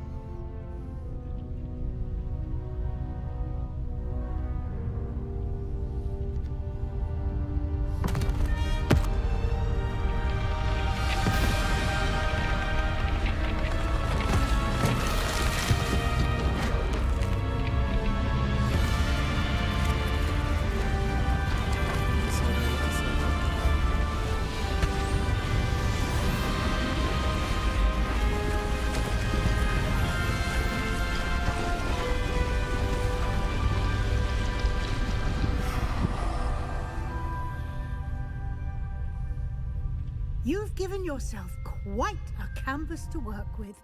You've given yourself quite a canvas to work with.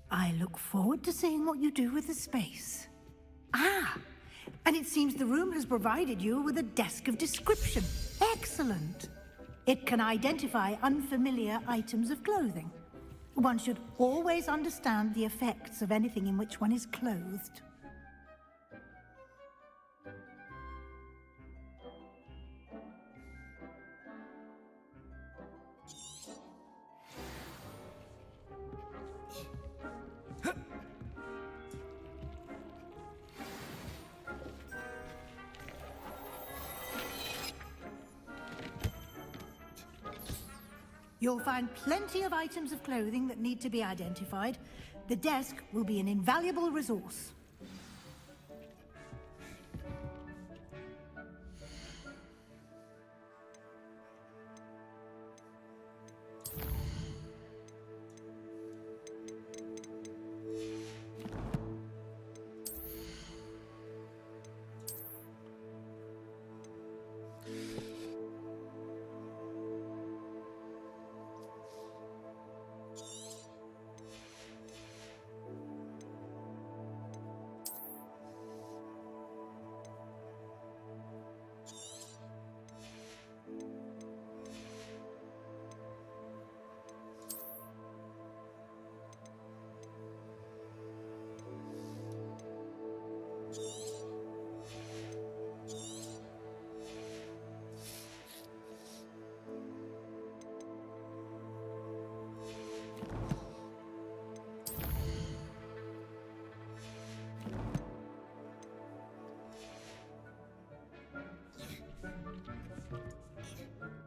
I look forward to seeing what you do with the space. Ah, and it seems the room has provided you with a desk of description. Excellent. It can identify unfamiliar items of clothing. One should always understand the effects of anything in which one is clothed. You'll find plenty of items of clothing that need to be identified. The desk will be an invaluable resource.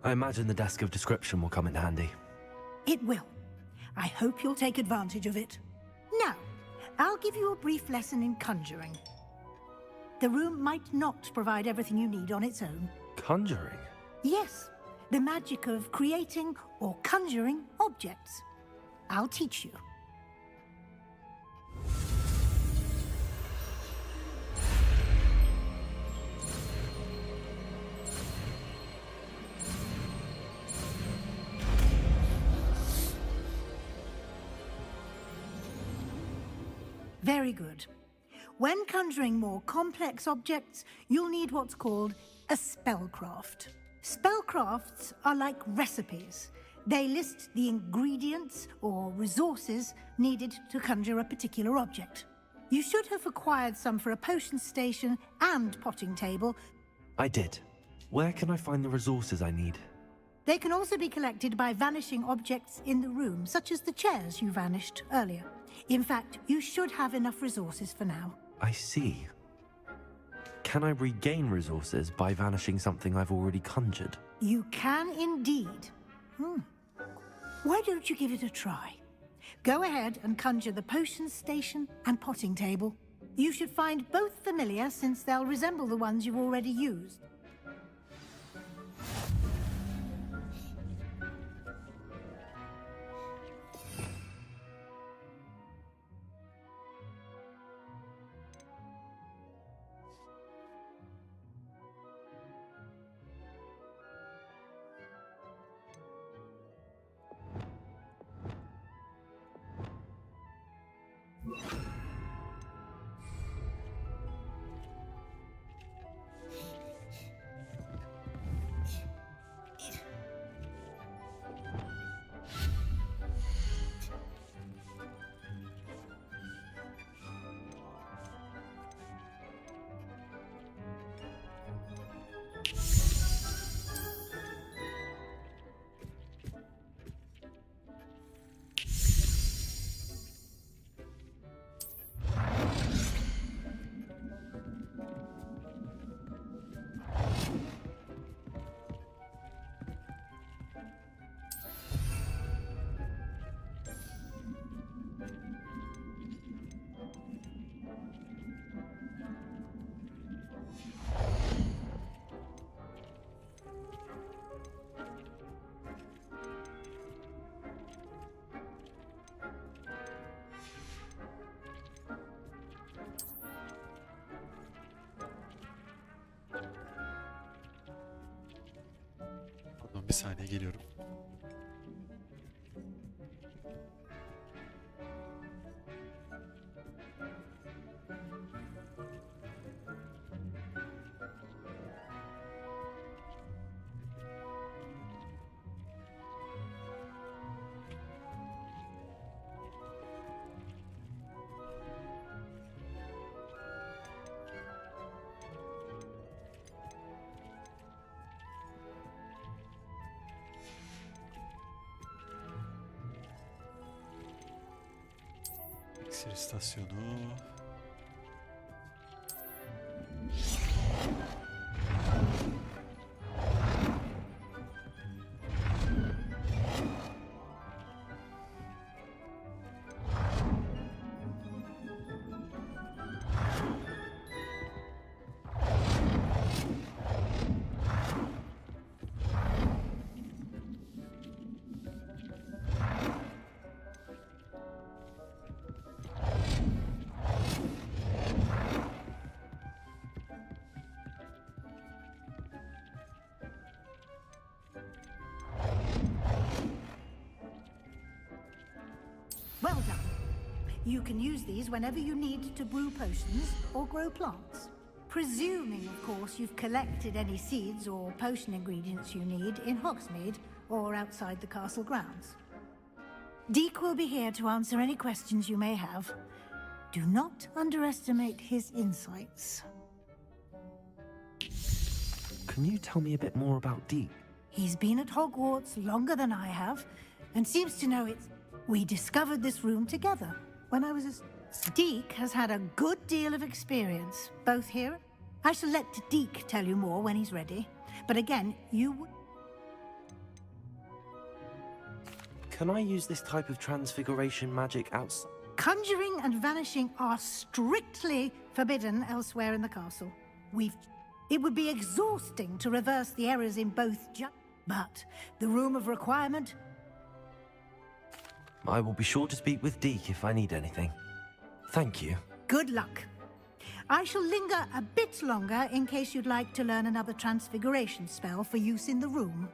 I imagine the desk of description will come in handy. It will. I hope you'll take advantage of it. Now, I'll give you a brief lesson in conjuring. The room might not provide everything you need on its own. Conjuring? Yes, the magic of creating or conjuring objects. I'll teach you. Very good. When conjuring more complex objects, you'll need what's called a spellcraft. Spellcrafts are like recipes. They list the ingredients or resources needed to conjure a particular object. You should have acquired some for a potion station and potting table. I did. Where can I find the resources I need? They can also be collected by vanishing objects in the room, such as the chairs you vanished earlier. In fact, you should have enough resources for now. I see. Can I regain resources by vanishing something I've already conjured? You can indeed. Why don't you give it a try? Go ahead and conjure the potion station and potting table. You should find both familiar since they'll resemble the ones you've already used. Pardon, bir saniye geliyorum. İksir istasyonu. Well done. You can use these whenever you need to brew potions or grow plants. Presuming, of course, you've collected any seeds or potion ingredients you need in Hogsmeade or outside the castle grounds. Deek will be here to answer any questions you may have. Do not underestimate his insights. Can you tell me a bit more about Deek? He's been at Hogwarts longer than I have, and seems to know it's... We discovered this room together when I was a... Deek has had a good deal of experience, both here... I shall let Deek tell you more when he's ready. But again, you would... Can I use this type of transfiguration magic outside? Conjuring and vanishing are strictly forbidden elsewhere in the castle. It would be exhausting to reverse the errors in both but the Room of Requirement... I will be sure to speak with Deke if I need anything. Thank you. Good luck. I shall linger a bit longer in case you'd like to learn another transfiguration spell for use in the room.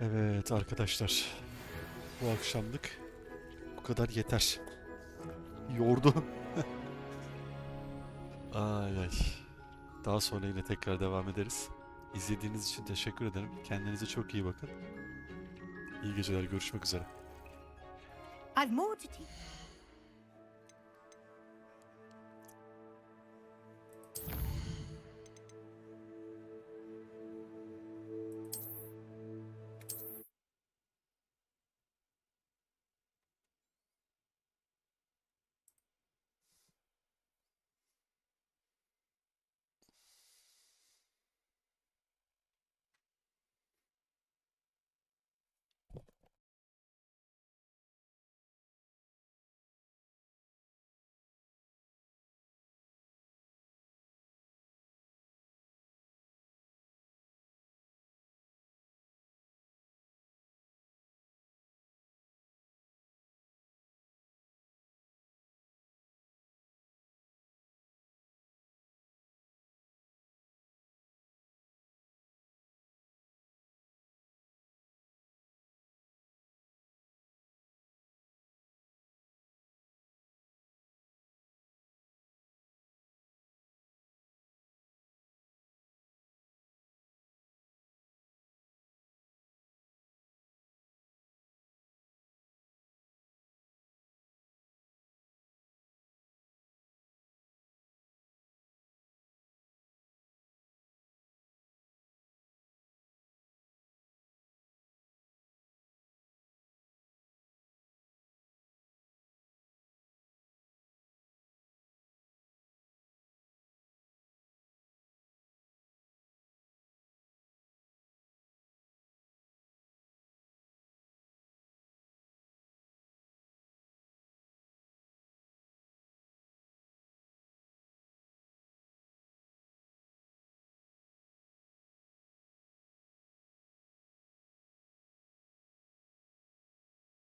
Evet arkadaşlar. Bu akşamlık bu kadar yeter. Yordu. Ay ay. Daha sonra yine tekrar devam ederiz. İzlediğiniz için teşekkür ederim. Kendinize çok iyi bakın. İyi geceler. Görüşmek üzere. I've more to teach.